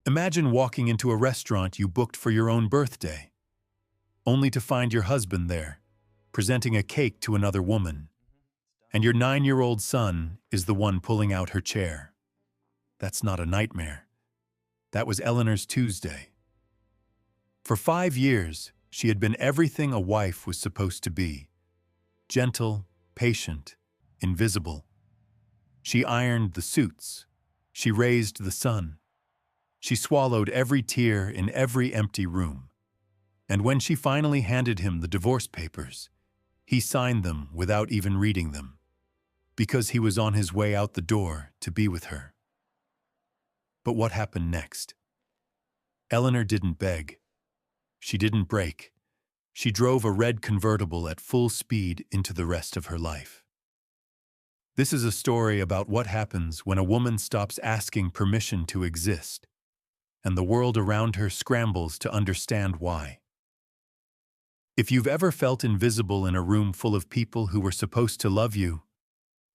Imagine walking into a restaurant you booked for your own birthday, only to find your husband there, presenting a cake to another woman, and your 9-year-old son is the one pulling out her chair. That's not a nightmare. That was Eleanor's Tuesday. For 5 years, she had been everything a wife was supposed to be: gentle, patient, invisible. She ironed the suits. She raised the son. She swallowed every tear in every empty room. And when she finally handed him the divorce papers, he signed them without even reading them, because he was on his way out the door to be with her. But what happened next? Eleanor didn't beg. She didn't break. She drove a red convertible at full speed into the rest of her life. This is a story about what happens when a woman stops asking permission to exist, and the world around her scrambles to understand why. If you've ever felt invisible in a room full of people who were supposed to love you,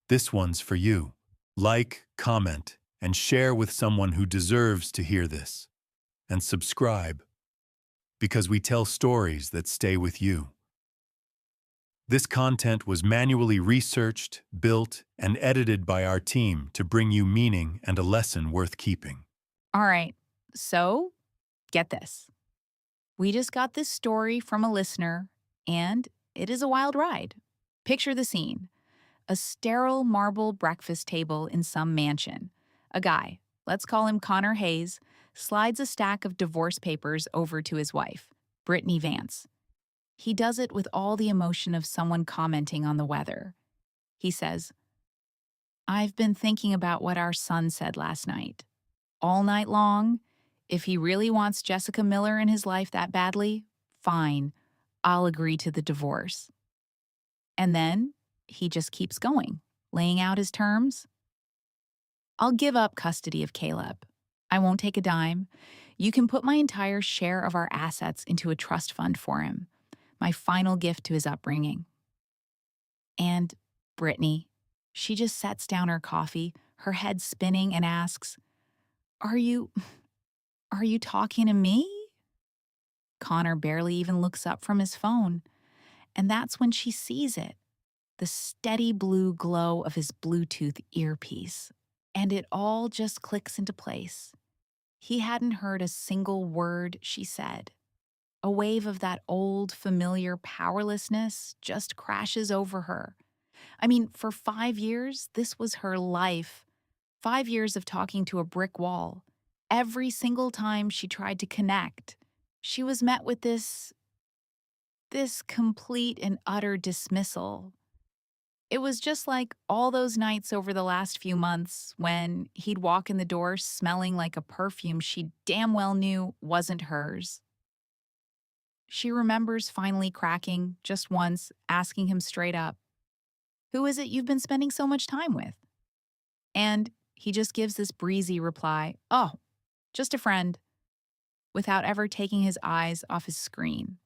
this one's for you. Like, comment, and share with someone who deserves to hear this. And subscribe, because we tell stories that stay with you. This content was manually researched, built, and edited by our team to bring you meaning and a lesson worth keeping. All right, so get this. We just got this story from a listener, and it is a wild ride. Picture the scene: a sterile marble breakfast table in some mansion. A guy, let's call him Connor Hayes, slides a stack of divorce papers over to his wife, Brittany Vance. He does it with all the emotion of someone commenting on the weather. He says, "I've been thinking about what our son said last night. All night long, if he really wants Jessica Miller in his life that badly, fine, I'll agree to the divorce." And then he just keeps going, laying out his terms. "I'll give up custody of Caleb. I won't take a dime. You can put my entire share of our assets into a trust fund for him, my final gift to his upbringing." And Brittany, she just sets down her coffee, her head spinning, and asks, Are you talking to me?" Connor barely even looks up from his phone, and that's when she sees it, the steady blue glow of his Bluetooth earpiece. And it all just clicks into place. He hadn't heard a single word she said. A wave of that old, familiar powerlessness just crashes over her. I mean, for 5 years, this was her life. 5 years of talking to a brick wall. Every single time she tried to connect, she was met with this complete and utter dismissal. It was just like all those nights over the last few months when he'd walk in the door smelling like a perfume she damn well knew wasn't hers. She remembers finally cracking, just once, asking him straight up, "Who is it you've been spending so much time with?" And he just gives this breezy reply, "Oh, just a friend," without ever taking his eyes off his screen.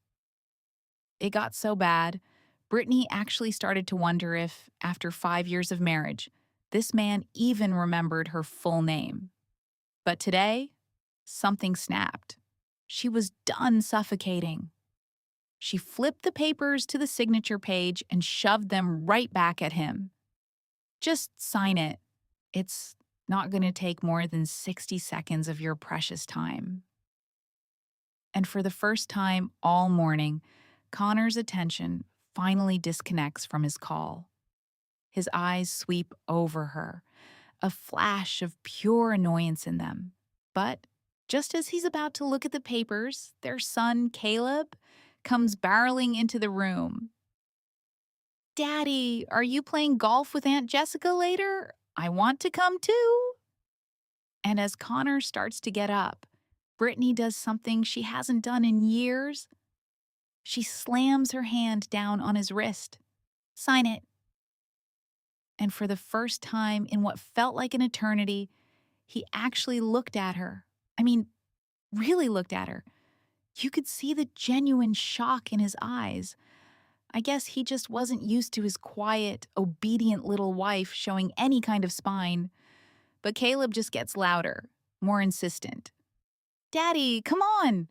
It got so bad, Brittany actually started to wonder if, after 5 years of marriage, this man even remembered her full name. But today, something snapped. She was done suffocating. She flipped the papers to the signature page and shoved them right back at him. "Just sign it. It's not going to take more than 60 seconds of your precious time." And for the first time all morning, Connor's attention finally disconnects from his call. His eyes sweep over her, a flash of pure annoyance in them. But just as he's about to look at the papers, their son, Caleb, comes barreling into the room. "Daddy, are you playing golf with Aunt Jessica later? I want to come too." And as Connor starts to get up, Brittany does something she hasn't done in years. She slams her hand down on his wrist. "Sign it." And for the first time in what felt like an eternity, he actually looked at her. I mean, really looked at her. You could see the genuine shock in his eyes. I guess he just wasn't used to his quiet, obedient little wife showing any kind of spine. But Caleb just gets louder, more insistent. Daddy, come on.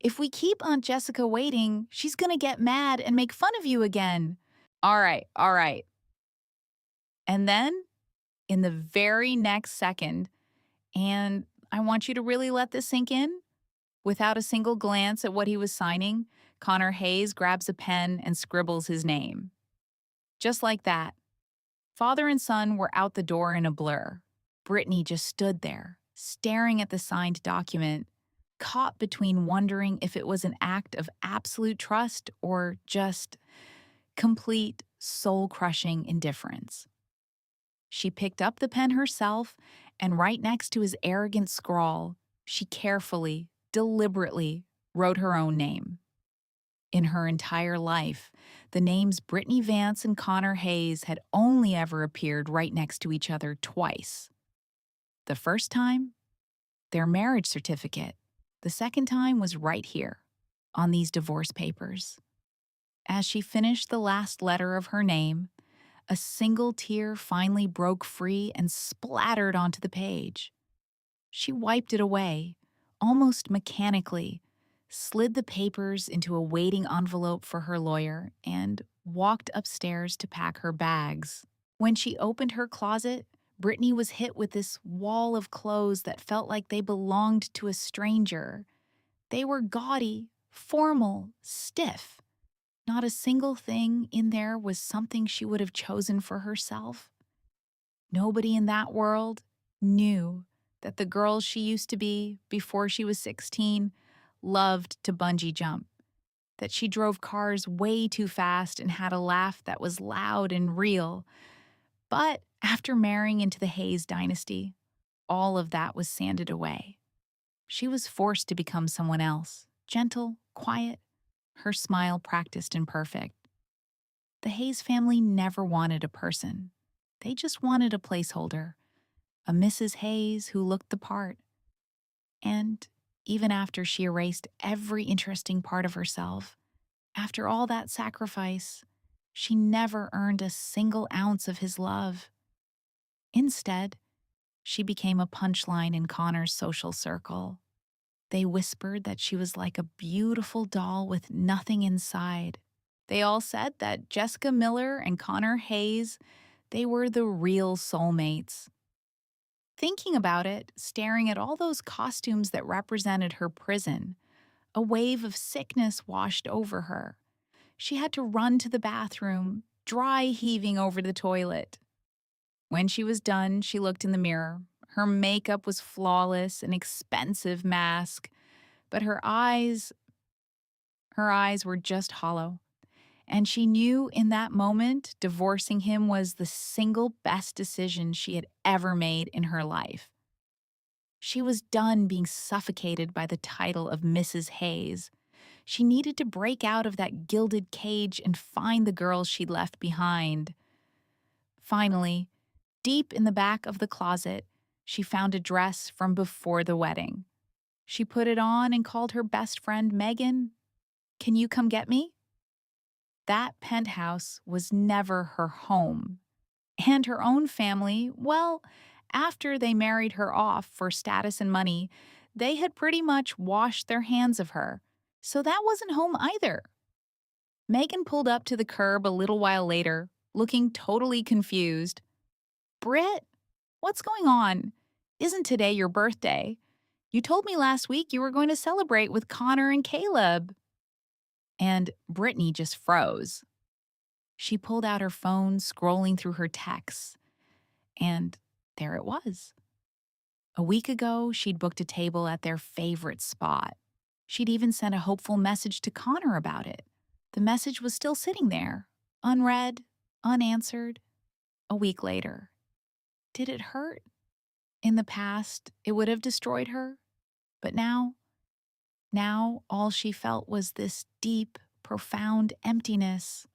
If we keep Aunt Jessica waiting, she's gonna get mad and make fun of you again. All right, all right. And then, in the very next second, and I want you to really let this sink in, without a single glance at what he was signing, Connor Hayes grabs a pen and scribbles his name. Just like that. Father and son were out the door in a blur. Brittany just stood there, staring at the signed document, caught between wondering if it was an act of absolute trust or just complete soul-crushing indifference. She picked up the pen herself, and right next to his arrogant scrawl, she carefully, deliberately wrote her own name. In her entire life, the names Brittany Vance and Connor Hayes had only ever appeared right next to each other twice. The first time, their marriage certificate. The second time was right here, on these divorce papers. As she finished the last letter of her name, a single tear finally broke free and splattered onto the page. She wiped it away, almost mechanically, slid the papers into a waiting envelope for her lawyer, and walked upstairs to pack her bags. When she opened her closet, Brittany was hit with this wall of clothes that felt like they belonged to a stranger. They were gaudy, formal, stiff. Not a single thing in there was something she would have chosen for herself. Nobody in that world knew that the girl she used to be before she was 16 loved to bungee jump, that she drove cars way too fast and had a laugh that was loud and real. But after marrying into the Hayes dynasty, all of that was sanded away. She was forced to become someone else, gentle, quiet, her smile practiced and perfect. The Hayes family never wanted a person. They just wanted a placeholder, a Mrs. Hayes who looked the part. And even after she erased every interesting part of herself, after all that sacrifice, she never earned a single ounce of his love. Instead, she became a punchline in Connor's social circle. They whispered that she was like a beautiful doll with nothing inside. They all said that Jessica Miller and Connor Hayes, they were the real soulmates. Thinking about it, staring at all those costumes that represented her prison, a wave of sickness washed over her. She had to run to the bathroom, dry heaving over the toilet. When she was done, she looked in the mirror. Her makeup was flawless, an expensive mask, but her eyes were just hollow. And she knew in that moment divorcing him was the single best decision she had ever made in her life. She was done being suffocated by the title of Mrs. Hayes. She needed to break out of that gilded cage and find the girl she'd left behind. Finally, deep in the back of the closet, she found a dress from before the wedding. She put it on and called her best friend Megan. "Can you come get me?" That penthouse was never her home. And her own family, well, after they married her off for status and money, they had pretty much washed their hands of her. So that wasn't home either. Megan pulled up to the curb a little while later, looking totally confused. "Britt, what's going on? Isn't today your birthday? You told me last week you were going to celebrate with Connor and Caleb." And Brittany just froze. She pulled out her phone, scrolling through her texts, and there it was. A week ago, she'd booked a table at their favorite spot. She'd even sent a hopeful message to Connor about it. The message was still sitting there, unread, unanswered. A week later. Did it hurt? In the past, it would have destroyed her. But now all she felt was this deep, profound emptiness.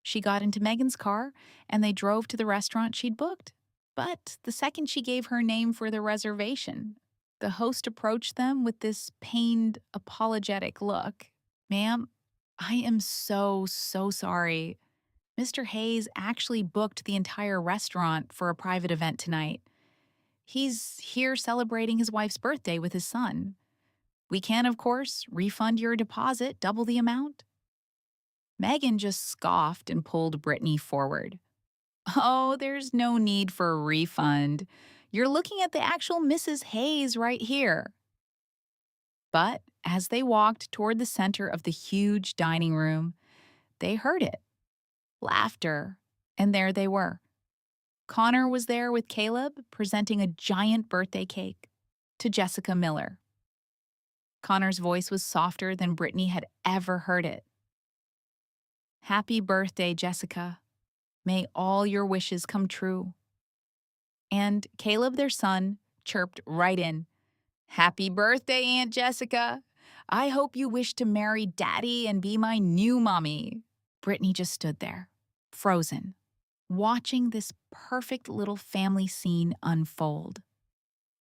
She got into Megan's car, and they drove to the restaurant she'd booked. But the second she gave her name for the reservation, the host approached them with this pained, apologetic look. "Ma'am, I am so sorry. Mr. Hayes actually booked the entire restaurant for a private event tonight. He's here celebrating his wife's birthday with his son. We can, of course, refund your deposit, double the amount." Megan just scoffed and pulled Brittany forward. "Oh, there's no need for a refund. You're looking at the actual Mrs. Hayes right here." But as they walked toward the center of the huge dining room, they heard it. Laughter. And there they were. Connor was there with Caleb, presenting a giant birthday cake to Jessica Miller. Connor's voice was softer than Brittany had ever heard it. "Happy birthday, Jessica. May all your wishes come true." And Caleb, their son, chirped right in, "Happy birthday, Aunt Jessica. I hope you wish to marry Daddy and be my new mommy." Brittany just stood there, frozen, watching this perfect little family scene unfold.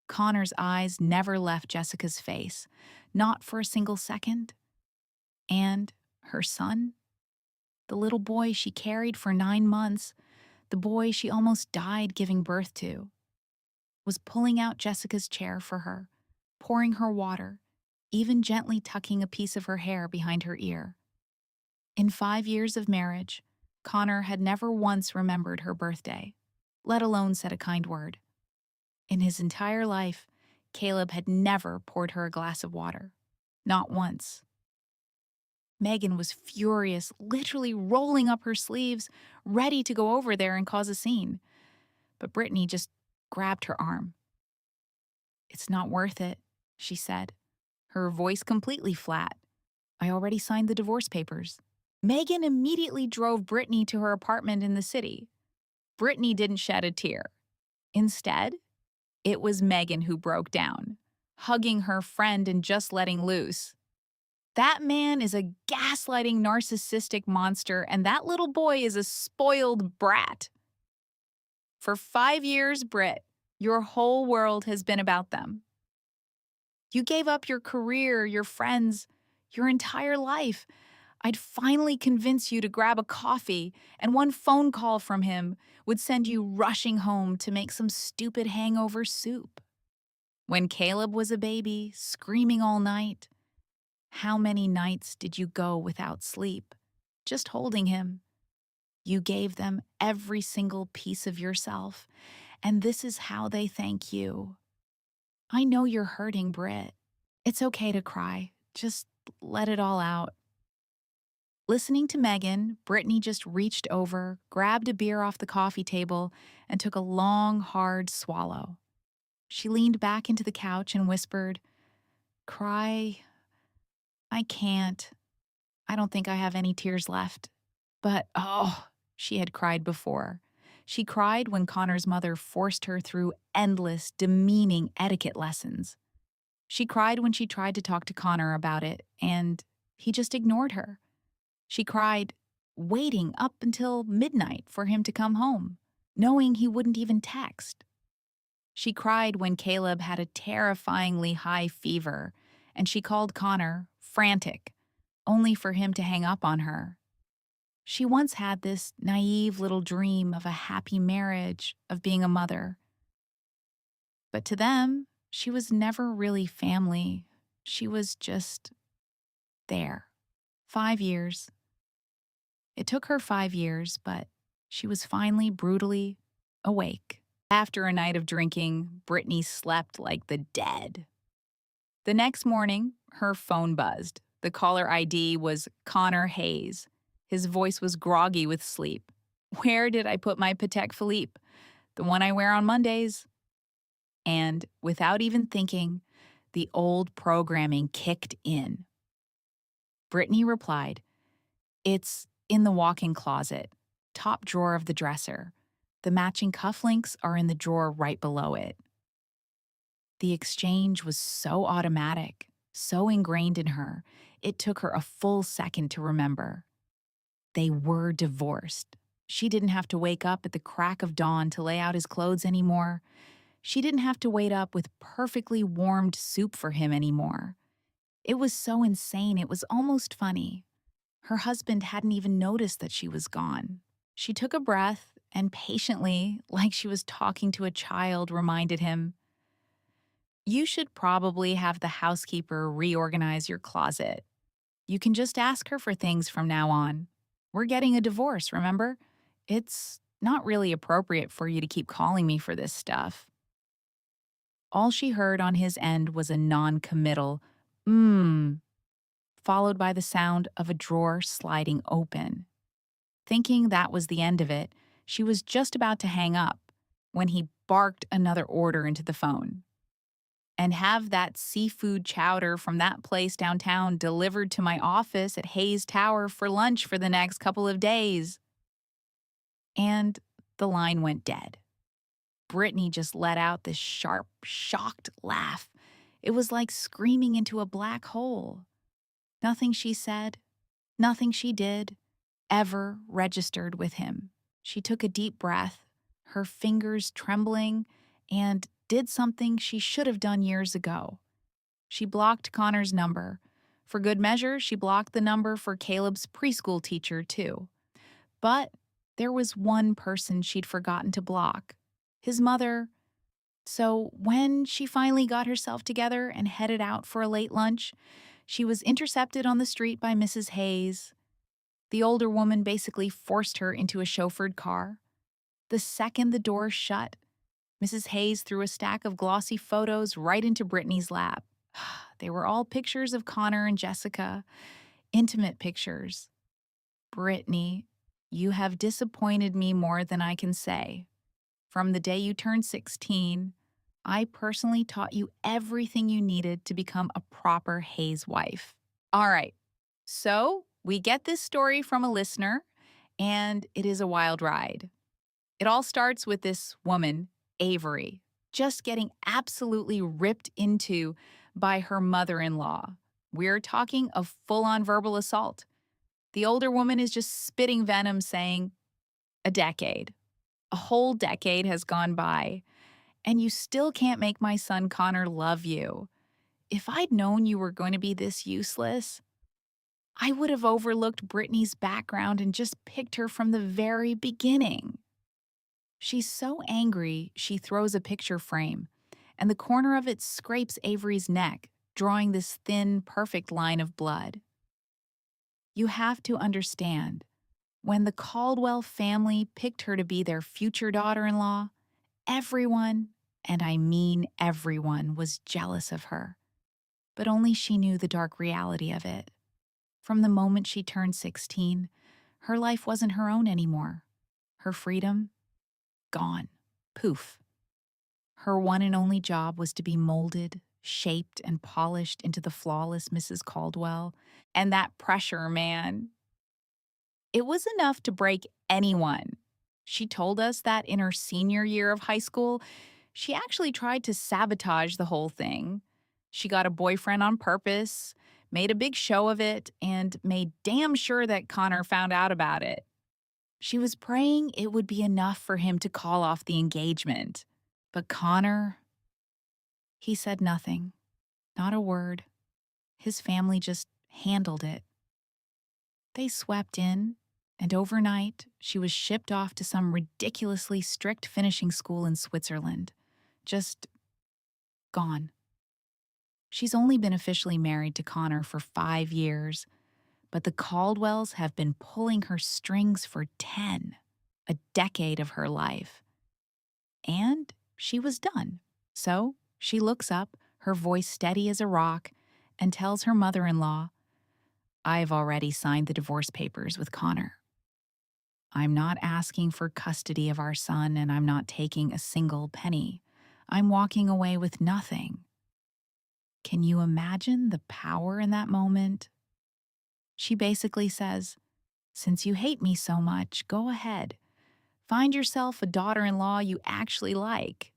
Connor's eyes never left Jessica's face, not for a single second. And her son, the little boy she carried for 9 months, the boy she almost died giving birth to, was pulling out Jessica's chair for her, pouring her water, even gently tucking a piece of her hair behind her ear. In 5 years of marriage, Connor had never once remembered her birthday, let alone said a kind word. In his entire life, Caleb had never poured her a glass of water. Not once. Megan was furious, literally rolling up her sleeves, ready to go over there and cause a scene. But Brittany just grabbed her arm. "It's not worth it," she said, her voice completely flat. "I already signed the divorce papers." Megan immediately drove Brittany to her apartment in the city. Brittany didn't shed a tear. Instead, it was Megan who broke down, hugging her friend and just letting loose. That man is a gaslighting narcissistic monster, and that little boy is a spoiled brat. For 5 years, Britt, your whole world has been about them. You gave up your career, your friends, your entire life. I'd finally convince you to grab a coffee, and one phone call from him would send you rushing home to make some stupid hangover soup. When Caleb was a baby, screaming all night, how many nights did you go without sleep, just holding him? You gave them every single piece of yourself, and this is how they thank you. I know you're hurting, Britt. It's okay to cry. Just let it all out. Listening to Megan, Brittany just reached over, grabbed a beer off the coffee table, and took a long, hard swallow. She leaned back into the couch and whispered, "Cry? I can't. I don't think I have any tears left." But, oh, she had cried before. She cried when Connor's mother forced her through endless, demeaning etiquette lessons. She cried when she tried to talk to Connor about it, and he just ignored her. She cried, waiting up until midnight for him to come home, knowing he wouldn't even text. She cried when Caleb had a terrifyingly high fever, and she called Connor, frantic, only for him to hang up on her. She once had this naive little dream of a happy marriage, of being a mother. But to them, she was never really family. She was just there. 5 years. It took her 5 years, but she was finally brutally awake. After a night of drinking, Brittany slept like the dead. The next morning, her phone buzzed. The caller ID was Connor Hayes. His voice was groggy with sleep. "Where did I put my Patek Philippe? The one I wear on Mondays." And without even thinking, the old programming kicked in. Brittany replied, "It's in the walk-in closet, top drawer of the dresser. The matching cufflinks are in the drawer right below it." The exchange was so automatic, so ingrained in her, it took her a full second to remember. They were divorced. She didn't have to wake up at the crack of dawn to lay out his clothes anymore. She didn't have to wait up with perfectly warmed soup for him anymore. It was so insane, it was almost funny. Her husband hadn't even noticed that she was gone. She took a breath and patiently, like she was talking to a child, reminded him, You should probably have the housekeeper reorganize your closet. You can just ask her for things from now on. We're getting a divorce, remember? It's not really appropriate for you to keep calling me for this stuff. All she heard on his end was a non-committal, mmm, followed by the sound of a drawer sliding open. Thinking that was the end of it, she was just about to hang up when he barked another order into the phone. And have that seafood chowder from that place downtown delivered to my office at Hayes Tower for lunch for the next couple of days. And the line went dead. Brittany just let out this sharp, shocked laugh. It was like screaming into a black hole. Nothing she said, nothing she did, ever registered with him. She took a deep breath, her fingers trembling, and did something she should have done years ago. She blocked Connor's number. For good measure, she blocked the number for Caleb's preschool teacher, too. But there was one person she'd forgotten to block: his mother. So when she finally got herself together and headed out for a late lunch, she was intercepted on the street by Mrs. Hayes. The older woman basically forced her into a chauffeured car. The second the door shut, Mrs. Hayes threw a stack of glossy photos right into Brittany's lap. They were all pictures of Connor and Jessica, intimate pictures. Brittany, you have disappointed me more than I can say. From the day you turned 16, I personally taught you everything you needed to become a proper Hayes wife. All right, so we get this story from a listener, and it is a wild ride. It all starts with this woman, Avery, just getting absolutely ripped into by her mother-in-law. We're talking a full-on verbal assault. The older woman is just spitting venom, saying, a decade. A whole decade has gone by, and you still can't make my son Connor love you. If I'd known you were going to be this useless, I would have overlooked Brittany's background and just picked her from the very beginning. She's so angry, she throws a picture frame, and the corner of it scrapes Avery's neck, drawing this thin, perfect line of blood. You have to understand, when the Caldwell family picked her to be their future daughter-in-law, everyone, and I mean everyone, was jealous of her. But only she knew the dark reality of it. From the moment she turned 16, her life wasn't her own anymore. Her freedom, gone. Poof. Her one and only job was to be molded, shaped, and polished into the flawless Mrs. Caldwell. And that pressure, man, it was enough to break anyone. She told us that in her senior year of high school, she actually tried to sabotage the whole thing. She got a boyfriend on purpose, made a big show of it, and made damn sure that Connor found out about it. She was praying it would be enough for him to call off the engagement. But Connor, he said nothing, not a word. His family just handled it. They swept in, and overnight, she was shipped off to some ridiculously strict finishing school in Switzerland. Just gone. She's only been officially married to Connor for 5 years, but the Caldwells have been pulling her strings for 10, a decade of her life. And she was done. So she looks up, her voice steady as a rock, and tells her mother-in-law, I've already signed the divorce papers with Connor. I'm not asking for custody of our son, and I'm not taking a single penny. I'm walking away with nothing. Can you imagine the power in that moment? She basically says, since you hate me so much, go ahead. Find yourself a daughter-in-law you actually like.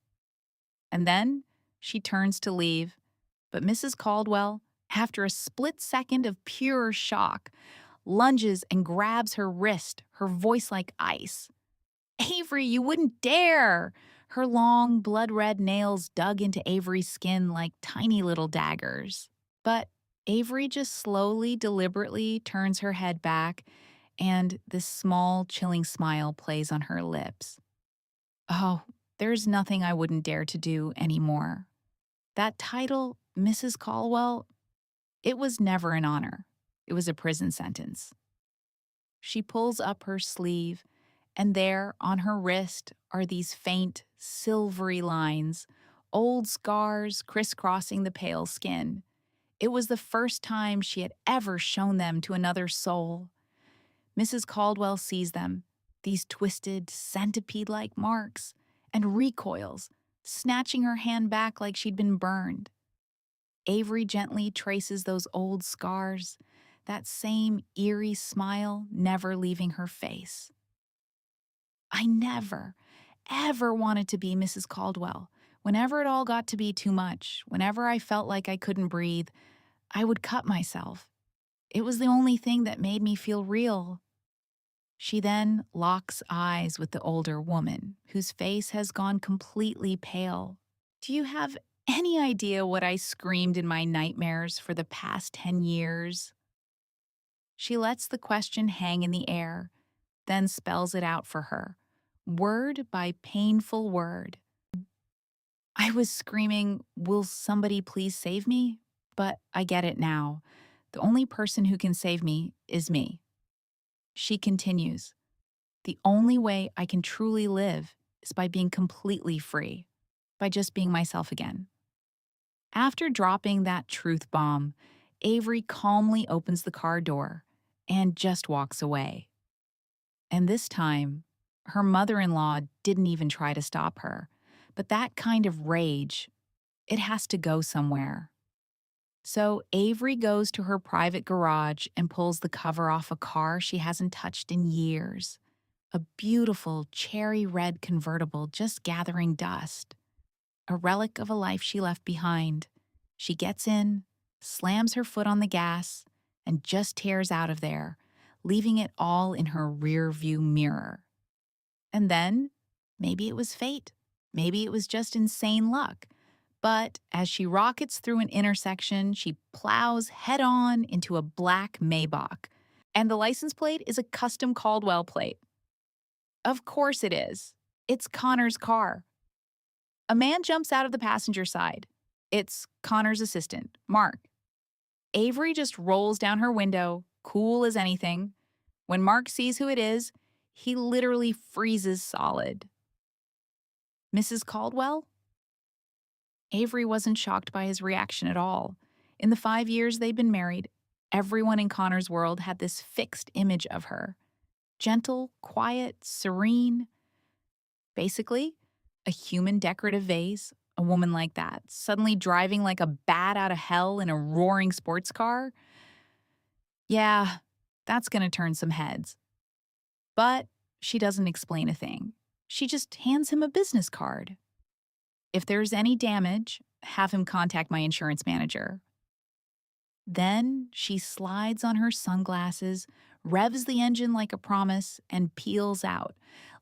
And then she turns to leave, but Mrs. Caldwell, after a split second of pure shock, lunges and grabs her wrist, her voice like ice. Avery, you wouldn't dare! Her long, blood-red nails dug into Avery's skin like tiny little daggers. But Avery just slowly, deliberately turns her head back, and this small, chilling smile plays on her lips. Oh, there's nothing I wouldn't dare to do anymore. That title, Mrs. Caldwell, it was never an honor. It was a prison sentence. She pulls up her sleeve, and there on her wrist are these faint, silvery lines, old scars crisscrossing the pale skin. It was the first time she had ever shown them to another soul. Mrs. Caldwell sees them, these twisted, centipede like marks, and recoils, snatching her hand back like she'd been burned. Avery gently traces those old scars, that same eerie smile never leaving her face. I never, ever wanted to be Mrs. Caldwell. Whenever it all got to be too much, whenever I felt like I couldn't breathe, I would cut myself. It was the only thing that made me feel real. She then locks eyes with the older woman, whose face has gone completely pale. Do you have any idea what I screamed in my nightmares for the past 10 years? She lets the question hang in the air, then spells it out for her, word by painful word. I was screaming, "Will somebody please save me?" But I get it now. The only person who can save me is me. She continues, "The only way I can truly live is by being completely free, by just being myself again." After dropping that truth bomb, Avery calmly opens the car door and just walks away. And this time, her mother in law didn't even try to stop her. But that kind of rage, it has to go somewhere. So Avery goes to her private garage and pulls the cover off a car she hasn't touched in years. A beautiful cherry red convertible just gathering dust. A relic of a life she left behind. She gets in, slams her foot on the gas, and just tears out of there, leaving it all in her rear-view mirror. And then, maybe it was fate. Maybe it was just insane luck. But as she rockets through an intersection, she plows head-on into a black Maybach. And the license plate is a custom Caldwell plate. Of course it is. It's Connor's car. A man jumps out of the passenger side. It's Connor's assistant, Mark. Avery just rolls down her window, cool as anything. When Mark sees who it is, he literally freezes solid. Mrs. Caldwell? Avery wasn't shocked by his reaction at all. In the 5 years they'd been married, everyone in Connor's world had this fixed image of her. Gentle, quiet, serene. Basically, a human decorative vase, a woman like that, suddenly driving like a bat out of hell in a roaring sports car. Yeah, that's gonna turn some heads. But she doesn't explain a thing. She just hands him a business card. If there's any damage, have him contact my insurance manager. Then she slides on her sunglasses, revs the engine like a promise, and peels out,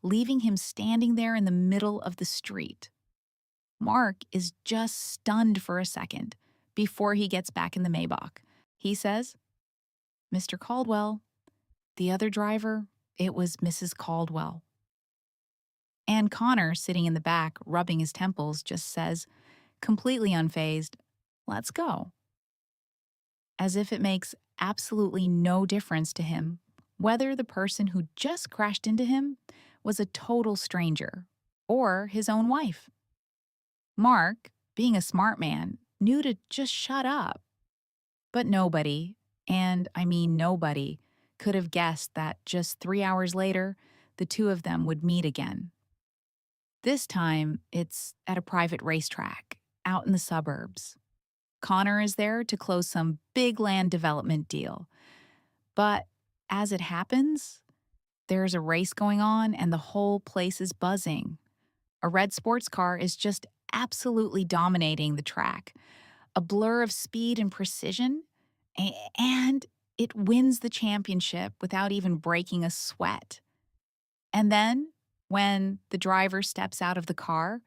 leaving him standing there in the middle of the street. Mark is just stunned for a second before he gets back in the Maybach. He says, "Mr. Caldwell, the other driver, it was Mrs. Caldwell." And Connor, sitting in the back, rubbing his temples, just says, completely unfazed, "Let's go." As if it makes absolutely no difference to him whether the person who just crashed into him was a total stranger or his own wife. Mark, being a smart man, knew to just shut up. But nobody, and I mean nobody, could have guessed that just 3 hours later, the two of them would meet again. This time, it's at a private racetrack, out in the suburbs. Connor is there to close some big land development deal. But as it happens, there's a race going on and the whole place is buzzing. A red sports car is just absolutely dominating the track, a blur of speed and precision, and it wins the championship without even breaking a sweat. And then, when the driver steps out of the car,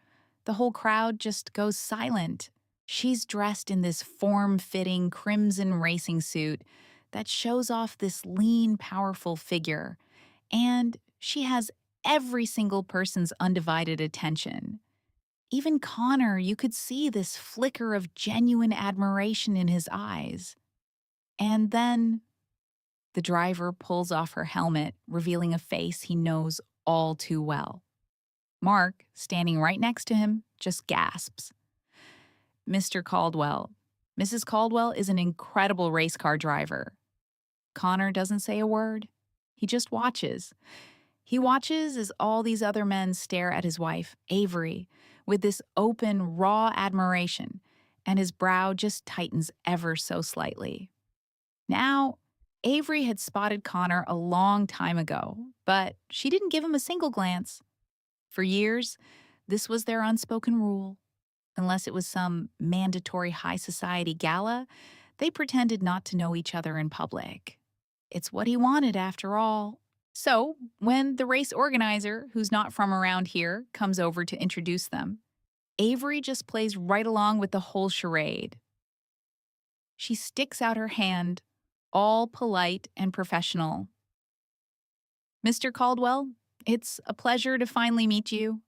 the whole crowd just goes silent. She's dressed in this form-fitting crimson racing suit that shows off this lean, powerful figure. And she has every single person's undivided attention. Even Connor, you could see this flicker of genuine admiration in his eyes. And then the driver pulls off her helmet, revealing a face he knows all too well. Mark, standing right next to him, just gasps. Mr. Caldwell. Mrs. Caldwell is an incredible race car driver. Connor doesn't say a word. He just watches. He watches as all these other men stare at his wife, Avery, with this open, raw admiration, and his brow just tightens ever so slightly. Now, Avery had spotted Connor a long time ago, but she didn't give him a single glance. For years, this was their unspoken rule. Unless it was some mandatory high society gala, they pretended not to know each other in public. It's what he wanted, after all. So, when the race organizer, who's not from around here, comes over to introduce them, Avery just plays right along with the whole charade. She sticks out her hand, all polite and professional. Mr. Caldwell, it's a pleasure to finally meet you.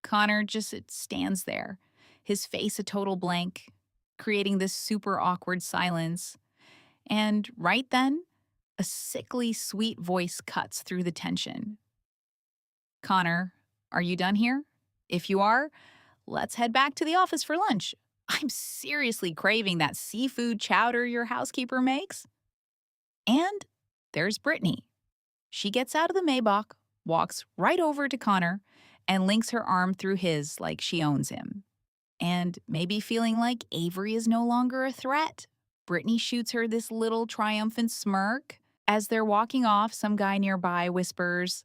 Connor just stands there, his face a total blank, creating this super awkward silence. And right then, a sickly sweet voice cuts through the tension. Connor, are you done here? If you are, let's head back to the office for lunch. I'm seriously craving that seafood chowder your housekeeper makes. And there's Brittany. She gets out of the Maybach, walks right over to Connor, and links her arm through his like she owns him. And maybe feeling like Avery is no longer a threat, Brittany shoots her this little triumphant smirk. As they're walking off, some guy nearby whispers,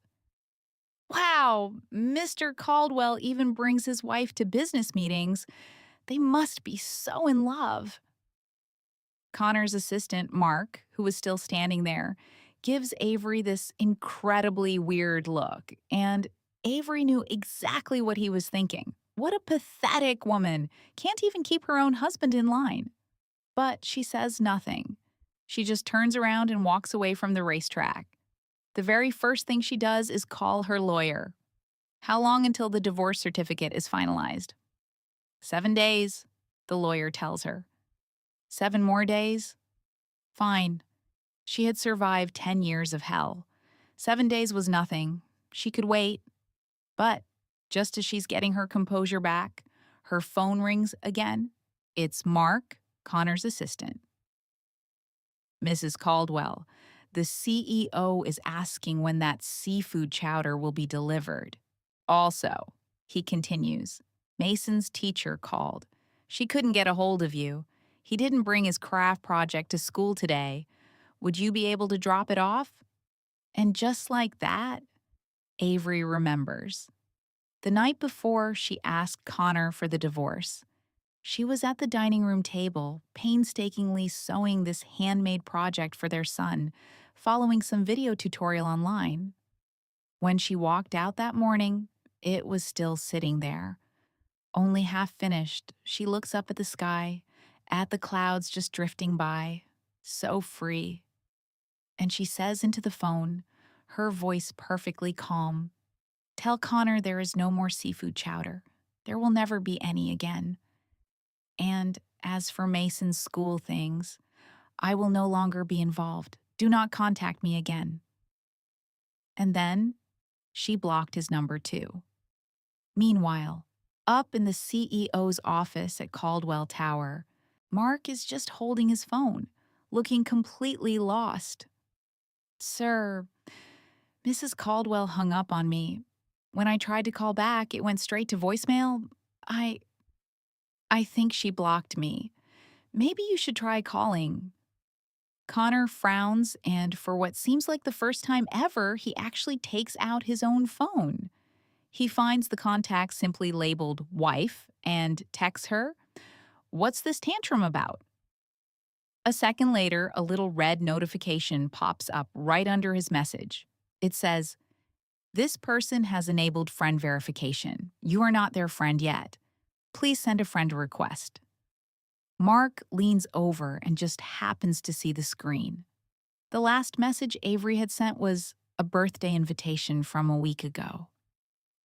"Wow, Mr. Caldwell even brings his wife to business meetings. They must be so in love." Connor's assistant, Mark, who was still standing there, gives Avery this incredibly weird look, and Avery knew exactly what he was thinking. What a pathetic woman. Can't even keep her own husband in line. But she says nothing. She just turns around and walks away from the racetrack. The very first thing she does is call her lawyer. How long until the divorce certificate is finalized? 7 days, the lawyer tells her. 7 more days? Fine. She had survived 10 years of hell. 7 days was nothing. She could wait. But just as she's getting her composure back, her phone rings again. It's Mark, Connor's assistant. "Mrs. Caldwell, the CEO is asking when that seafood chowder will be delivered. Also," he continues, "Mason's teacher called. She couldn't get a hold of you. He didn't bring his craft project to school today. Would you be able to drop it off?" And just like that, Avery remembers. The night before she asked Connor for the divorce, she was at the dining room table, painstakingly sewing this handmade project for their son, following some video tutorial online. When she walked out that morning, it was still sitting there. Only half finished, she looks up at the sky, at the clouds just drifting by, so free. And she says into the phone, her voice perfectly calm, "Tell Connor there is no more seafood chowder. There will never be any again. And as for Mason's school things, I will no longer be involved. Do not contact me again." And then she blocked his number too. Meanwhile, up in the CEO's office at Caldwell Tower, Mark is just holding his phone, looking completely lost. "Sir, Mrs. Caldwell hung up on me. When I tried to call back, it went straight to voicemail. I think she blocked me. Maybe you should try calling." Connor frowns, and for what seems like the first time ever, he actually takes out his own phone. He finds the contact simply labeled wife and texts her, "What's this tantrum about?" A second later, a little red notification pops up right under his message. It says, "This person has enabled friend verification. You are not their friend yet. Please send a friend request." Mark leans over and just happens to see the screen. The last message Avery had sent was a birthday invitation from a week ago.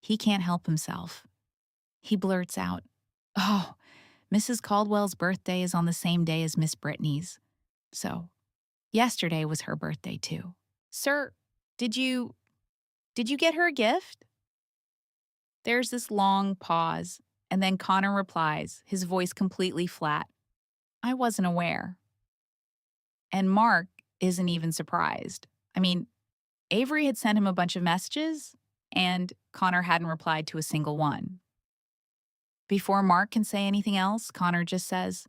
He can't help himself. He blurts out, "Oh, Mrs. Caldwell's birthday is on the same day as Miss Brittany's. So, yesterday was her birthday too. Sir, did you did you get her a gift?" There's this long pause, and then Connor replies, his voice completely flat. "I wasn't aware." And Mark isn't even surprised. I mean, Avery had sent him a bunch of messages, and Connor hadn't replied to a single one. Before Mark can say anything else, Connor just says,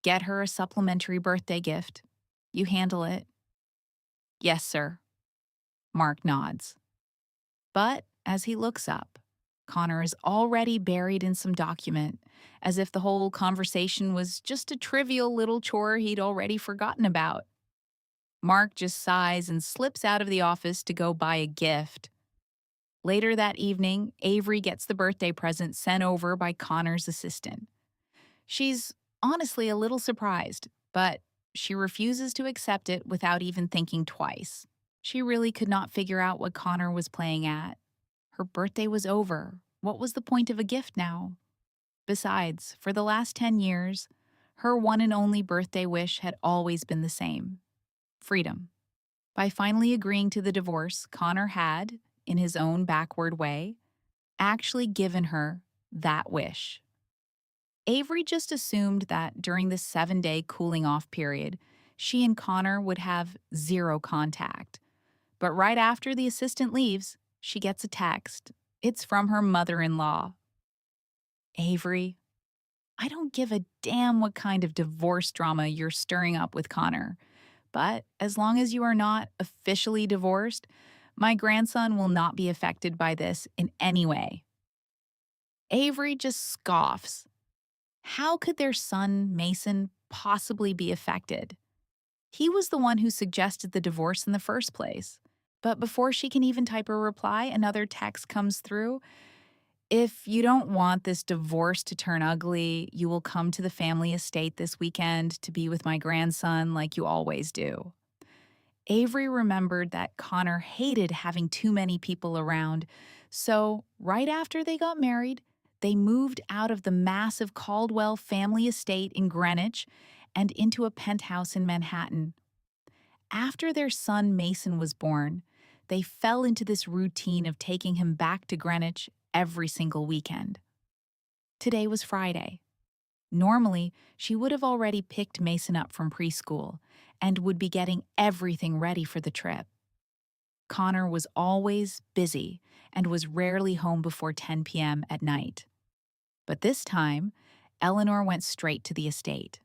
"Get her a supplementary birthday gift. You handle it." "Yes, sir." Mark nods. But as he looks up, Connor is already buried in some document, as if the whole conversation was just a trivial little chore he'd already forgotten about. Mark just sighs and slips out of the office to go buy a gift. Later that evening, Avery gets the birthday present sent over by Connor's assistant. She's honestly a little surprised, but she refuses to accept it without even thinking twice. She really could not figure out what Connor was playing at. Her birthday was over. What was the point of a gift now? Besides, for the last 10 years, her one and only birthday wish had always been the same: freedom. By finally agreeing to the divorce, Connor had, in his own backward way, actually given her that wish. Avery just assumed that during this 7-day cooling off period, she and Connor would have zero contact. But right after the assistant leaves, she gets a text. It's from her mother in law. "Avery, I don't give a damn what kind of divorce drama you're stirring up with Connor. But as long as you are not officially divorced, my grandson will not be affected by this in any way." Avery just scoffs. How could their son, Mason, possibly be affected? He was the one who suggested the divorce in the first place. But before she can even type a reply, another text comes through. "If you don't want this divorce to turn ugly, you will come to the family estate this weekend to be with my grandson like you always do." Avery remembered that Connor hated having too many people around, so right after they got married, they moved out of the massive Caldwell family estate in Greenwich and into a penthouse in Manhattan. After their son Mason was born, they fell into this routine of taking him back to Greenwich every single weekend. Today was Friday. Normally, she would have already picked Mason up from preschool and would be getting everything ready for the trip. Connor was always busy and was rarely home before 10 p.m. at night. But this time, Eleanor went straight to the estate.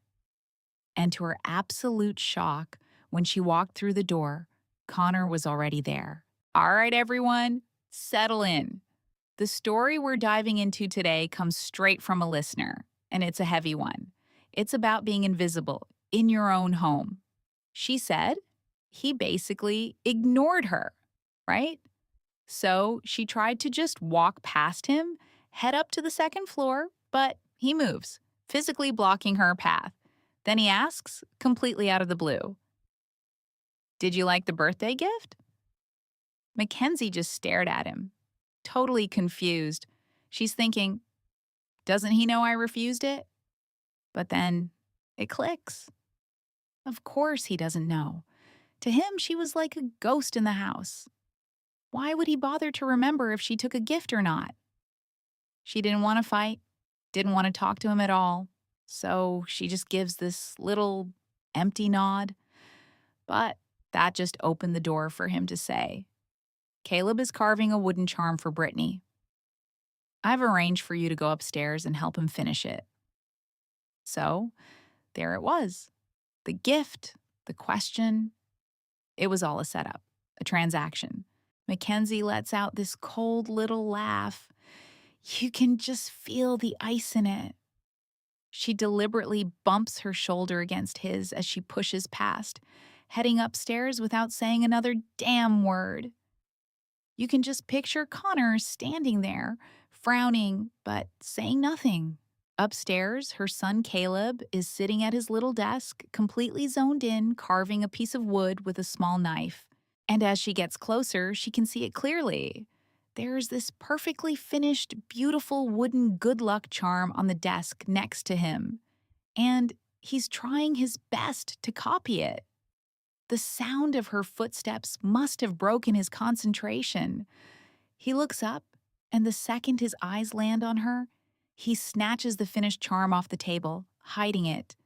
And to her absolute shock, when she walked through the door, Connor was already there. "All right, everyone, settle in. The story we're diving into today comes straight from a listener, and it's a heavy one. It's about being invisible in your own home." She said he basically ignored her, right? So she tried to just walk past him, head up to the second floor, but he moves, physically blocking her path. Then he asks, completely out of the blue, "Did you like the birthday gift?" Mackenzie just stared at him, totally confused. She's thinking, doesn't he know I refused it? But then it clicks. Of course he doesn't know. To him, she was like a ghost in the house. Why would he bother to remember if she took a gift or not? She didn't want to fight, didn't want to talk to him at all. So she just gives this little empty nod. But that just opened the door for him to say, "Caleb is carving a wooden charm for Brittany. I've arranged for you to go upstairs and help him finish it." So there it was. The gift, the question, it was all a setup, a transaction. Mackenzie lets out this cold little laugh. You can just feel the ice in it. She deliberately bumps her shoulder against his as she pushes past, heading upstairs without saying another damn word. You can just picture Connor standing there, frowning, but saying nothing. Upstairs, her son Caleb is sitting at his little desk, completely zoned in, carving a piece of wood with a small knife. And as she gets closer, she can see it clearly. There's this perfectly finished, beautiful wooden good luck charm on the desk next to him, and he's trying his best to copy it. The sound of her footsteps must have broken his concentration. He looks up, and the second his eyes land on her, he snatches the finished charm off the table, hiding it.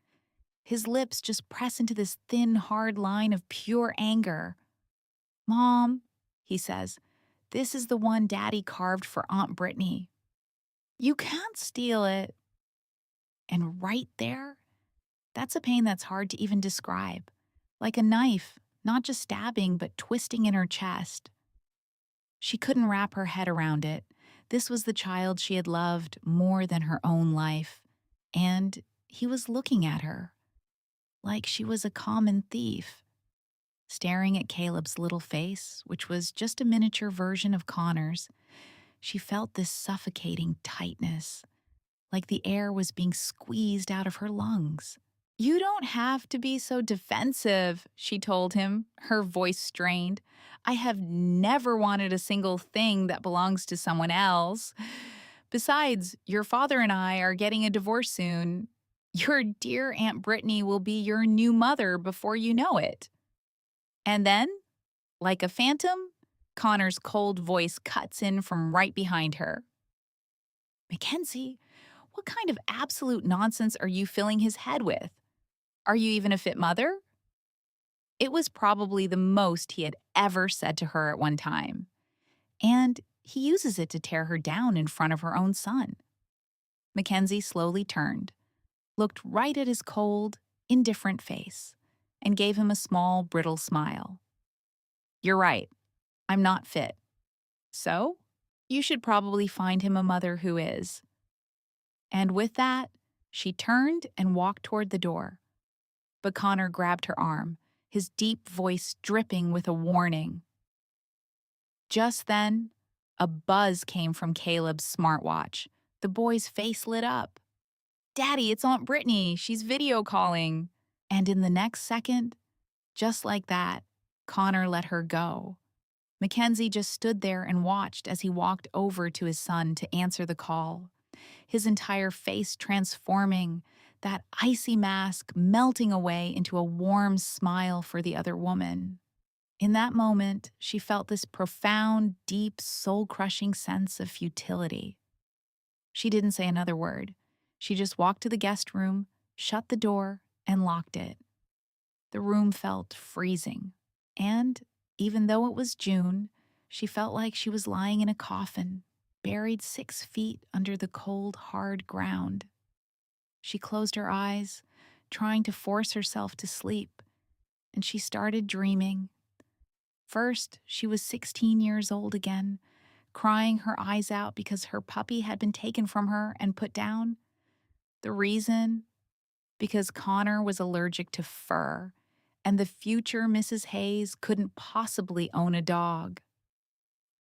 His lips just press into this thin, hard line of pure anger. "Mom," he says, "this is the one Daddy carved for Aunt Brittany. You can't steal it." And right there, that's a pain that's hard to even describe. Like a knife, not just stabbing, but twisting in her chest. She couldn't wrap her head around it. This was the child she had loved more than her own life. And he was looking at her like she was a common thief, staring at Caleb's little face, which was just a miniature version of Connor's. She felt this suffocating tightness, like the air was being squeezed out of her lungs. "You don't have to be so defensive," she told him, her voice strained. "I have never wanted a single thing that belongs to someone else. Besides, your father and I are getting a divorce soon. Your dear Aunt Brittany will be your new mother before you know it." And then, like a phantom, Connor's cold voice cuts in from right behind her. "Mackenzie, what kind of absolute nonsense are you filling his head with? Are you even a fit mother?" It was probably the most he had ever said to her at one time. And he uses it to tear her down in front of her own son. Mackenzie slowly turned, looked right at his cold, indifferent face, and gave him a small, brittle smile. "You're right. I'm not fit. So, you should probably find him a mother who is." And with that, she turned and walked toward the door. But Connor grabbed her arm, his deep voice dripping with a warning. Just then, a buzz came from Caleb's smartwatch. The boy's face lit up. "Daddy, it's Aunt Brittany. She's video calling." And in the next second, just like that, Connor let her go. Mackenzie just stood there and watched as he walked over to his son to answer the call, his entire face transforming, that icy mask melting away into a warm smile for the other woman. In that moment, she felt this profound, deep, soul-crushing sense of futility. She didn't say another word. She just walked to the guest room, shut the door, and locked it. The room felt freezing. And, even though it was June, she felt like she was lying in a coffin, buried 6 feet under the cold, hard ground. She closed her eyes, trying to force herself to sleep, and she started dreaming. First, she was 16 years old again, crying her eyes out because her puppy had been taken from her and put down. The reason? Because Connor was allergic to fur, and the future Mrs. Hayes couldn't possibly own a dog.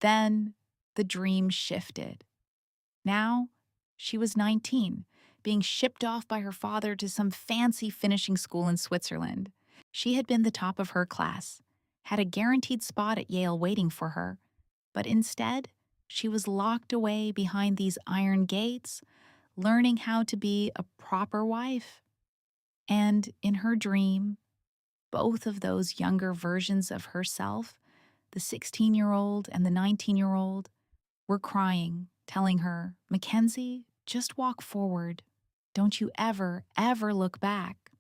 Then, the dream shifted. Now, she was 19, being shipped off by her father to some fancy finishing school in Switzerland. She had been the top of her class, had a guaranteed spot at Yale waiting for her, but instead, she was locked away behind these iron gates, learning how to be a proper wife. And in her dream, both of those younger versions of herself, the 16-year-old and the 19-year-old, were crying, telling her, "Mackenzie, just walk forward. Don't you ever, ever look back."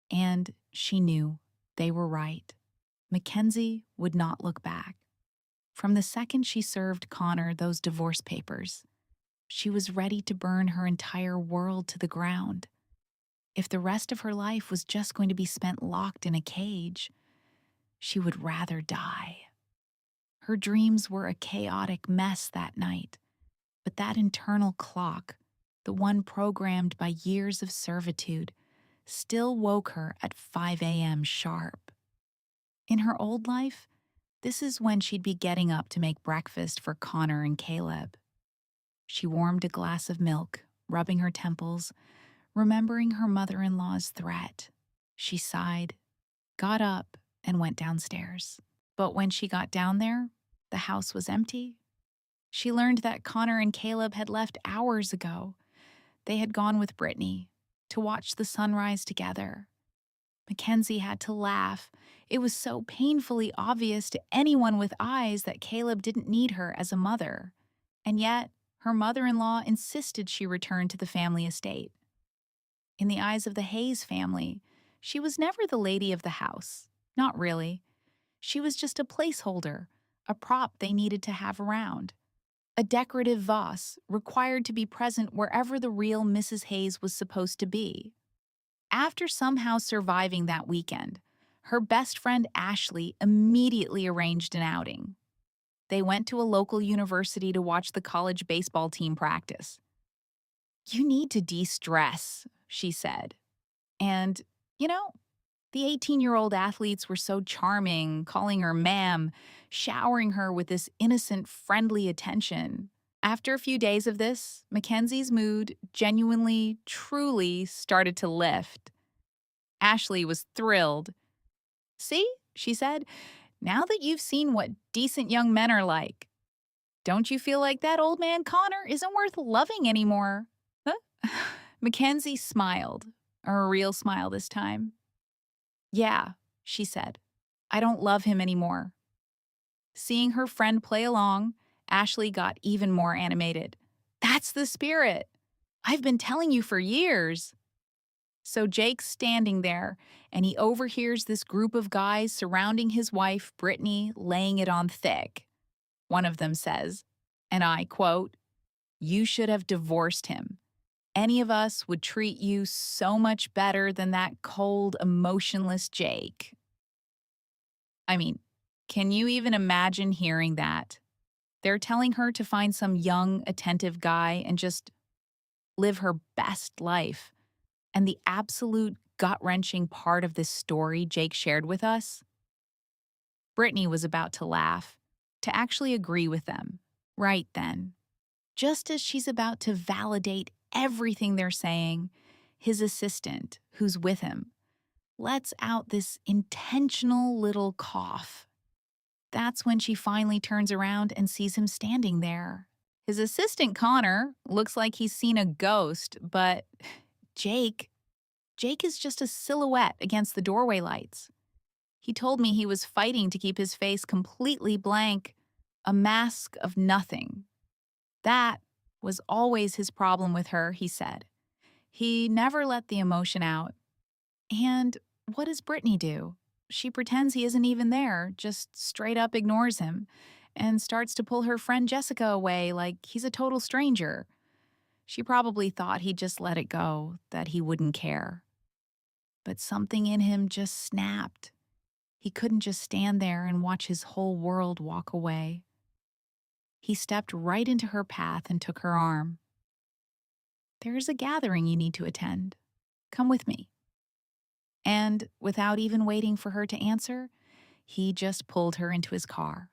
And she knew they were right. Mackenzie would not look back. From the second she served Connor those divorce papers, she was ready to burn her entire world to the ground. If the rest of her life was just going to be spent locked in a cage, she would rather die. Her dreams were a chaotic mess that night, but that internal clock, the one programmed by years of servitude, still woke her at 5 a.m. sharp. In her old life, this is when she'd be getting up to make breakfast for Connor and Caleb. She warmed a glass of milk, rubbing her temples, remembering her mother-in-law's threat. She sighed, got up, and went downstairs. But when she got down there, the house was empty, She learned that Connor and Caleb had left hours ago. They had gone with Brittany to watch the sunrise together. Mackenzie had to laugh. It was so painfully obvious to anyone with eyes that Caleb didn't need her as a mother. And yet, her mother-in-law insisted she return to the family estate. In the eyes of the Hayes family, she was never the lady of the house. Not really. She was just a placeholder, a prop they needed to have around. A decorative vase required to be present wherever the real Mrs. Hayes was supposed to be. After somehow surviving that weekend, her best friend Ashley immediately arranged an outing. They went to a local university to watch the college baseball team practice. "You need to de-stress," she said. And, the 18-year-old athletes were so charming, calling her ma'am, showering her with this innocent, friendly attention. After a few days of this, Mackenzie's mood genuinely, truly started to lift. Ashley was thrilled. "See," she said, "now that you've seen what decent young men are like, don't you feel like that old man Connor isn't worth loving anymore?" Huh? Mackenzie smiled, a real smile this time. "Yeah," she said, "I don't love him anymore." Seeing her friend play along, Ashley got even more animated. "That's the spirit. I've been telling you for years." So Jake's standing there, and he overhears this group of guys surrounding his wife, Brittany, laying it on thick. One of them says, and I quote, "You should have divorced him. Any of us would treat you so much better than that cold, emotionless Jake." I mean, can you even imagine hearing that? They're telling her to find some young, attentive guy and just live her best life. And the absolute gut-wrenching part of this story Jake shared with us? Brittany was about to laugh, to actually agree with them, right then. Just as she's about to validate everything they're saying, his assistant, who's with him, lets out this intentional little cough. That's when she finally turns around and sees him standing there. His assistant, Connor, looks like he's seen a ghost, but Jake is just a silhouette against the doorway lights. He told me he was fighting to keep his face completely blank, a mask of nothing. That was always his problem with her, he said. He never let the emotion out. And what does Brittany do? She pretends he isn't even there, just straight up ignores him, and starts to pull her friend Jessica away like he's a total stranger. She probably thought he'd just let it go, that he wouldn't care. But something in him just snapped. He couldn't just stand there and watch his whole world walk away. He stepped right into her path and took her arm. "There's a gathering you need to attend. Come with me." And without even waiting for her to answer, he just pulled her into his car.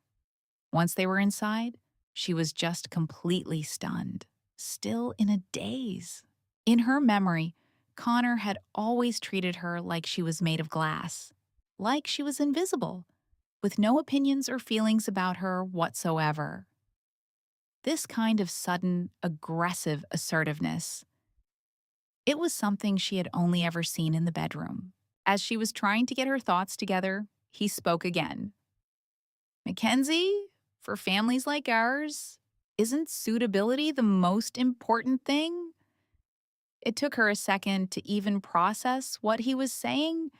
Once they were inside, she was just completely stunned, still in a daze. In her memory, Connor had always treated her like she was made of glass, like she was invisible, with no opinions or feelings about her whatsoever. This kind of sudden, aggressive assertiveness, it was something she had only ever seen in the bedroom. As she was trying to get her thoughts together, he spoke again. "Mackenzie, for families like ours, isn't suitability the most important thing?" It took her a second to even process what he was saying.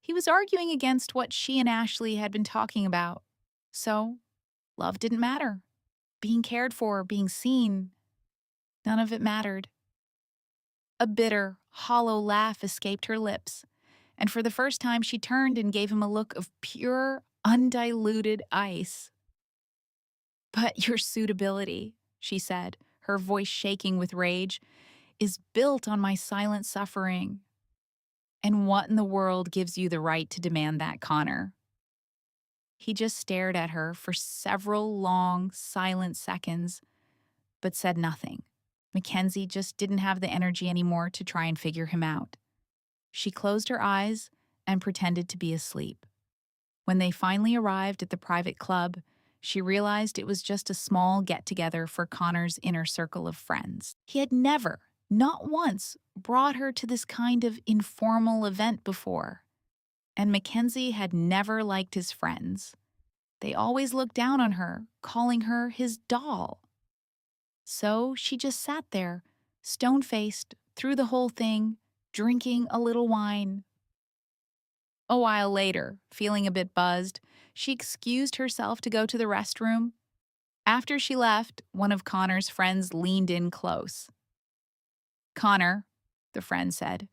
He was arguing against what she and Ashley had been talking about. So, love didn't matter. Being cared for, being seen, none of it mattered. A bitter, hollow laugh escaped her lips, and for the first time she turned and gave him a look of pure, undiluted ice. "But your suitability," she said, her voice shaking with rage, "is built on my silent suffering. And what in the world gives you the right to demand that, Connor?" He just stared at her for several long, silent seconds, but said nothing. Mackenzie just didn't have the energy anymore to try and figure him out. She closed her eyes and pretended to be asleep. When they finally arrived at the private club, She realized it was just a small get-together for Connor's inner circle of friends. He had never, not once, brought her to this kind of informal event before. And Mackenzie had never liked his friends. They always looked down on her, calling her his doll. So she just sat there, stone-faced, through the whole thing, drinking a little wine. A while later, feeling a bit buzzed, she excused herself to go to the restroom. After she left, one of Connor's friends leaned in close. "Connor," the friend said,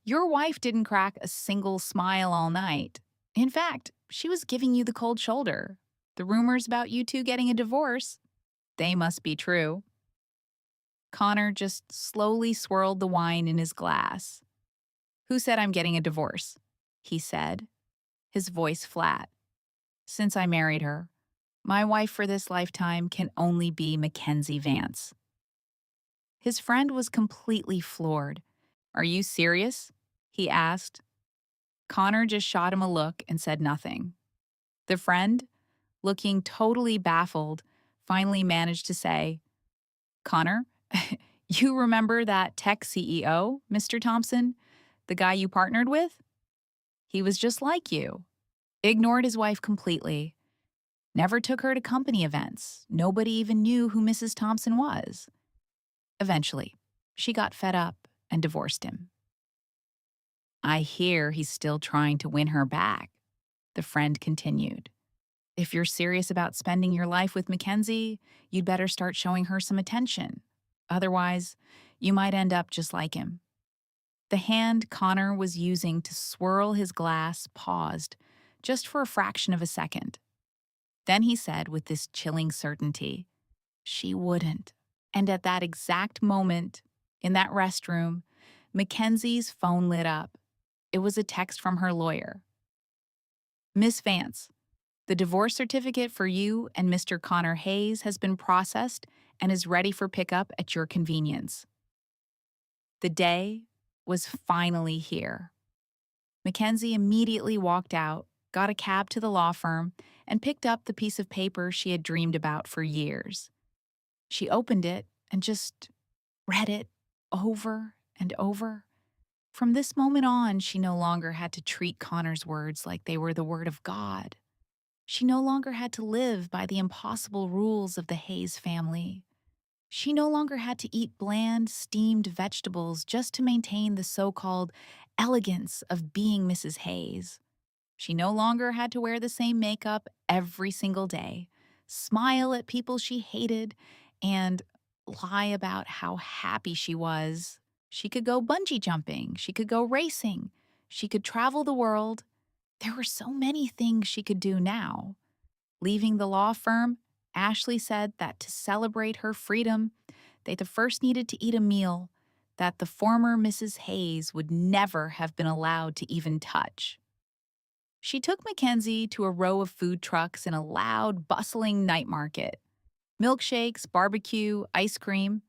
"your wife didn't crack a single smile all night. In fact, she was giving you the cold shoulder. The rumors about you two getting a divorce, they must be true." Connor just slowly swirled the wine in his glass. "Who said I'm getting a divorce?" he said, his voice flat. "Since I married her, my wife for this lifetime can only be Mackenzie Vance." His friend was completely floored. "Are you serious?" he asked. Connor just shot him a look and said nothing. The friend, looking totally baffled, finally managed to say, "Connor, you remember that tech CEO, Mr. Thompson, the guy you partnered with? He was just like you. Ignored his wife completely. Never took her to company events. Nobody even knew who Mrs. Thompson was. Eventually, she got fed up and divorced him. I hear he's still trying to win her back," the friend continued. "If you're serious about spending your life with Mackenzie, you'd better start showing her some attention. Otherwise, you might end up just like him." The hand Connor was using to swirl his glass paused, just for a fraction of a second. Then he said with this chilling certainty, "She wouldn't." And at that exact moment, in that restroom, Mackenzie's phone lit up. It was a text from her lawyer. "Miss Vance, the divorce certificate for you and Mr. Connor Hayes has been processed and is ready for pickup at your convenience." The day was finally here. Mackenzie immediately walked out, got a cab to the law firm, and picked up the piece of paper she had dreamed about for years. She opened it and just read it over and over. From this moment on, she no longer had to treat Connor's words like they were the word of God. She no longer had to live by the impossible rules of the Hayes family. She no longer had to eat bland, steamed vegetables just to maintain the so-called elegance of being Mrs. Hayes. She no longer had to wear the same makeup every single day, smile at people she hated, and lie about how happy she was. She could go bungee jumping. She could go racing. She could travel the world. There were so many things she could do now. Leaving the law firm, Ashley said that to celebrate her freedom, they first needed to eat a meal that the former Mrs. Hayes would never have been allowed to even touch. She took Mackenzie to a row of food trucks in a loud, bustling night market. Milkshakes, barbecue, ice cream.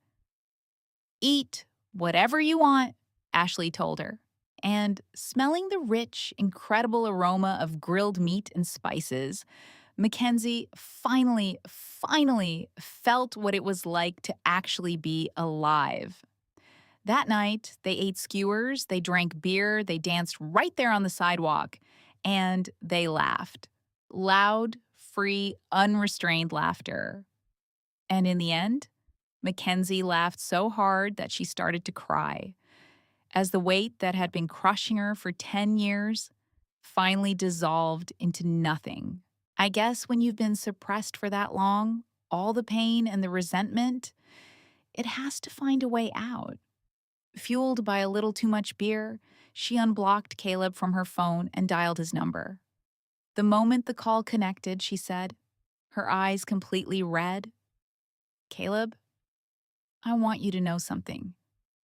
"Eat whatever you want," Ashley told her. And smelling the rich, incredible aroma of grilled meat and spices, Mackenzie finally felt what it was like to actually be alive. That night, they ate skewers, they drank beer, they danced right there on the sidewalk, and they laughed. Loud, free, unrestrained laughter. And in the end, Mackenzie laughed so hard that she started to cry, as the weight that had been crushing her for 10 years finally dissolved into nothing. I guess when you've been suppressed for that long, all the pain and the resentment, it has to find a way out. Fueled by a little too much beer, she unblocked Caleb from her phone and dialed his number. The moment the call connected, she said, her eyes completely red, "Caleb, I want you to know something.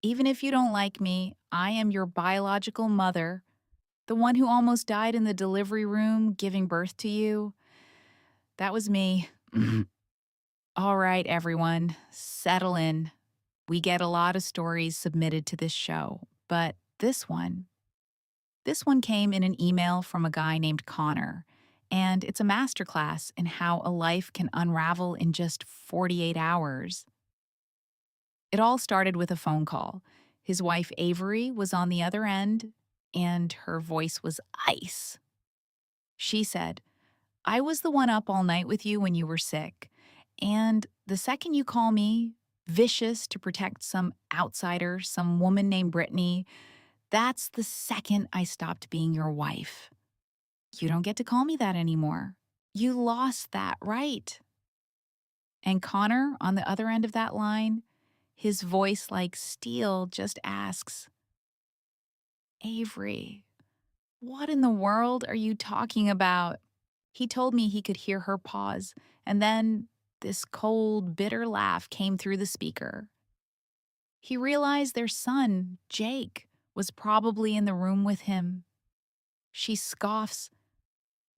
Even if you don't like me, I am your biological mother, the one who almost died in the delivery room giving birth to you. That was me." All right, everyone, settle in. We get a lot of stories submitted to this show, but this one came in an email from a guy named Connor, and it's a masterclass in how a life can unravel in just 48 hours. It all started with a phone call. His wife, Avery, was on the other end, and her voice was ice. She said, I was the one up all night with you when you were sick. And the second you call me, vicious to protect some outsider, some woman named Brittany, that's the second I stopped being your wife. You don't get to call me that anymore. You lost that right. And Connor, on the other end of that line, his voice like steel just asks, Avery, what in the world are you talking about? He told me he could hear her pause, and then this cold, bitter laugh came through the speaker. He realized their son, Jake, was probably in the room with him. She scoffs,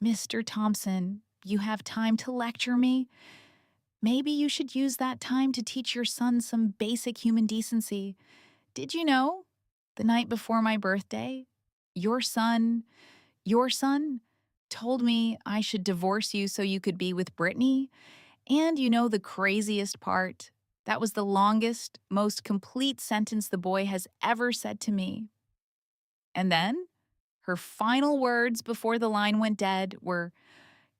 Mr. Thompson, you have time to lecture me? Maybe you should use that time to teach your son some basic human decency. Did you know? The night before my birthday, your son, your son, told me I should divorce you so you could be with Brittany. And you know the craziest part? That was the longest, most complete sentence the boy has ever said to me. And then, her final words before the line went dead were,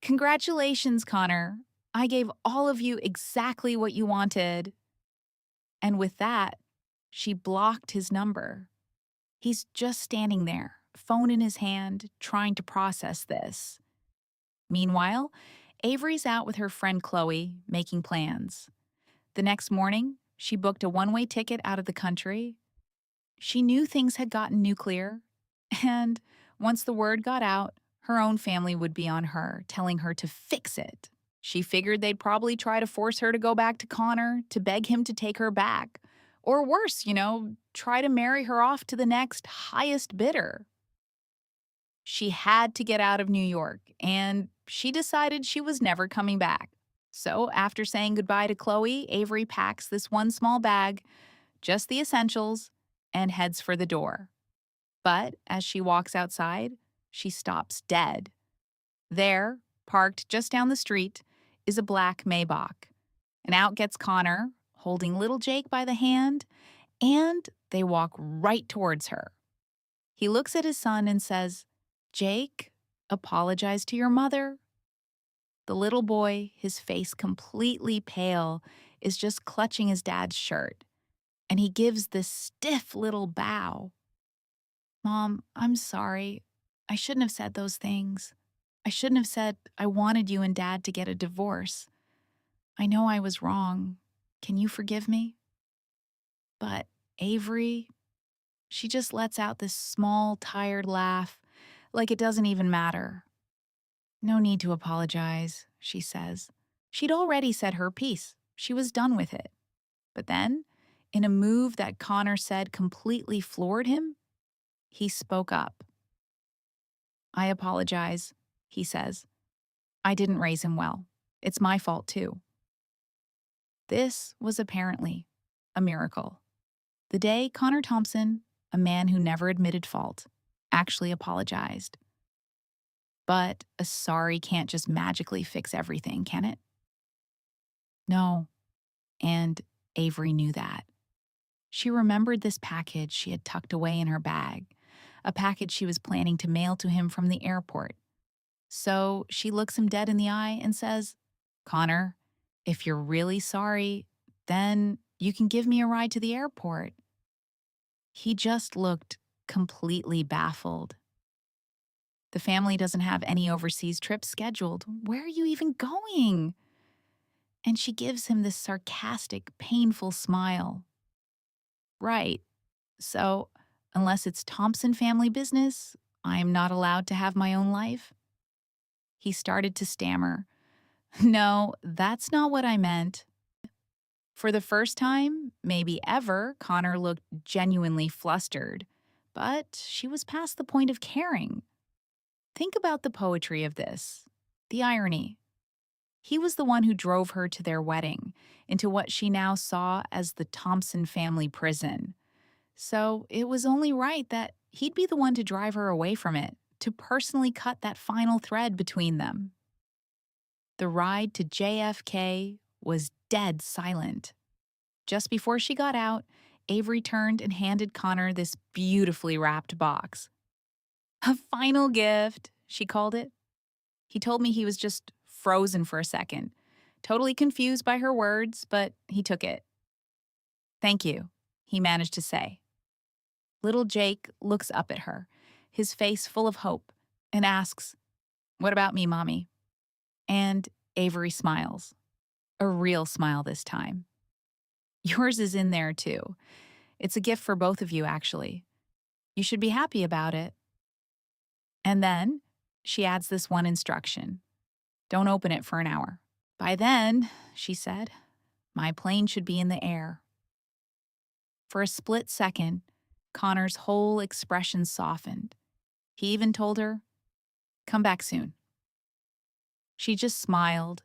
Congratulations, Connor. I gave all of you exactly what you wanted. And with that, she blocked his number. He's just standing there, phone in his hand, trying to process this. Meanwhile, Avery's out with her friend Chloe, making plans. The next morning, she booked a one-way ticket out of the country. She knew things had gotten nuclear, and once the word got out, her own family would be on her, telling her to fix it. She figured they'd probably try to force her to go back to Connor, to beg him to take her back. Or worse, try to marry her off to the next highest bidder. She had to get out of New York, and she decided she was never coming back. So, after saying goodbye to Chloe, Avery packs this one small bag, just the essentials, and heads for the door. But as she walks outside, she stops dead. There, parked just down the street, is a black Maybach. And out gets Connor, holding little Jake by the hand, and they walk right towards her. He looks at his son and says, Jake, apologize to your mother. The little boy, his face completely pale, is just clutching his dad's shirt, and he gives this stiff little bow. Mom, I'm sorry. I shouldn't have said those things. I shouldn't have said I wanted you and Dad to get a divorce. I know I was wrong. Can you forgive me? But Avery, she just lets out this small, tired laugh, like it doesn't even matter. No need to apologize, she says. She'd already said her piece. She was done with it. But then, in a move that Connor said completely floored him, he spoke up. I apologize, he says. I didn't raise him well. It's my fault, too. This was apparently a miracle. The day Connor Thompson, a man who never admitted fault, actually apologized. But a sorry can't just magically fix everything, can it? No. And Avery knew that. She remembered this package she had tucked away in her bag, a package she was planning to mail to him from the airport. So she looks him dead in the eye and says, Connor, if you're really sorry, then you can give me a ride to the airport. He just looked completely baffled. The family doesn't have any overseas trips scheduled. Where are you even going? And she gives him this sarcastic, painful smile. Right. So, unless it's Thompson family business, I am not allowed to have my own life? He started to stammer. No, that's not what I meant. For the first time, maybe ever, Connor looked genuinely flustered. But she was past the point of caring. Think about the poetry of this, the irony. He was the one who drove her to their wedding, into what she now saw as the Thompson family prison. So it was only right that he'd be the one to drive her away from it. to personally cut that final thread between them. The ride to JFK was dead silent. Just before she got out, Avery turned and handed Connor this beautifully wrapped box. A final gift, she called it. He told me he was just frozen for a second, totally confused by her words, but he took it. Thank you, he managed to say. Little Jake looks up at her, his face full of hope, and asks, "What about me, Mommy?" And Avery smiles. A real smile this time. Yours is in there, too. It's a gift for both of you, actually. You should be happy about it. And then she adds this one instruction. Don't open it for an hour. By then, she said, my plane should be in the air. For a split second, Connor's whole expression softened. He even told her, come back soon. She just smiled,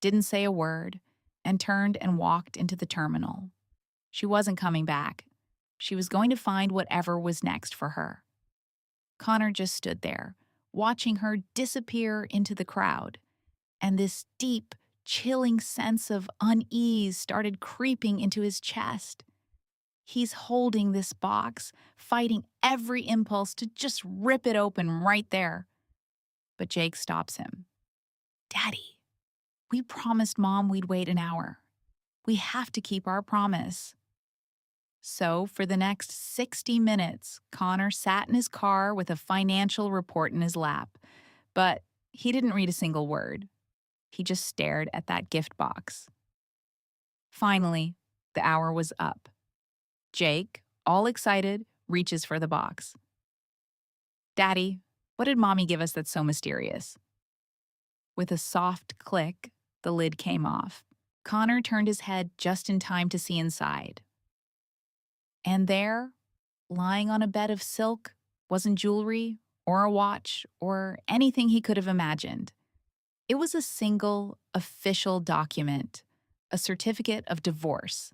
didn't say a word, and turned and walked into the terminal. She wasn't coming back. She was going to find whatever was next for her. Connor just stood there, watching her disappear into the crowd, and this deep, chilling sense of unease started creeping into his chest. He's holding this box, fighting every impulse to just rip it open right there. But Jake stops him. Daddy, we promised Mom we'd wait an hour. We have to keep our promise. So, for the next 60 minutes, Connor sat in his car with a financial report in his lap. But he didn't read a single word. He just stared at that gift box. Finally, the hour was up. Jake, all excited, reaches for the box. Daddy, what did Mommy give us that's so mysterious? With a soft click, the lid came off. Connor turned his head just in time to see inside. And there, lying on a bed of silk, wasn't jewelry or a watch or anything he could have imagined. It was a single, official document, a certificate of divorce.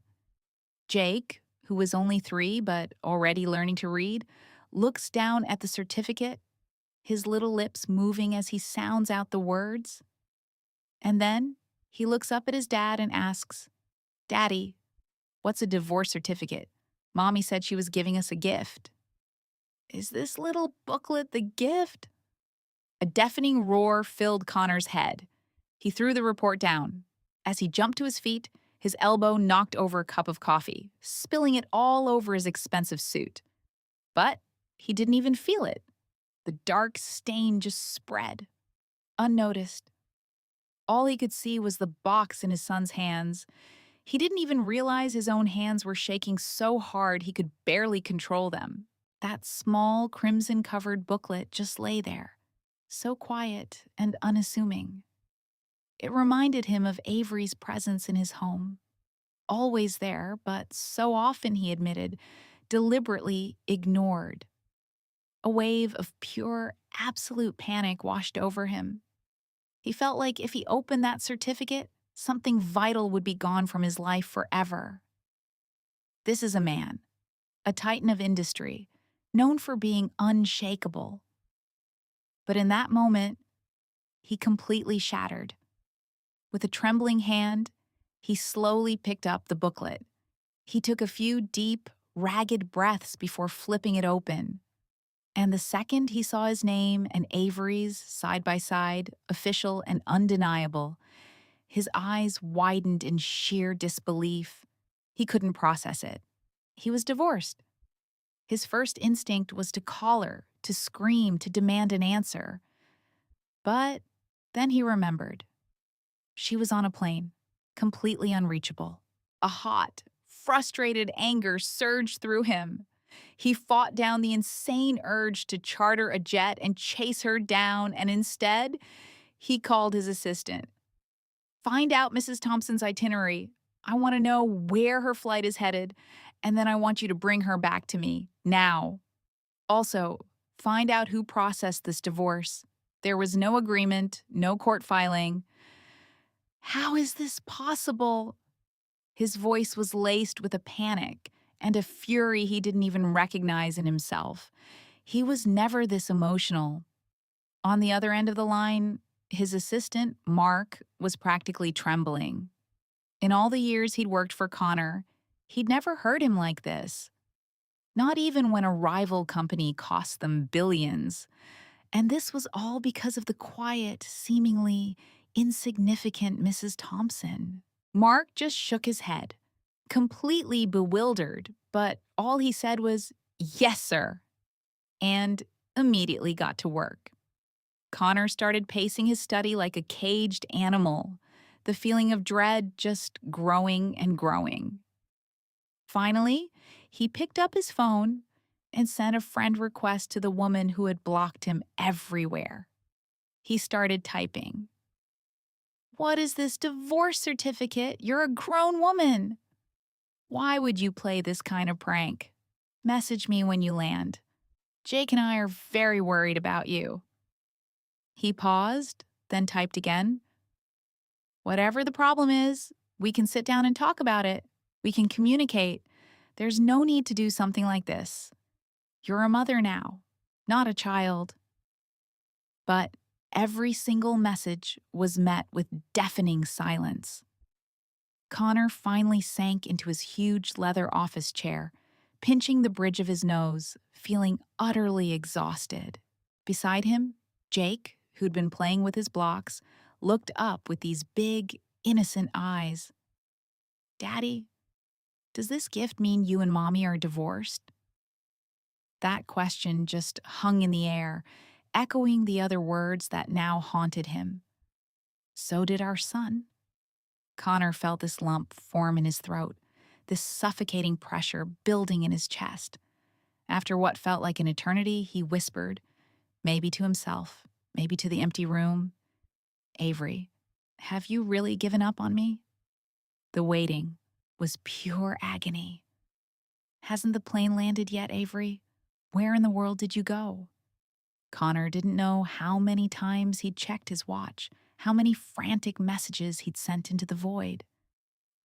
Jake, who was only 3 but already learning to read, looks down at the certificate, his little lips moving as he sounds out the words. And then he looks up at his dad and asks, Daddy, what's a divorce certificate? Mommy said she was giving us a gift. Is this little booklet the gift? A deafening roar filled Connor's head. He threw the report down. As he jumped to his feet, his elbow knocked over a cup of coffee, spilling it all over his expensive suit. But he didn't even feel it. The dark stain just spread, unnoticed. All he could see was the box in his son's hands. He didn't even realize his own hands were shaking so hard he could barely control them. That small, crimson-covered booklet just lay there, so quiet and unassuming. It reminded him of Avery's presence in his home. Always there, but so often, he admitted, deliberately ignored. A wave of pure, absolute panic washed over him. He felt like if he opened that certificate, something vital would be gone from his life forever. This is a man, a titan of industry, known for being unshakable. But in that moment, he completely shattered. With a trembling hand, he slowly picked up the booklet. He took a few deep, ragged breaths before flipping it open. And the second he saw his name and Avery's side by side, official and undeniable, his eyes widened in sheer disbelief. He couldn't process it. He was divorced. His first instinct was to call her, to scream, to demand an answer. But then he remembered. She was on a plane, completely unreachable. A hot, frustrated anger surged through him. He fought down the insane urge to charter a jet and chase her down, and instead, he called his assistant. Find out Mrs. Thompson's itinerary. I want to know where her flight is headed, and then I want you to bring her back to me, now. Also, find out who processed this divorce. There was no agreement, no court filing. How is this possible? His voice was laced with a panic and a fury he didn't even recognize in himself. He was never this emotional. On the other end of the line, his assistant, Mark, was practically trembling. In all the years he'd worked for Connor, he'd never heard him like this. Not even when a rival company cost them billions. And this was all because of the quiet, seemingly insignificant Mrs. Thompson. Mark just shook his head, completely bewildered, but all he said was, "Yes, sir," and immediately got to work. Connor started pacing his study like a caged animal, the feeling of dread just growing and growing. Finally, he picked up his phone and sent a friend request to the woman who had blocked him everywhere. He started typing. "What is this divorce certificate? You're a grown woman. Why would you play this kind of prank? Message me when you land. Jake and I are very worried about you." He paused, then typed again. "Whatever the problem is, we can sit down and talk about it. We can communicate. There's no need to do something like this. You're a mother now, not a child." But every single message was met with deafening silence. Connor finally sank into his huge leather office chair, pinching the bridge of his nose, feeling utterly exhausted. Beside him, Jake, who'd been playing with his blocks, looked up with these big, innocent eyes. "Daddy, does this gift mean you and Mommy are divorced?" That question just hung in the air, echoing the other words that now haunted him. "So did our son." Connor felt this lump form in his throat, this suffocating pressure building in his chest. After what felt like an eternity, he whispered, maybe to himself, maybe to the empty room, "Avery, have you really given up on me?" The waiting was pure agony. "Hasn't the plane landed yet, Avery? Where in the world did you go?" Connor didn't know how many times he'd checked his watch, how many frantic messages he'd sent into the void.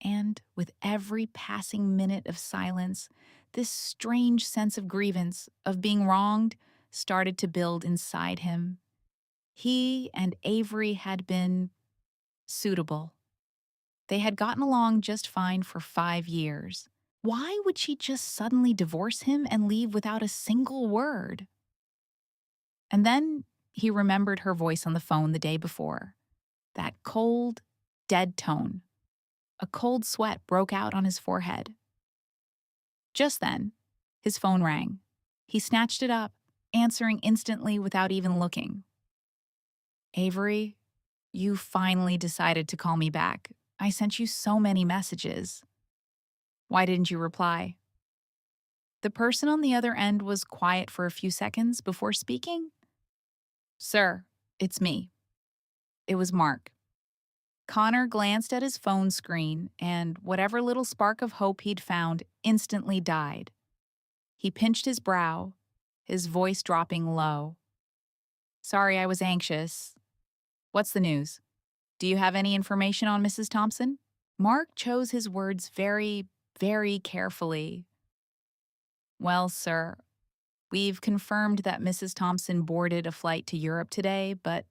And with every passing minute of silence, this strange sense of grievance, of being wronged, started to build inside him. He and Avery had been suitable. They had gotten along just fine for 5 years. Why would she just suddenly divorce him and leave without a single word? And then he remembered her voice on the phone the day before. That cold, dead tone. A cold sweat broke out on his forehead. Just then, his phone rang. He snatched it up, answering instantly without even looking. "Avery, you finally decided to call me back. I sent you so many messages. Why didn't you reply?" The person on the other end was quiet for a few seconds before speaking. "Sir, it's me." It was Mark. Connor glanced at his phone screen, and whatever little spark of hope he'd found instantly died. He pinched his brow, his voice dropping low. "Sorry, I was anxious. What's the news? Do you have any information on Mrs. Thompson?" Mark chose his words very, very carefully. "Well, sir, we've confirmed that Mrs. Thompson boarded a flight to Europe today, but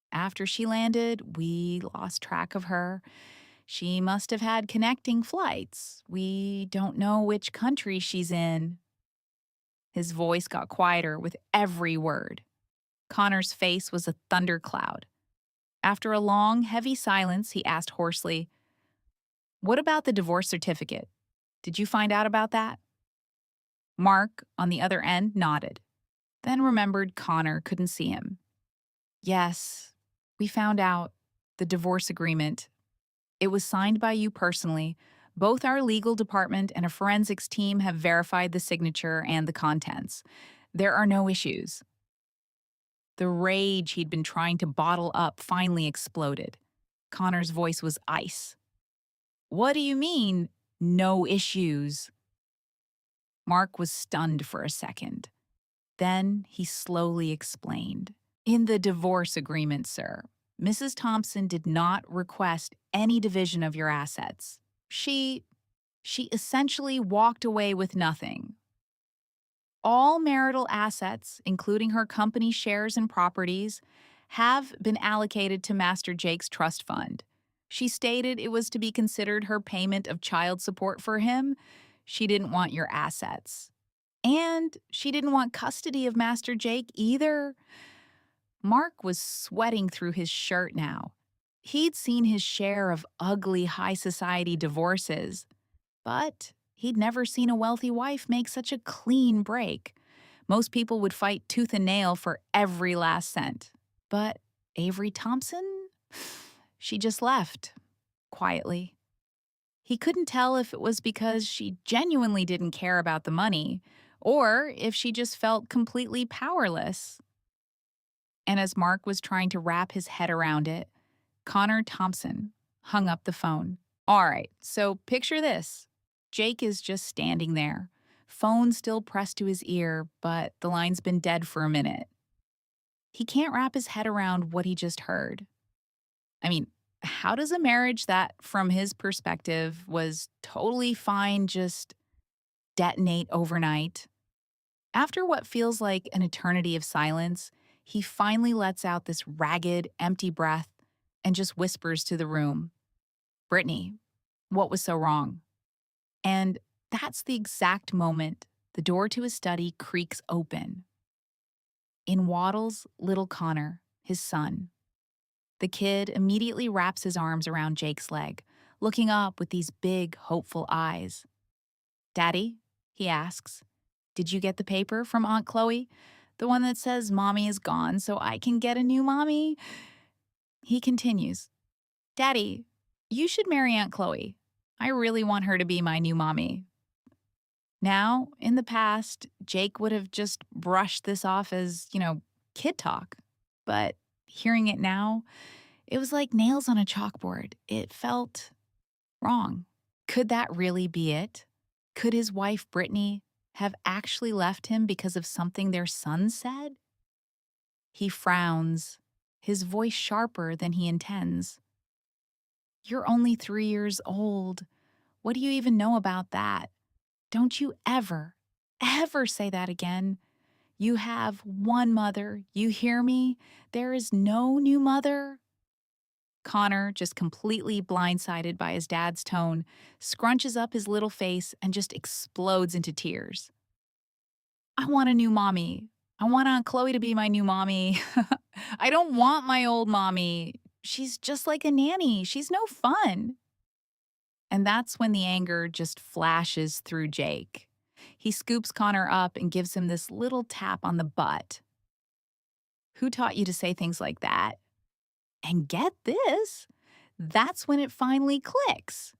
after she landed, we lost track of her. She must have had connecting flights. We don't know which country she's in." His voice got quieter with every word. Connor's face was a thundercloud. After a long, heavy silence, he asked hoarsely, "What about the divorce certificate? Did you find out about that?" Mark, on the other end, nodded, then remembered Connor couldn't see him. "Yes, we found out. The divorce agreement. It was signed by you personally. Both our legal department and a forensics team have verified the signature and the contents. There are no issues." The rage he'd been trying to bottle up finally exploded. Connor's voice was ice. "What do you mean, no issues?" Mark was stunned for a second. Then he slowly explained. "In the divorce agreement, sir, Mrs. Thompson did not request any division of your assets. She essentially walked away with nothing. All marital assets, including her company shares and properties, have been allocated to Master Jake's trust fund. She stated it was to be considered her payment of child support for him. She didn't want your assets. And she didn't want custody of Master Jake either. Mark was sweating through his shirt now. He'd seen his share of ugly high society divorces, but he'd never seen a wealthy wife make such a clean break. Most people would fight tooth and nail for every last cent. But Avery Thompson? She just left, quietly. He couldn't tell if it was because she genuinely didn't care about the money or if she just felt completely powerless. And as Mark was trying to wrap his head around it, Connor Thompson hung up the phone. All right, so picture this. Jake is just standing there, phone still pressed to his ear, but the line's been dead for a minute. He can't wrap his head around what he just heard. I mean, how does a marriage that, from his perspective, was totally fine just detonate overnight? After what feels like an eternity of silence, he finally lets out this ragged, empty breath and just whispers to the room, Brittany, what was so wrong? And that's the exact moment the door to his study creaks open. In waddles little Connor, his son. The kid immediately wraps his arms around Jake's leg, looking up with these big, hopeful eyes. Daddy, he asks, did you get the paper from Aunt Chloe? The one that says Mommy is gone so I can get a new mommy? He continues, Daddy, you should marry Aunt Chloe. I really want her to be my new mommy. Now, in the past, Jake would have just brushed this off as, kid talk. But hearing it now, it was like nails on a chalkboard. It felt wrong. Could that really be it? Could his wife, Brittany, have actually left him because of something their son said? He frowns, his voice sharper than he intends. You're only 3 years old. What do you even know about that? Don't you ever, ever say that again. You have one mother. You hear me? There is no new mother. Connor, just completely blindsided by his dad's tone, scrunches up his little face and just explodes into tears. I want a new mommy. I want Aunt Chloe to be my new mommy. I don't want my old mommy. She's just like a nanny. She's no fun. And that's when the anger just flashes through Jake. He scoops Connor up and gives him this little tap on the butt. Who taught you to say things like that? And get this, that's when it finally clicks.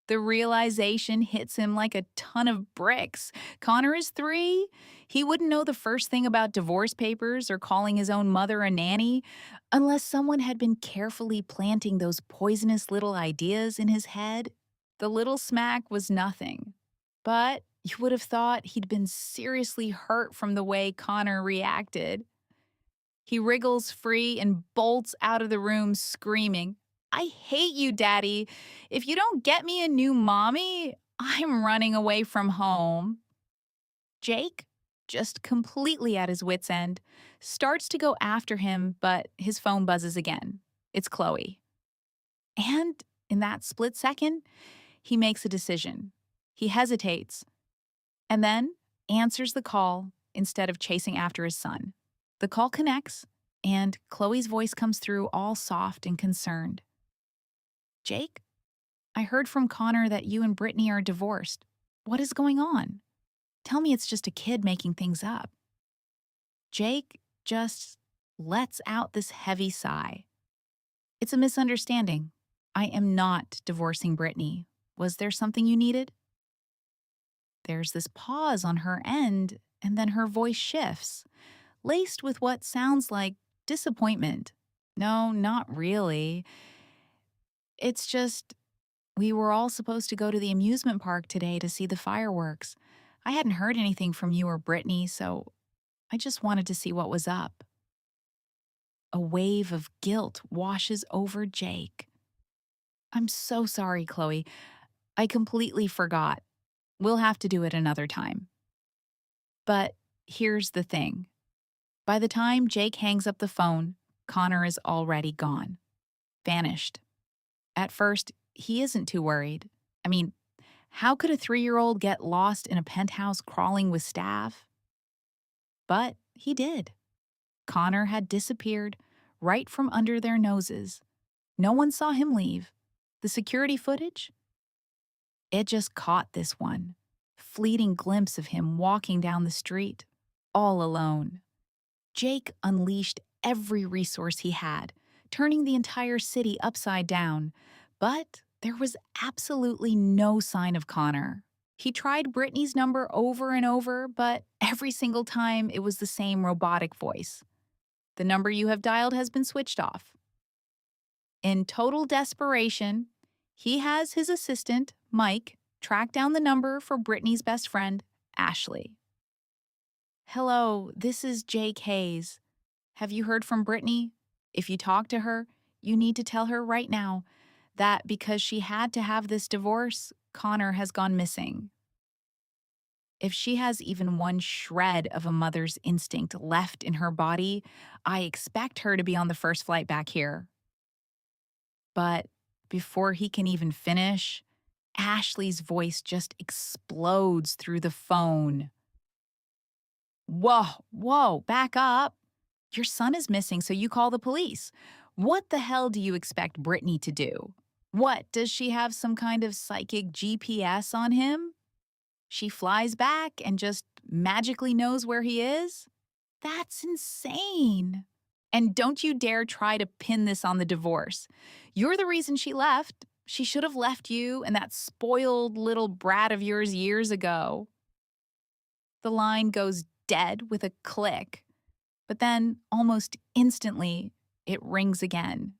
The realization hits him like a ton of bricks. Connor is 3. He wouldn't know the first thing about divorce papers or calling his own mother a nanny unless someone had been carefully planting those poisonous little ideas in his head. The little smack was nothing. But you would have thought he'd been seriously hurt from the way Connor reacted. He wriggles free and bolts out of the room screaming, I hate you, Daddy. If you don't get me a new mommy, I'm running away from home. Jake, just completely at his wit's end, starts to go after him, but his phone buzzes again. It's Chloe. And in that split second, he makes a decision. He hesitates and then answers the call instead of chasing after his son. The call connects, and Chloe's voice comes through all soft and concerned. Jake, I heard from Connor that you and Brittany are divorced. What is going on? Tell me it's just a kid making things up. Jake just lets out this heavy sigh. It's a misunderstanding. I am not divorcing Brittany. Was there something you needed? There's this pause on her end, and then her voice shifts, laced with what sounds like disappointment. No, not really. It's just, we were all supposed to go to the amusement park today to see the fireworks. I hadn't heard anything from you or Brittany, so I just wanted to see what was up. A wave of guilt washes over Jake. I'm so sorry, Chloe. I completely forgot. We'll have to do it another time. But here's the thing. By the time Jake hangs up the phone, Connor is already gone. Vanished. At first, he isn't too worried. I mean, how could a 3-year-old get lost in a penthouse crawling with staff? But he did. Connor had disappeared right from under their noses. No one saw him leave. The security footage? It just caught this one. Fleeting glimpse of him walking down the street, all alone. Jake unleashed every resource he had, turning the entire city upside down. But there was absolutely no sign of Connor. He tried Brittany's number over and over, but every single time it was the same robotic voice. The number you have dialed has been switched off. In total desperation, he has his assistant, Mike, track down the number for Brittany's best friend, Ashley. "Hello, this is Jake Hayes. Have you heard from Brittany? If you talk to her, you need to tell her right now that because she had to have this divorce, Connor has gone missing. If she has even one shred of a mother's instinct left in her body, I expect her to be on the first flight back here." But before he can even finish, Ashley's voice just explodes through the phone. Whoa, back up. Your son is missing, so you call the police. What the hell do you expect Brittany to do? What, does she have some kind of psychic GPS on him? She flies back and just magically knows where he is? That's insane. And don't you dare try to pin this on the divorce. You're the reason she left. She should have left you and that spoiled little brat of yours years ago. The line goes dead with a click, but then almost instantly it rings again.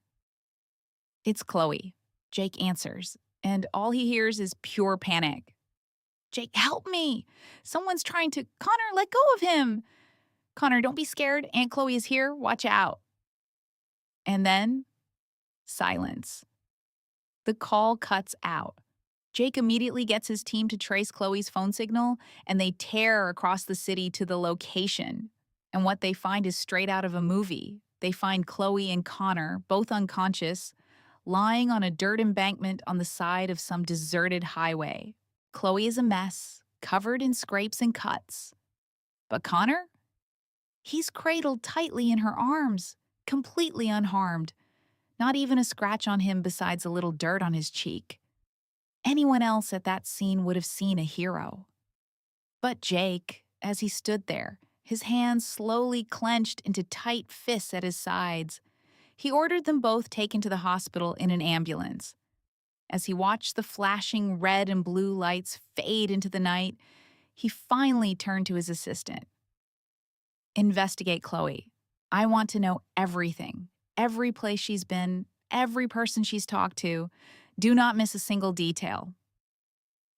It's Chloe. Jake answers, and all he hears is pure panic. "Jake, help me! Someone's trying to— Connor, let go of him! Connor, don't be scared. Aunt Chloe is here. Watch out." And then, silence. The call cuts out. Jake immediately gets his team to trace Chloe's phone signal, and they tear across the city to the location. And what they find is straight out of a movie. They find Chloe and Connor, both unconscious, lying on a dirt embankment on the side of some deserted highway. Chloe is a mess, covered in scrapes and cuts. But Connor? He's cradled tightly in her arms, completely unharmed. Not even a scratch on him besides a little dirt on his cheek. Anyone else at that scene would have seen a hero. But Jake, as he stood there, his hands slowly clenched into tight fists at his sides, he ordered them both taken to the hospital in an ambulance. As he watched the flashing red and blue lights fade into the night, he finally turned to his assistant. "Investigate Chloe. I want to know everything. Every place she's been, every person she's talked to. Do not miss a single detail."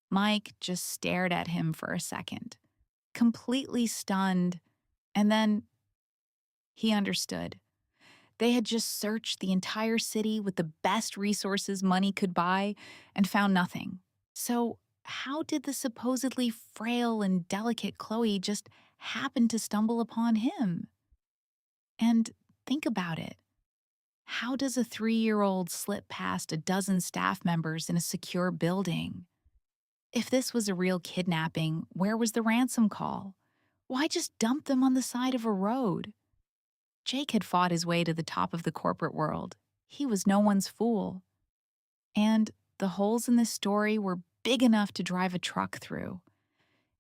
Mike just stared at him for a second, completely stunned, and then he understood. They had just searched the entire city with the best resources money could buy and found nothing. So how did the supposedly frail and delicate Chloe just happen to stumble upon him? And think about it. How does a 3-year-old slip past a dozen staff members in a secure building? If this was a real kidnapping, where was the ransom call? Why just dump them on the side of a road? Jake had fought his way to the top of the corporate world. He was no one's fool. And the holes in this story were big enough to drive a truck through.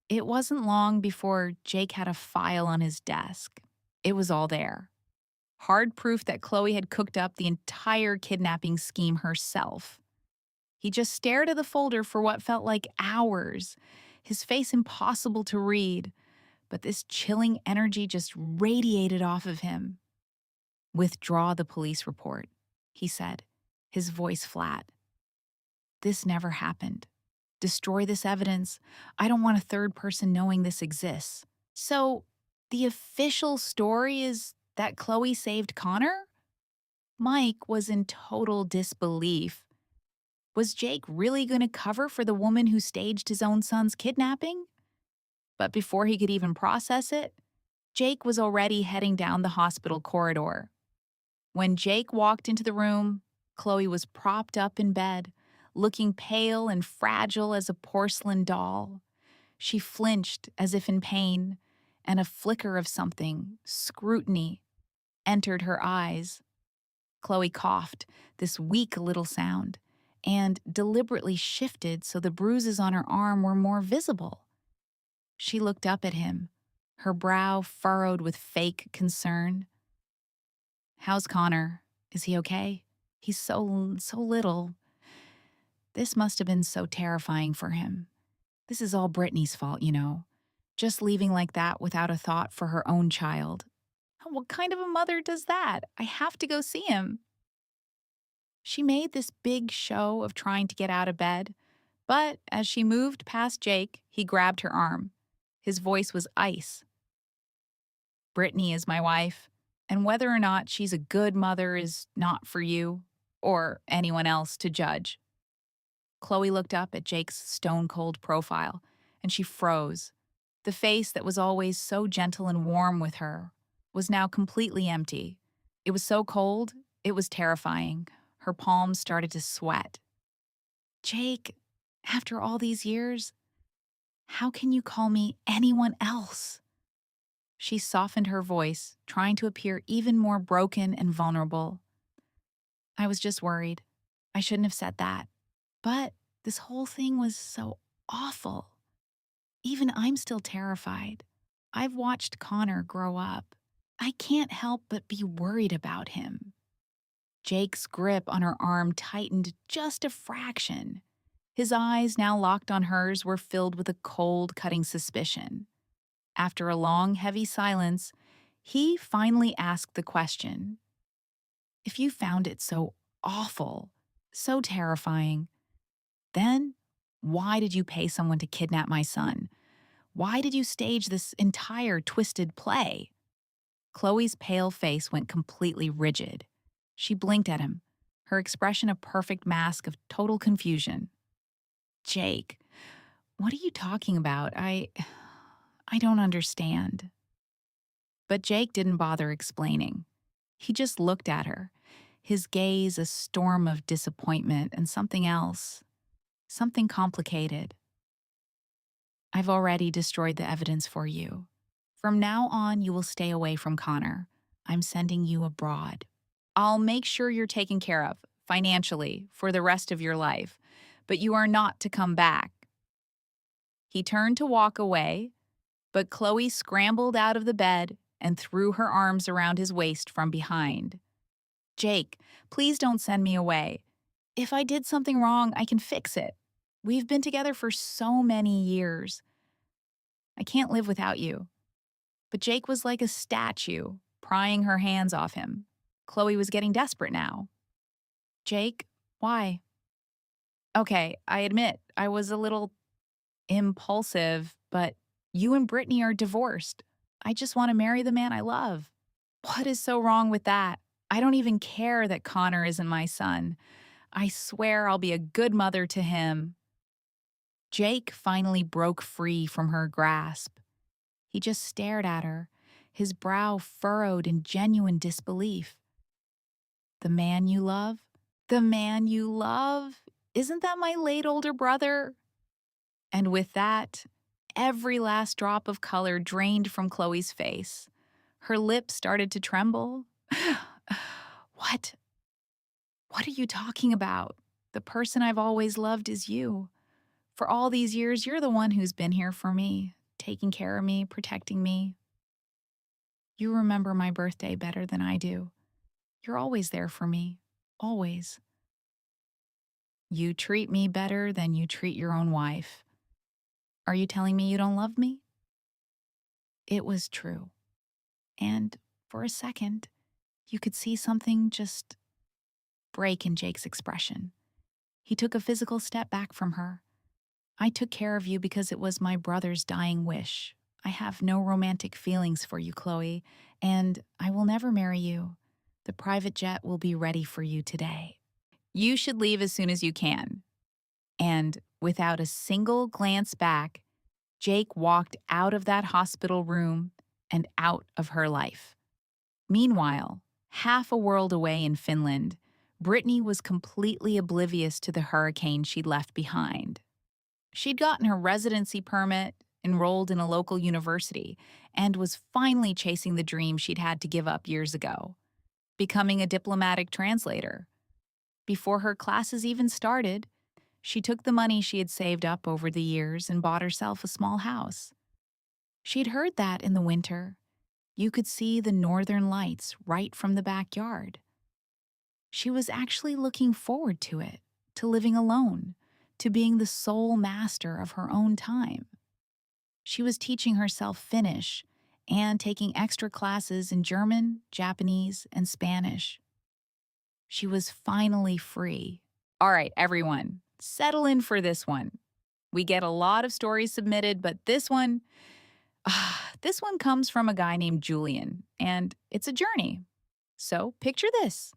It wasn't long before Jake had a file on his desk. It was all there. Hard proof that Chloe had cooked up the entire kidnapping scheme herself. He just stared at the folder for what felt like hours, his face impossible to read, but this chilling energy just radiated off of him. "Withdraw the police report," he said, his voice flat. "This never happened. Destroy this evidence. I don't want a third person knowing this exists." So, the official story is that Chloe saved Connor? Mike was in total disbelief. Was Jake really going to cover for the woman who staged his own son's kidnapping? But before he could even process it, Jake was already heading down the hospital corridor. When Jake walked into the room, Chloe was propped up in bed, looking pale and fragile as a porcelain doll. She flinched as if in pain, and a flicker of something, scrutiny, entered her eyes. Chloe coughed, this weak little sound, and deliberately shifted so the bruises on her arm were more visible. She looked up at him, her brow furrowed with fake concern. "How's Connor? Is he okay? He's so little." This must have been so terrifying for him. This is all Brittany's fault, you know. Just leaving like that without a thought for her own child. What kind of a mother does that? I have to go see him. She made this big show of trying to get out of bed, but as she moved past Jake, he grabbed her arm. His voice was ice. "Brittany is my wife, and whether or not she's a good mother is not for you or anyone else to judge." Chloe looked up at Jake's stone-cold profile, and she froze. The face that was always so gentle and warm with her was now completely empty. It was so cold, it was terrifying. Her palms started to sweat. "Jake, after all these years, how can you call me anyone else?" She softened her voice, trying to appear even more broken and vulnerable. "I was just worried. I shouldn't have said that. But this whole thing was so awful. Even I'm still terrified. I've watched Connor grow up. I can't help but be worried about him." Jake's grip on her arm tightened just a fraction. His eyes, now locked on hers, were filled with a cold, cutting suspicion. After a long, heavy silence, he finally asked the question. "If you found it so awful, so terrifying, then why did you pay someone to kidnap my son? Why did you stage this entire twisted play?" Chloe's pale face went completely rigid. She blinked at him, her expression a perfect mask of total confusion. "Jake, what are you talking about? I don't understand." But Jake didn't bother explaining. He just looked at her, his gaze a storm of disappointment and something else, something complicated. "I've already destroyed the evidence for you. From now on, you will stay away from Connor. I'm sending you abroad. I'll make sure you're taken care of, financially, for the rest of your life, but you are not to come back." He turned to walk away, but Chloe scrambled out of the bed and threw her arms around his waist from behind. "Jake, please don't send me away. If I did something wrong, I can fix it. We've been together for so many years. I can't live without you." But Jake was like a statue, prying her hands off him. Chloe was getting desperate now. "Jake, why?" "Okay, I admit I was a little impulsive, but you and Brittany are divorced. I just want to marry the man I love." "What is so wrong with that? I don't even care that Connor isn't my son. I swear I'll be a good mother to him." Jake finally broke free from her grasp. He just stared at her, his brow furrowed in genuine disbelief. "The man you love? The man you love? Isn't that my late older brother?" And with that, every last drop of color drained from Chloe's face. Her lips started to tremble. "What? What are you talking about? The person I've always loved is you. For all these years, you're the one who's been here for me, taking care of me, protecting me. You remember my birthday better than I do. You're always there for me. Always. You treat me better than you treat your own wife. Are you telling me you don't love me?" It was true. And for a second, you could see something just break in Jake's expression. He took a physical step back from her. "I took care of you because it was my brother's dying wish. I have no romantic feelings for you, Chloe, and I will never marry you. The private jet will be ready for you today. You should leave as soon as you can." And without a single glance back, Jake walked out of that hospital room and out of her life. Meanwhile, half a world away in Finland, Brittany was completely oblivious to the hurricane she'd left behind. She'd gotten her residency permit, enrolled in a local university, and was finally chasing the dream she'd had to give up years ago, becoming a diplomatic translator. Before her classes even started, she took the money she had saved up over the years and bought herself a small house. She'd heard that in the winter, you could see the northern lights right from the backyard. She was actually looking forward to it, to living alone, to being the sole master of her own time. She was teaching herself Finnish and taking extra classes in German, Japanese, and Spanish. She was finally free. All right, everyone, settle in for this one. We get a lot of stories submitted, but this one comes from a guy named Julian, and it's a journey. So picture this.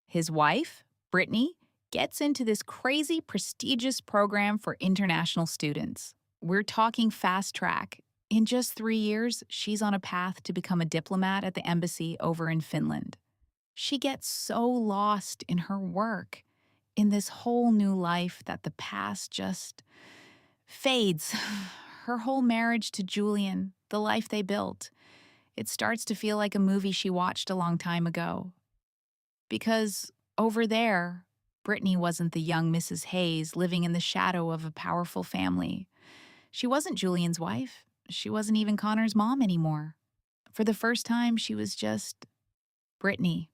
His wife, Brittany, gets into this crazy, prestigious program for international students. We're talking fast track. In just 3 years, she's on a path to become a diplomat at the embassy over in Finland. She gets so lost in her work, in this whole new life, that the past just fades. Her whole marriage to Julian, the life they built, it starts to feel like a movie she watched a long time ago. Because over there, Brittany wasn't the young Mrs. Hayes living in the shadow of a powerful family. She wasn't Julian's wife. She wasn't even Connor's mom anymore. For the first time, she was just Brittany,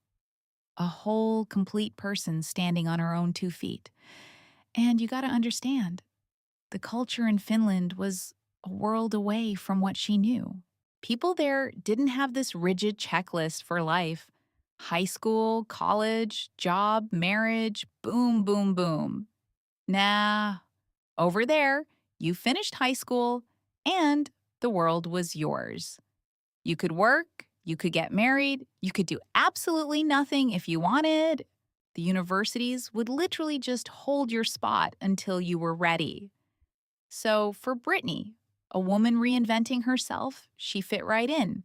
a whole, complete person standing on her own 2 feet. And you gotta understand, the culture in Finland was a world away from what she knew. People there didn't have this rigid checklist for life. High school, college, job, marriage, boom, boom, boom. Nah, over there, you finished high school and the world was yours. You could work, you could get married, you could do absolutely nothing if you wanted. The universities would literally just hold your spot until you were ready. So for Brittany, a woman reinventing herself, she fit right in.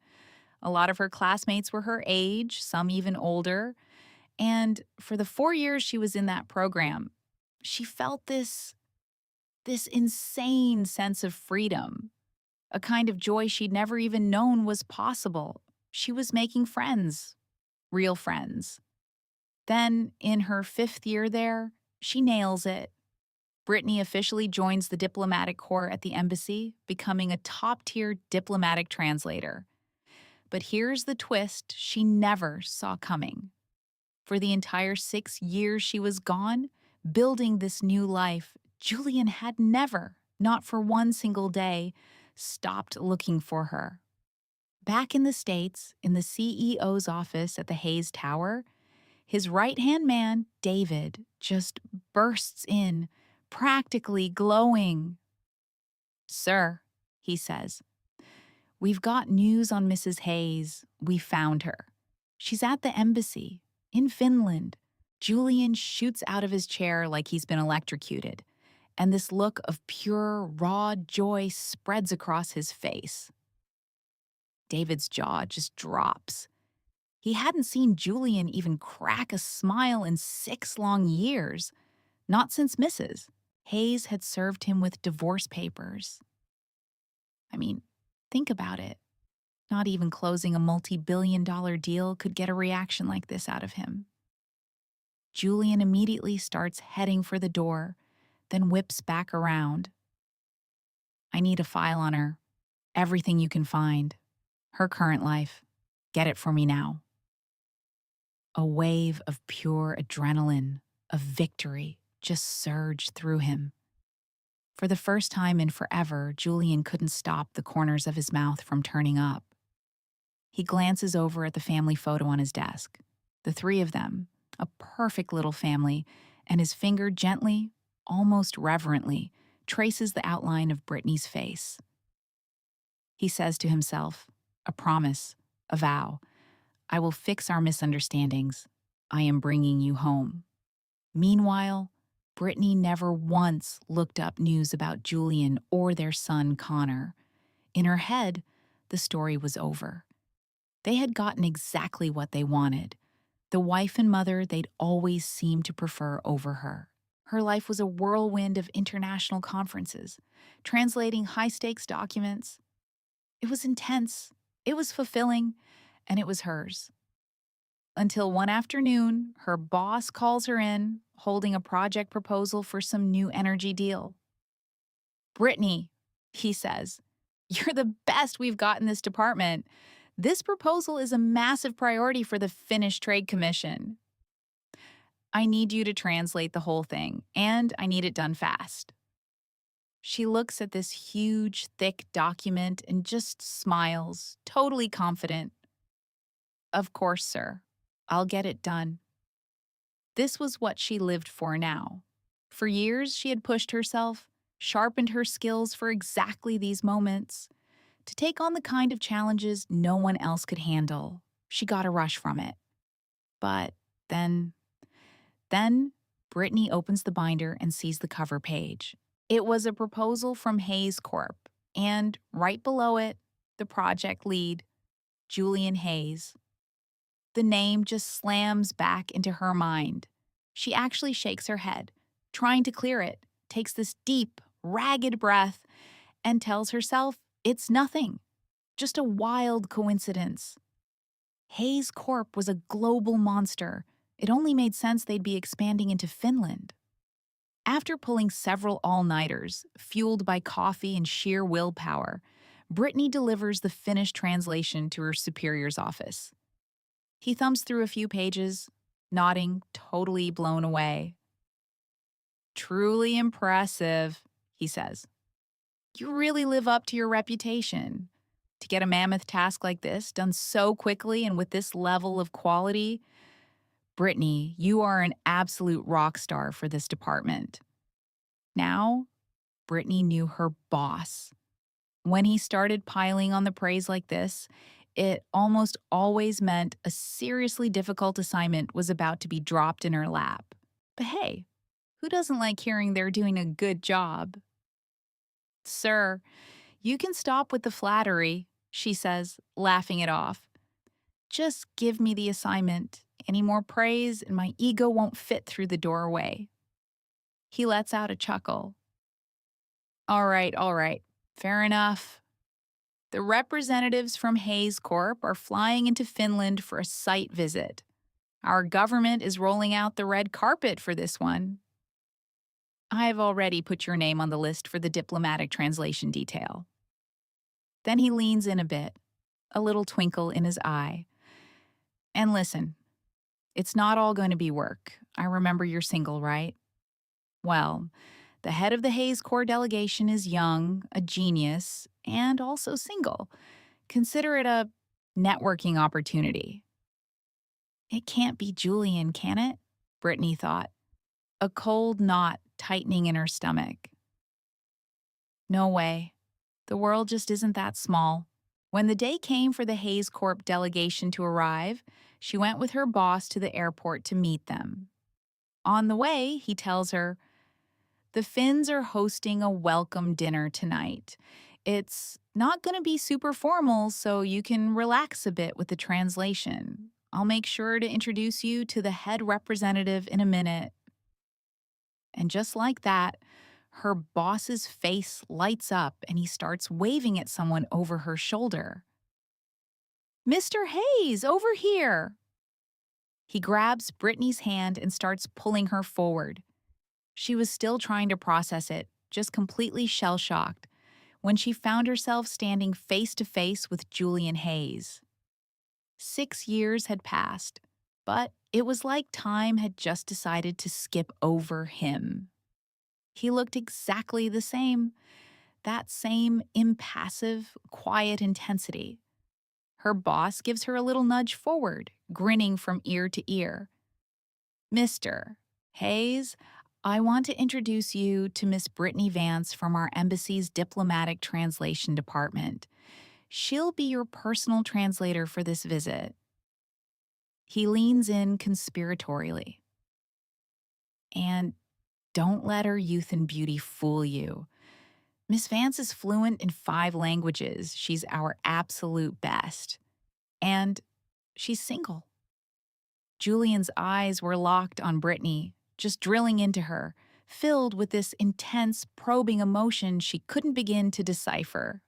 A lot of her classmates were her age, some even older. And for the 4 years she was in that program, she felt this insane sense of freedom, a kind of joy she'd never even known was possible. She was making friends, real friends. Then, in her 5th year there, she nails it. Brittany officially joins the diplomatic corps at the embassy, becoming a top-tier diplomatic translator. But here's the twist she never saw coming. For the entire 6 years she was gone, building this new life, Julian had never, not for one single day, stopped looking for her. Back in the States, in the CEO's office at the Hayes Tower, his right-hand man, David, just bursts in, practically glowing. "Sir," he says, "we've got news on Mrs. Hayes. We found her. She's at the embassy, in Finland." Julian shoots out of his chair like he's been electrocuted, and this look of pure, raw joy spreads across his face. David's jaw just drops. He hadn't seen Julian even crack a smile in 6 long years, not since Mrs. Hayes had served him with divorce papers. I mean, think about it. Not even closing a multi-billion-dollar deal could get a reaction like this out of him. Julian immediately starts heading for the door, then whips back around. "I need a file on her. Everything you can find. Her current life. Get it for me now." A wave of pure adrenaline, of victory, just surged through him. For the first time in forever, Julian couldn't stop the corners of his mouth from turning up. He glances over at the family photo on his desk. The 3 of them, a perfect little family, and his finger gently, almost reverently, traces the outline of Brittany's face. He says to himself, a promise, a vow, "I will fix our misunderstandings. I am bringing you home." Meanwhile, Brittany never once looked up news about Julian or their son Connor. In her head, the story was over. They had gotten exactly what they wanted, the wife and mother they'd always seemed to prefer over her. Her life was a whirlwind of international conferences, translating high-stakes documents. It was intense, it was fulfilling, and it was hers. Until one afternoon, her boss calls her in, holding a project proposal for some new energy deal. "Brittany," he says, "you're the best we've got in this department. This proposal is a massive priority for the Finnish Trade Commission. I need you to translate the whole thing, and I need it done fast." She looks at this huge, thick document and just smiles, totally confident. "Of course, sir. I'll get it done." This was what she lived for now. For years, she had pushed herself, sharpened her skills for exactly these moments, to take on the kind of challenges no one else could handle. She got a rush from it. But then, Brittany opens the binder and sees the cover page. It was a proposal from Hayes Corp., and right below it, the project lead, Julian Hayes. The name just slams back into her mind. She actually shakes her head, trying to clear it, takes this deep, ragged breath, and tells herself it's nothing, just a wild coincidence. Hayes Corp was a global monster. It only made sense they'd be expanding into Finland. After pulling several all-nighters, fueled by coffee and sheer willpower, Brittany delivers the Finnish translation to her superior's office. He thumbs through a few pages, nodding, totally blown away. "Truly impressive," he says. "You really live up to your reputation. To get a mammoth task like this done so quickly and with this level of quality, Brittany, you are an absolute rock star for this department." Now, Brittany knew her boss. When he started piling on the praise like this, it almost always meant a seriously difficult assignment was about to be dropped in her lap. But hey, who doesn't like hearing they're doing a good job? "Sir, you can stop with the flattery," she says, laughing it off. "Just give me the assignment. Any more praise, and my ego won't fit through the doorway." He lets out a chuckle. All right. Fair enough. The representatives from Hayes Corp are flying into Finland for a site visit. Our government is rolling out the red carpet for this one. I've already put your name on the list for the diplomatic translation detail." Then he leans in a bit, a little twinkle in his eye. "And listen, it's not all going to be work. I remember you're single, right? Well, the head of the Hayes Corps delegation is young, a genius, and also single. Consider it a networking opportunity." It can't be Julian, can it? Brittany thought, a cold knot tightening in her stomach. No way. The world just isn't that small. When the day came for the Hayes Corp delegation to arrive, she went with her boss to the airport to meet them. On the way, he tells her, "The Finns are hosting a welcome dinner tonight. It's not going to be super formal, so you can relax a bit with the translation. I'll make sure to introduce you to the head representative in a minute." And just like that, her boss's face lights up and he starts waving at someone over her shoulder. "Mr. Hayes, over here!" He grabs Brittany's hand and starts pulling her forward. She was still trying to process it, just completely shell-shocked, when she found herself standing face to face with Julian Hayes. 6 years had passed, but it was like time had just decided to skip over him. He looked exactly the same, that same impassive, quiet intensity. Her boss gives her a little nudge forward, grinning from ear to ear. "Mr. Hayes, I want to introduce you to Miss Brittany Vance from our embassy's diplomatic translation department. She'll be your personal translator for this visit." He leans in conspiratorially. "And don't let her youth and beauty fool you. Miss Vance is fluent in 5 languages. She's our absolute best. And she's single. Julian's eyes were locked on Brittany, just drilling into her, filled with this intense, probing emotion she couldn't begin to decipher.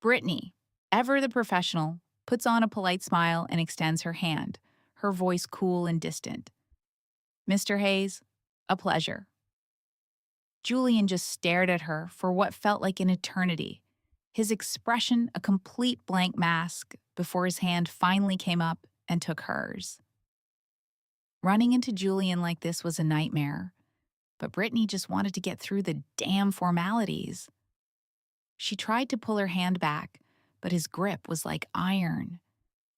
Brittany, ever the professional, puts on a polite smile and extends her hand, her voice cool and distant. Mr. Hayes, a pleasure. Julian just stared at her for what felt like an eternity, his expression a complete blank mask before his hand finally came up and took hers. Running into Julian like this was a nightmare, but Brittany just wanted to get through the damn formalities. She tried to pull her hand back, but his grip was like iron.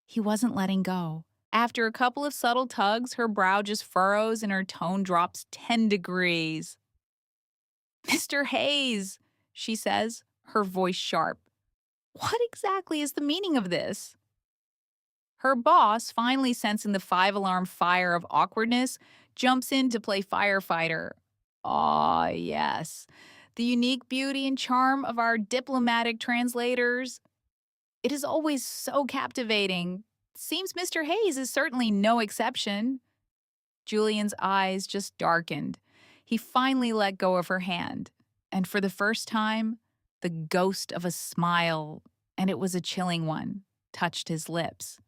He wasn't letting go. After a couple of subtle tugs, her brow just furrows and her tone drops 10 degrees. Mr. Hayes, she says, her voice sharp. What exactly is the meaning of this? Her boss, finally sensing the 5-alarm fire of awkwardness, jumps in to play firefighter. Ah, yes. The unique beauty and charm of our diplomatic translators. It is always so captivating. Seems Mr. Hayes is certainly no exception. Julian's eyes just darkened. He finally let go of her hand, and for the first time, the ghost of a smile, and it was a chilling one, touched his lips.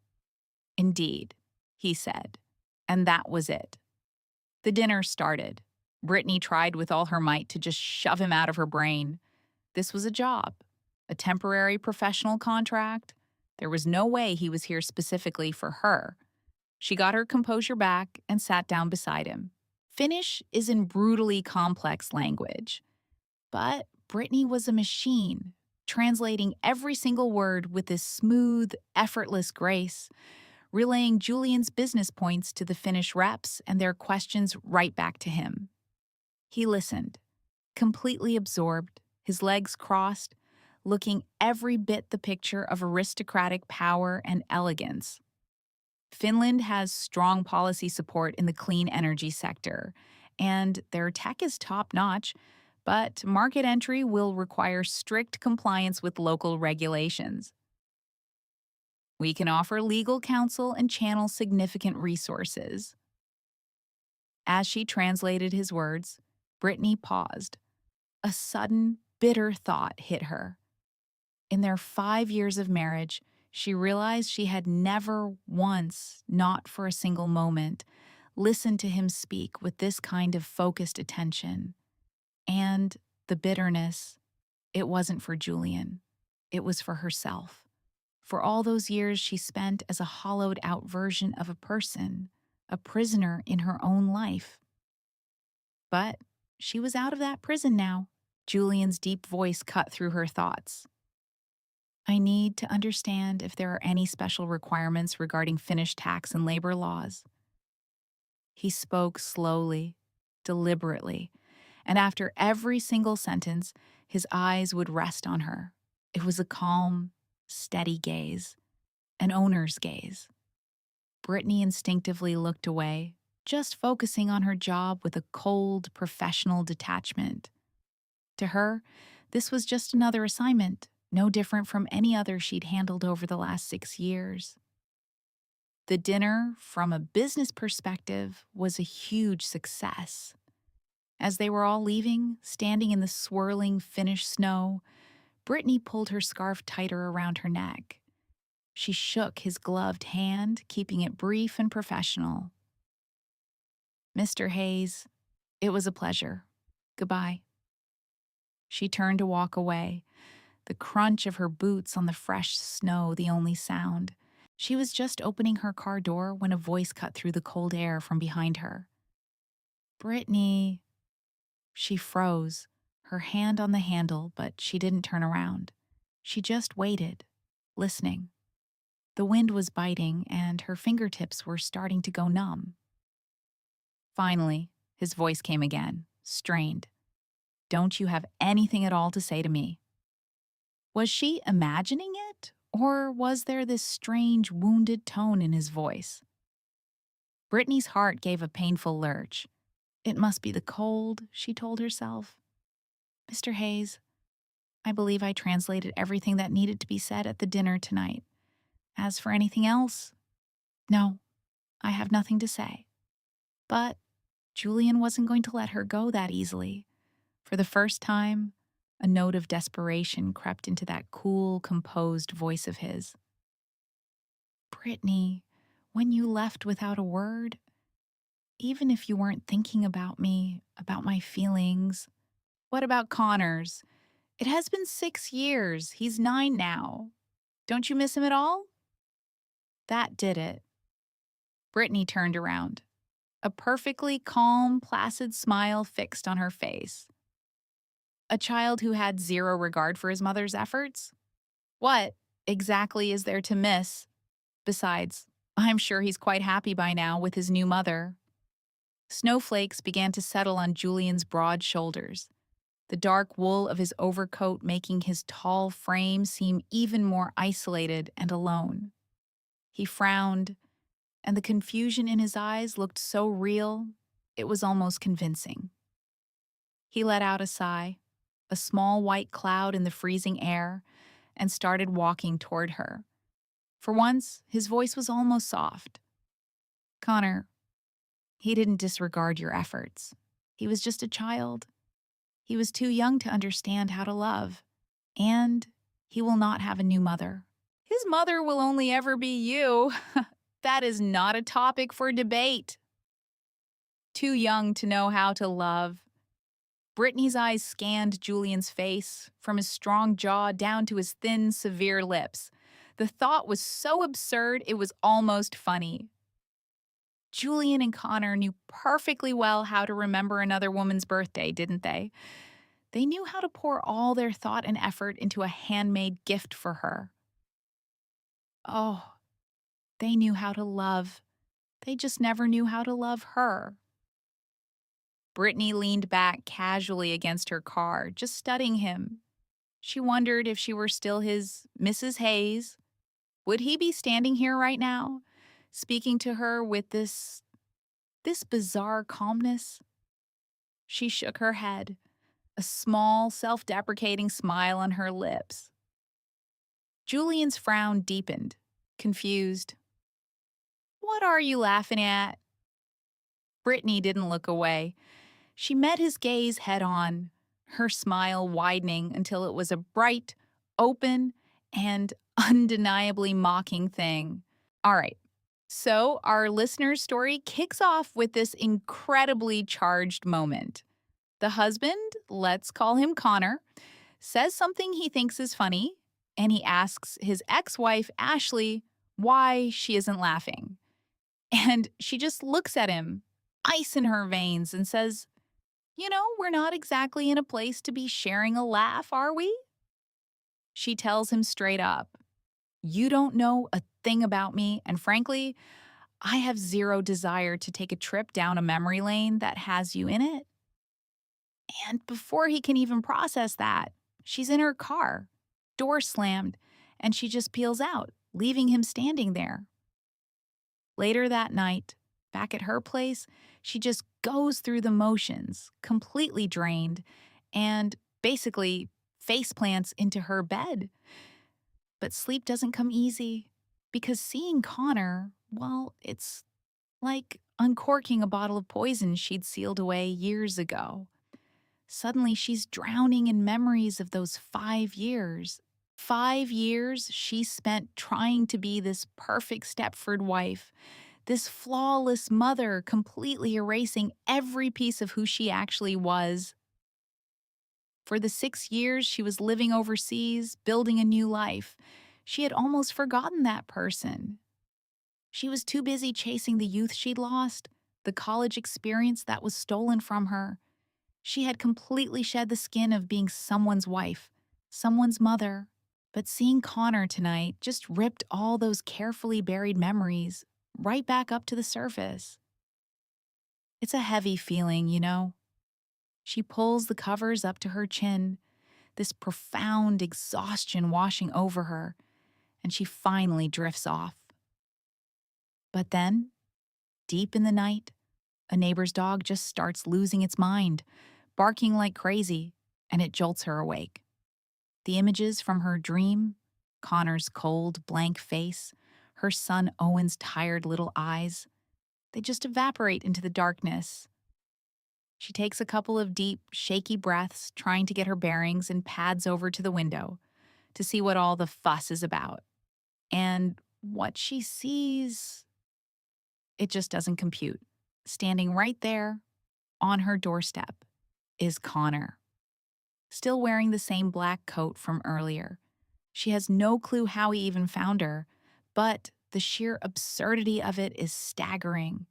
Indeed, he said, and that was it. The dinner started. Brittany tried with all her might to just shove him out of her brain. This was a job, a temporary professional contract. There was no way he was here specifically for her. She got her composure back and sat down beside him. Finnish is in brutally complex language. But Brittany was a machine, translating every single word with this smooth, effortless grace, relaying Julian's business points to the Finnish reps and their questions right back to him. He listened, completely absorbed, his legs crossed, looking every bit the picture of aristocratic power and elegance. Finland has strong policy support in the clean energy sector, and their tech is top-notch, but market entry will require strict compliance with local regulations. We can offer legal counsel and channel significant resources. As she translated his words, Brittany paused. A sudden, bitter thought hit her. In their 5 years of marriage, she realized she had never once, not for a single moment, listened to him speak with this kind of focused attention. And the bitterness, it wasn't for Julian. It was for herself. For all those years she spent as a hollowed-out version of a person, a prisoner in her own life. But she was out of that prison now. Julian's deep voice cut through her thoughts. I need to understand if there are any special requirements regarding Finnish tax and labor laws. He spoke slowly, deliberately, and after every single sentence, his eyes would rest on her. It was a calm, steady gaze, an owner's gaze. Brittany instinctively looked away, just focusing on her job with a cold, professional detachment. To her, this was just another assignment, no different from any other she'd handled over the last 6 years. The dinner, from a business perspective, was a huge success. As they were all leaving, standing in the swirling Finnish snow, Brittany pulled her scarf tighter around her neck. She shook his gloved hand, keeping it brief and professional. Mr. Hayes, it was a pleasure. Goodbye. She turned to walk away, the crunch of her boots on the fresh snow the only sound. She was just opening her car door when a voice cut through the cold air from behind her. Brittany. She froze, her hand on the handle, but she didn't turn around. She just waited, listening. The wind was biting, and her fingertips were starting to go numb. Finally, his voice came again, strained. Don't you have anything at all to say to me? Was she imagining it, or was there this strange, wounded tone in his voice? Brittany's heart gave a painful lurch. It must be the cold, she told herself. Mr. Hayes, I believe I translated everything that needed to be said at the dinner tonight. As for anything else, no, I have nothing to say. But Julian wasn't going to let her go that easily. For the first time, a note of desperation crept into that cool, composed voice of his. Brittany, when you left without a word, even if you weren't thinking about me, about my feelings, what about Connor's? It has been 6 years. He's 9 now. Don't you miss him at all? That did it. Brittany turned around, a perfectly calm, placid smile fixed on her face. A child who had zero regard for his mother's efforts? What exactly is there to miss? Besides, I'm sure he's quite happy by now with his new mother. Snowflakes began to settle on Julian's broad shoulders, the dark wool of his overcoat making his tall frame seem even more isolated and alone. He frowned, and the confusion in his eyes looked so real, it was almost convincing. He let out a sigh, a small white cloud in the freezing air, and started walking toward her. For once, his voice was almost soft. Connor, he didn't disregard your efforts. He was just a child. He was too young to understand how to love. And he will not have a new mother. His mother will only ever be you. That is not a topic for debate. Too young to know how to love. Brittany's eyes scanned Julian's face, from his strong jaw down to his thin, severe lips. The thought was so absurd it was almost funny. Julian and Connor knew perfectly well how to remember another woman's birthday, didn't they? They knew how to pour all their thought and effort into a handmade gift for her. Oh, they knew how to love. They just never knew how to love her. Brittany leaned back casually against her car, just studying him. She wondered if she were still his Mrs. Hayes. Would he be standing here right now, speaking to her with this bizarre calmness? She shook her head, a small, self-deprecating smile on her lips. Julian's frown deepened, confused. What are you laughing at? Brittany didn't look away. She met his gaze head on, her smile widening until it was a bright, open, and undeniably mocking thing. All right, so our listener's story kicks off with this incredibly charged moment. The husband, let's call him Connor, says something he thinks is funny, and he asks his ex-wife, Ashley, why she isn't laughing. And she just looks at him, ice in her veins, and says, we're not exactly in a place to be sharing a laugh, are we? She tells him straight up, you don't know a thing about me, and frankly, I have zero desire to take a trip down a memory lane that has you in it. And before he can even process that, she's in her car, door slammed, and she just peels out, leaving him standing there. Later that night, back at her place, she just goes through the motions, completely drained, and basically face plants into her bed. But sleep doesn't come easy, because seeing Connor, well, it's like uncorking a bottle of poison she'd sealed away years ago. Suddenly, she's drowning in memories of those 5 years. 5 years she spent trying to be this perfect Stepford wife, this flawless mother, completely erasing every piece of who she actually was. For the 6 years she was living overseas, building a new life, she had almost forgotten that person. She was too busy chasing the youth she'd lost, the college experience that was stolen from her. She had completely shed the skin of being someone's wife, someone's mother. But seeing Connor tonight just ripped all those carefully buried memories right back up to the surface. It's a heavy feeling, She pulls the covers up to her chin, this profound exhaustion washing over her, and she finally drifts off. But then, deep in the night, a neighbor's dog just starts losing its mind, barking like crazy, and it jolts her awake. The images from her dream, Connor's cold, blank face, her son Owen's tired little eyes, they just evaporate into the darkness. She takes a couple of deep, shaky breaths, trying to get her bearings, and pads over to the window to see what all the fuss is about. And what she sees, it just doesn't compute. Standing right there, on her doorstep, is Connor, still wearing the same black coat from earlier. She has no clue how he even found her, but the sheer absurdity of it is staggering.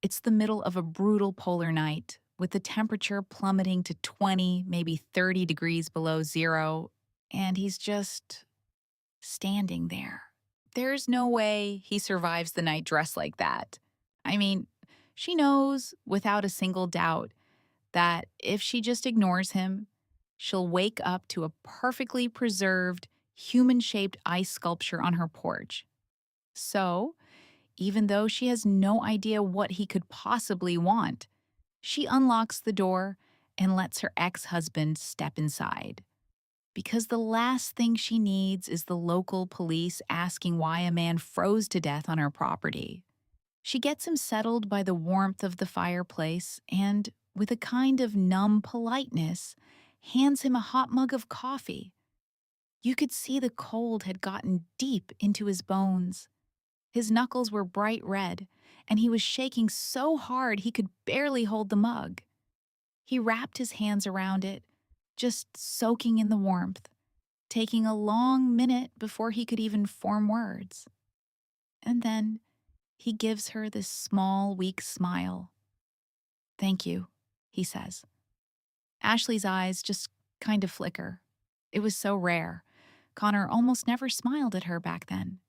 It's the middle of a brutal polar night, with the temperature plummeting to 20, maybe 30 degrees below zero, and he's just standing there. There's no way he survives the night dressed like that. I mean, she knows without a single doubt that if she just ignores him, she'll wake up to a perfectly preserved, human shaped ice sculpture on her porch. So, even though she has no idea what he could possibly want, she unlocks the door and lets her ex husband step inside. Because the last thing she needs is the local police asking why a man froze to death on her property. She gets him settled by the warmth of the fireplace and, with a kind of numb politeness, hands him a hot mug of coffee. You could see the cold had gotten deep into his bones. His knuckles were bright red, and he was shaking so hard he could barely hold the mug. He wrapped his hands around it, just soaking in the warmth, taking a long minute before he could even form words. And then he gives her this small, weak smile. "Thank you," he says. Ashley's eyes just kind of flicker. It was so rare. Connor almost never smiled at her back then.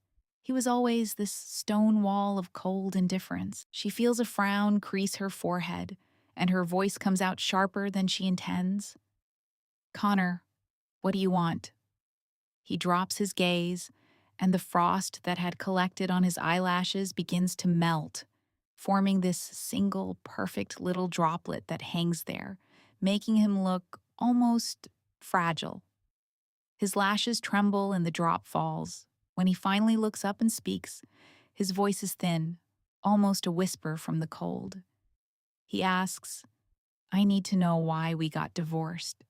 He was always this stone wall of cold indifference. She feels a frown crease her forehead, and her voice comes out sharper than she intends. "Connor, what do you want?" He drops his gaze, and the frost that had collected on his eyelashes begins to melt, forming this single, perfect little droplet that hangs there, making him look almost fragile. His lashes tremble and the drop falls. When he finally looks up and speaks, his voice is thin, almost a whisper from the cold. He asks, "I need to know why we got divorced."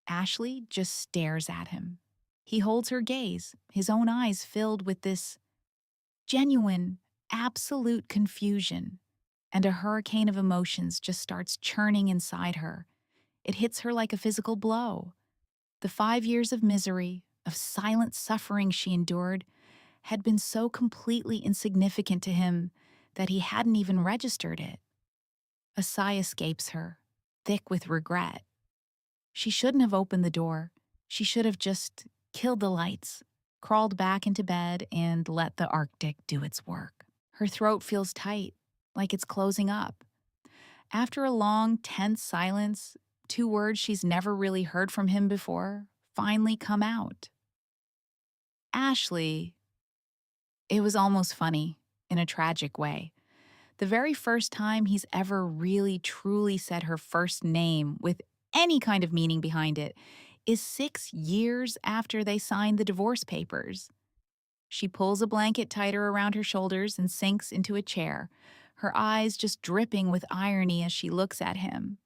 Ashley just stares at him. He holds her gaze, his own eyes filled with this genuine, absolute confusion, and a hurricane of emotions just starts churning inside her. It hits her like a physical blow. The 5 years of misery, of silent suffering she endured, had been so completely insignificant to him that he hadn't even registered it. A sigh escapes her, thick with regret. She shouldn't have opened the door. She should have just killed the lights, crawled back into bed, and let the Arctic do its work. Her throat feels tight, like it's closing up. After a long, tense silence, 2 words she's never really heard from him before finally come out. "Ashley." It was almost funny, in a tragic way. The very first time he's ever really truly said her first name with any kind of meaning behind it is 6 years after they signed the divorce papers. She pulls a blanket tighter around her shoulders and sinks into a chair, her eyes just dripping with irony as she looks at him.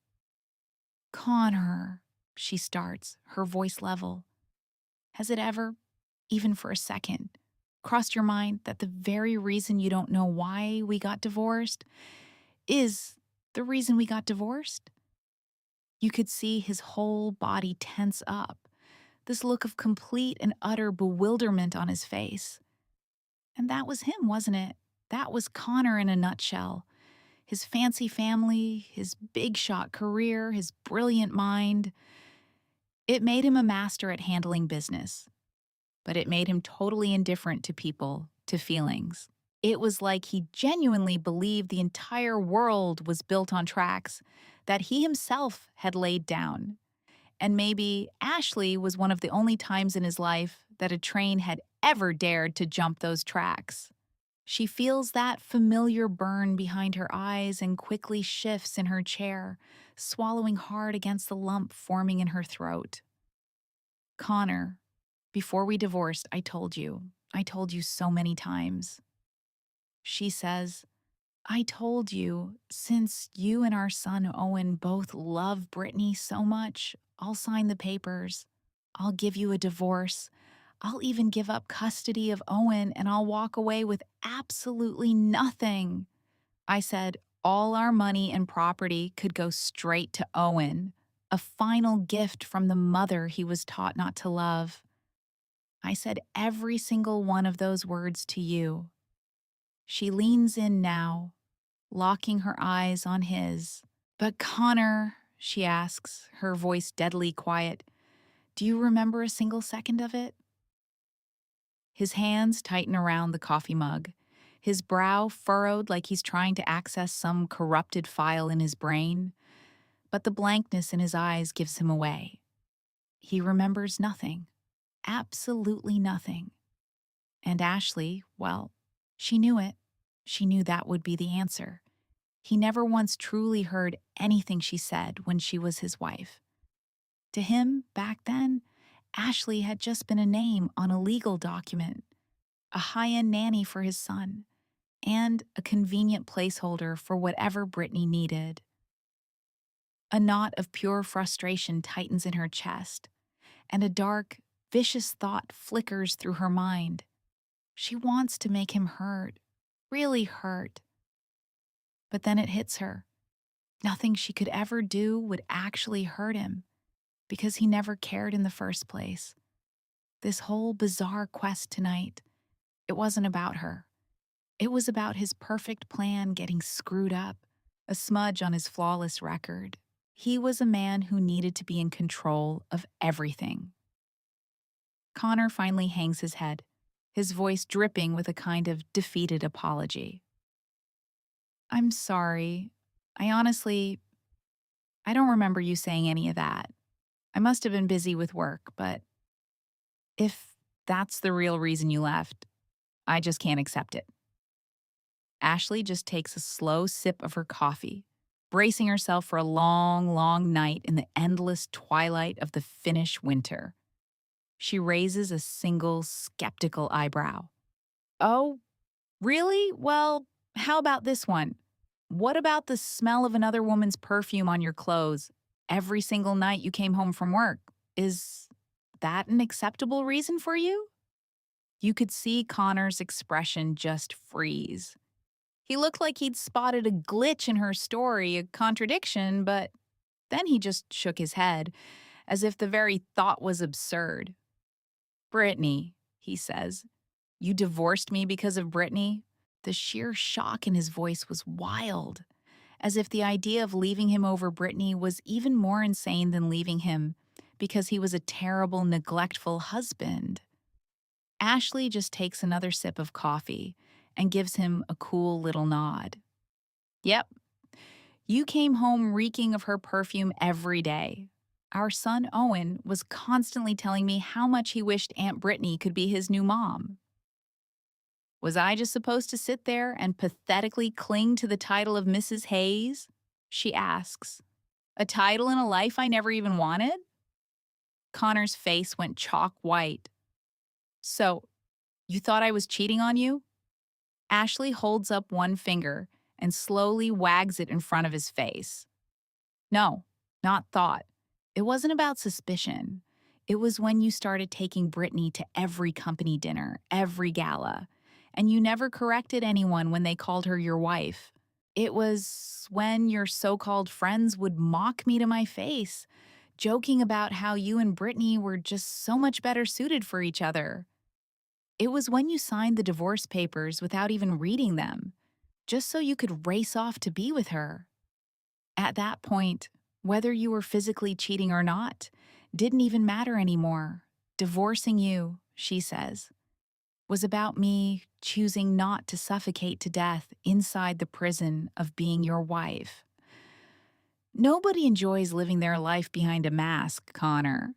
"Connor," she starts, her voice level. "Has it ever, even for a second, crossed your mind that the very reason you don't know why we got divorced is the reason we got divorced?" You could see his whole body tense up, this look of complete and utter bewilderment on his face. And that was him, wasn't it? That was Connor in a nutshell. His fancy family, his big shot career, his brilliant mind. It made him a master at handling business, but it made him totally indifferent to people, to feelings. It was like he genuinely believed the entire world was built on tracks that he himself had laid down. And maybe Ashley was one of the only times in his life that a train had ever dared to jump those tracks. She feels that familiar burn behind her eyes and quickly shifts in her chair, swallowing hard against the lump forming in her throat. Connor, before we divorced, I told you. I told you so many times. She says, I told you, since you and our son Owen both love Brittany so much, I'll sign the papers. I'll give you a divorce. I'll even give up custody of Owen and I'll walk away with absolutely nothing. I said all our money and property could go straight to Owen, a final gift from the mother he was taught not to love. I said every single one of those words to you. She leans in now, locking her eyes on his. But Connor, she asks, her voice deadly quiet, do you remember a single second of it? His hands tighten around the coffee mug, his brow furrowed like he's trying to access some corrupted file in his brain, but the blankness in his eyes gives him away. He remembers nothing, absolutely nothing. And Ashley, well, she knew it. She knew that would be the answer. He never once truly heard anything she said when she was his wife. To him, back then, Ashley had just been a name on a legal document, a high-end nanny for his son, and a convenient placeholder for whatever Brittany needed. A knot of pure frustration tightens in her chest, and a dark, vicious thought flickers through her mind. She wants to make him hurt, really hurt. But then it hits her. Nothing she could ever do would actually hurt him, because he never cared in the first place. This whole bizarre quest tonight, it wasn't about her. It was about his perfect plan getting screwed up, a smudge on his flawless record. He was a man who needed to be in control of everything. Connor finally hangs his head, his voice dripping with a kind of defeated apology. I'm sorry. I don't remember you saying any of that. I must have been busy with work, but if that's the real reason you left, I just can't accept it. Ashley just takes a slow sip of her coffee, bracing herself for a long, long night in the endless twilight of the Finnish winter. She raises a single skeptical eyebrow. Oh, really? Well, how about this one? What about the smell of another woman's perfume on your clothes every single night you came home from work? Is that an acceptable reason for you? You could see Connor's expression just freeze. He looked like he'd spotted a glitch in her story, a contradiction, but then he just shook his head, as if the very thought was absurd. Brittany, he says, you divorced me because of Brittany? The sheer shock in his voice was wild, as if the idea of leaving him over Brittany was even more insane than leaving him because he was a terrible, neglectful husband. Ashley just takes another sip of coffee and gives him a cool little nod. Yep, you came home reeking of her perfume every day. Our son Owen was constantly telling me how much he wished Aunt Brittany could be his new mom. Was I just supposed to sit there and pathetically cling to the title of Mrs. Hayes? She asks. A title in a life I never even wanted? Connor's face went chalk white. So, you thought I was cheating on you? Ashley holds up one finger and slowly wags it in front of his face. No, not thought. It wasn't about suspicion. It was when you started taking Brittany to every company dinner, every gala, and you never corrected anyone when they called her your wife. It was when your so-called friends would mock me to my face, joking about how you and Brittany were just so much better suited for each other. It was when you signed the divorce papers without even reading them, just so you could race off to be with her. At that point, whether you were physically cheating or not didn't even matter anymore. Divorcing you, she says, was about me choosing not to suffocate to death inside the prison of being your wife. Nobody enjoys living their life behind a mask, Connor.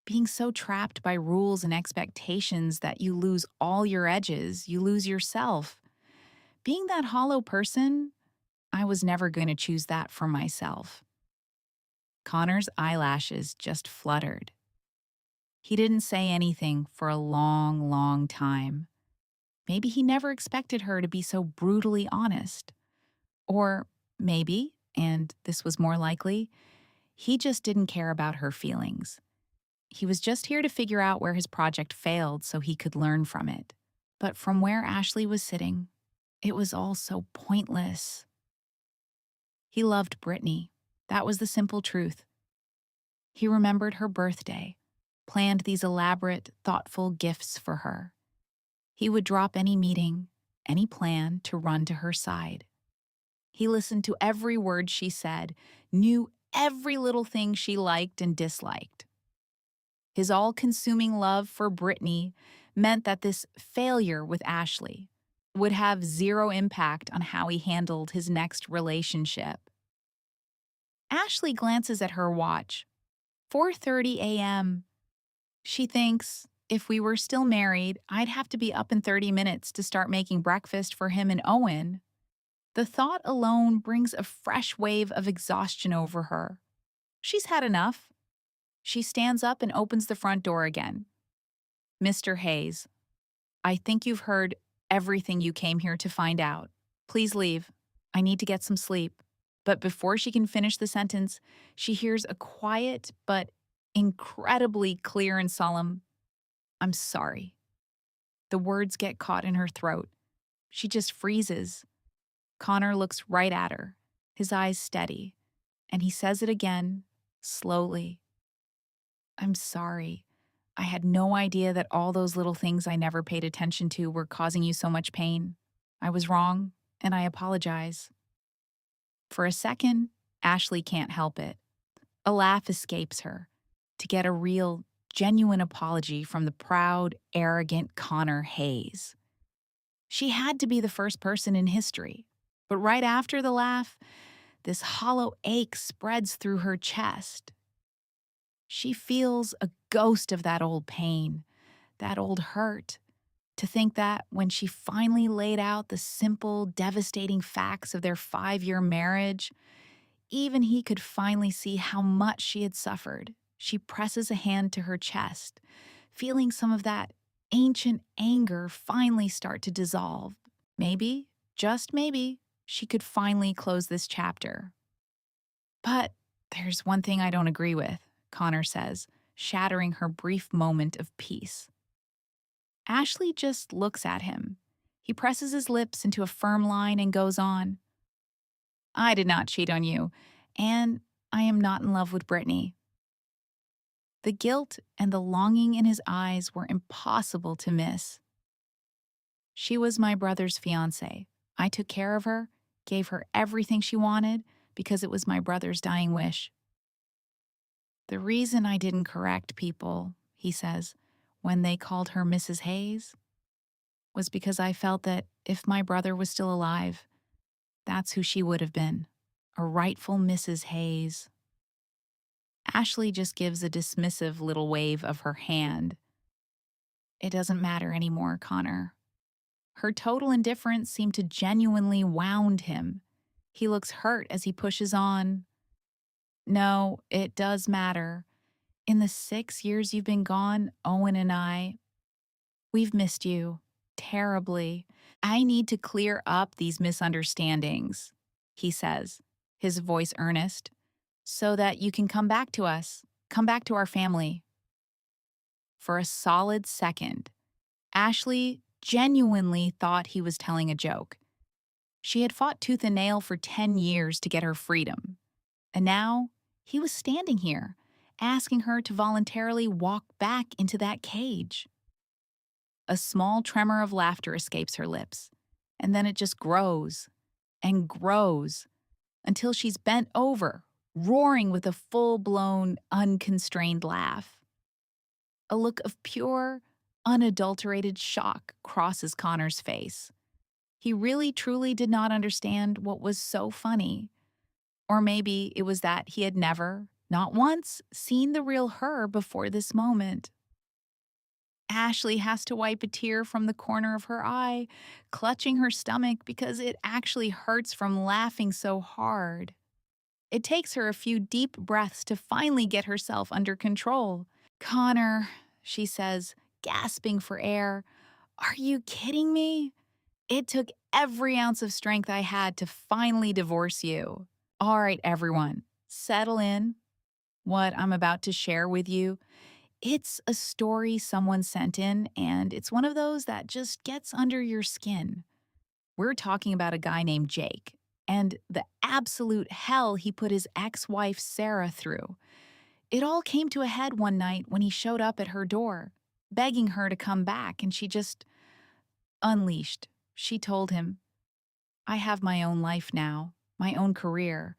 Being so trapped by rules and expectations that you lose all your edges, you lose yourself. Being that hollow person, I was never going to choose that for myself. Connor's eyelashes just fluttered. He didn't say anything for a long, long time. Maybe he never expected her to be so brutally honest. Or maybe, and this was more likely, he just didn't care about her feelings. He was just here to figure out where his project failed so he could learn from it. But from where Ashley was sitting, it was all so pointless. He loved Brittany. That was the simple truth. He remembered her birthday, planned these elaborate, thoughtful gifts for her. He would drop any meeting, any plan to run to her side. He listened to every word she said, knew every little thing she liked and disliked. His all-consuming love for Brittany meant that this failure with Ashley would have zero impact on how he handled his next relationship. Ashley glances at her watch. 4:30 a.m. She thinks, if we were still married, I'd have to be up in 30 minutes to start making breakfast for him and Owen. The thought alone brings a fresh wave of exhaustion over her. She's had enough. She stands up and opens the front door again. Mr. Hayes, I think you've heard everything you came here to find out. Please leave. I need to get some sleep. But before she can finish the sentence, she hears a quiet but incredibly clear and solemn, I'm sorry. The words get caught in her throat. She just freezes. Connor looks right at her, his eyes steady, and he says it again, slowly. I'm sorry. I had no idea that all those little things I never paid attention to were causing you so much pain. I was wrong, and I apologize. For a second, Ashley can't help it. A laugh escapes her to get a real, genuine apology from the proud, arrogant Connor Hayes. She had to be the first person in history. But right after the laugh, this hollow ache spreads through her chest. She feels a ghost of that old pain, that old hurt. To think that when she finally laid out the simple, devastating facts of their 5-year marriage, even he could finally see how much she had suffered. She presses a hand to her chest, feeling some of that ancient anger finally start to dissolve. Maybe, just maybe, she could finally close this chapter. But there's one thing I don't agree with, Connor says, shattering her brief moment of peace. Ashley just looks at him. He presses his lips into a firm line and goes on. I did not cheat on you, and I am not in love with Brittany. The guilt and the longing in his eyes were impossible to miss. She was my brother's fiancée. I took care of her, gave her everything she wanted, because it was my brother's dying wish. The reason I didn't correct people, he says, when they called her Mrs. Hayes, was because I felt that if my brother was still alive, that's who she would have been, a rightful Mrs. Hayes. Ashley just gives a dismissive little wave of her hand. It doesn't matter anymore, Connor. Her total indifference seemed to genuinely wound him. He looks hurt as he pushes on. No, it does matter. In the 6 years you've been gone, Owen and I, we've missed you terribly. I need to clear up these misunderstandings, he says, his voice earnest, so that you can come back to us, come back to our family. For a solid second, Ashley genuinely thought he was telling a joke. She had fought tooth and nail for 10 years to get her freedom. And now he was standing here, asking her to voluntarily walk back into that cage. A small tremor of laughter escapes her lips, and then it just grows and grows until she's bent over, roaring with a full-blown, unconstrained laugh. A look of pure, unadulterated shock crosses Connor's face. He really, truly did not understand what was so funny. Or maybe it was that he had never, not once, seen the real her before this moment. Ashley has to wipe a tear from the corner of her eye, clutching her stomach because it actually hurts from laughing so hard. It takes her a few deep breaths to finally get herself under control. Connor, She says, gasping for air, "Are you kidding me? It took every ounce of strength I had to finally divorce you." All right, everyone, settle in. What I'm about to share with you, it's a story someone sent in, and it's one of those that just gets under your skin. We're talking about a guy named Jake and the absolute hell he put his ex-wife Sarah through. It all came to a head one night when he showed up at her door, begging her to come back, and she just unleashed. She told him, "I have my own life now, my own career.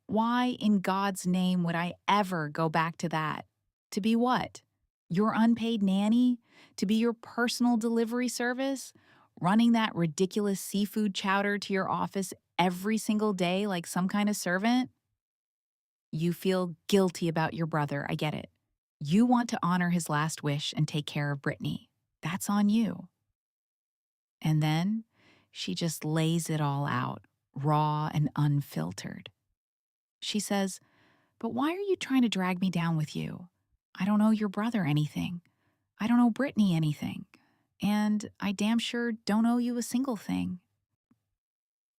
Why in God's name would I ever go back to that? To be what? Your unpaid nanny? To be your personal delivery service? Running that ridiculous seafood chowder to your office every single day like some kind of servant?" You feel guilty about your brother, I get it. You want to honor his last wish and take care of Brittany. That's on you. And then she just lays it all out, raw and unfiltered. She says, "But why are you trying to drag me down with you? I don't owe your brother anything. I don't owe Brittany anything. And I damn sure don't owe you a single thing."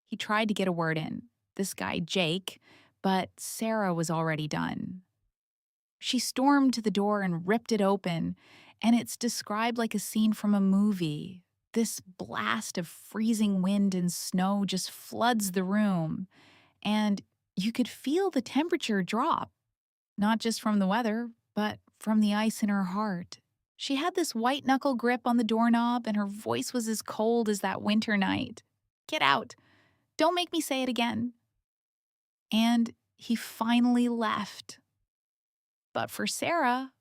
He tried to get a word in, this guy Jake, but Sarah was already done. She stormed to the door and ripped it open, and it's described like a scene from a movie. This blast of freezing wind and snow just floods the room, and you could feel the temperature drop, not just from the weather, but from the ice in her heart. She had this white knuckle grip on the doorknob, and her voice was as cold as that winter night. "Get out. Don't make me say it again." And he finally left. But for Sarah,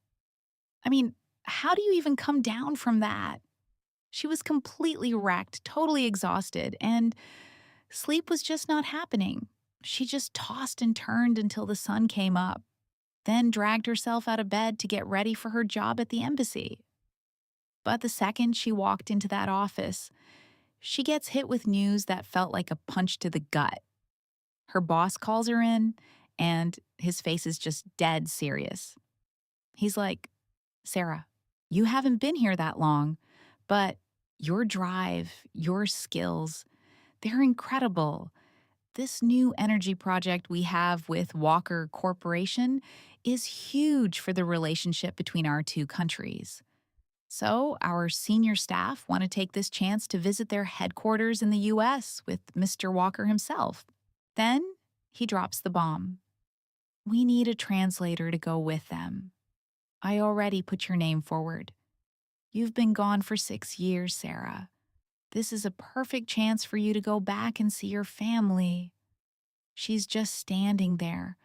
I mean, how do you even come down from that? She was completely wrecked, totally exhausted, and sleep was just not happening. She just tossed and turned until the sun came up, then dragged herself out of bed to get ready for her job at the embassy. But the second she walked into that office, she gets hit with news that felt like a punch to the gut. Her boss calls her in, and his face is just dead serious. He's like, "Sarah, you haven't been here that long, but your drive, your skills, they're incredible. This new energy project we have with Walker Corporation is huge for the relationship between our two countries. So, our senior staff want to take this chance to visit their headquarters in the US with Mr. Walker himself." Then he drops the bomb. "We need a translator to go with them. I already put your name forward. You've been gone for 6 years, Sarah. This is a perfect chance for you to go back and see your family." She's just standing there,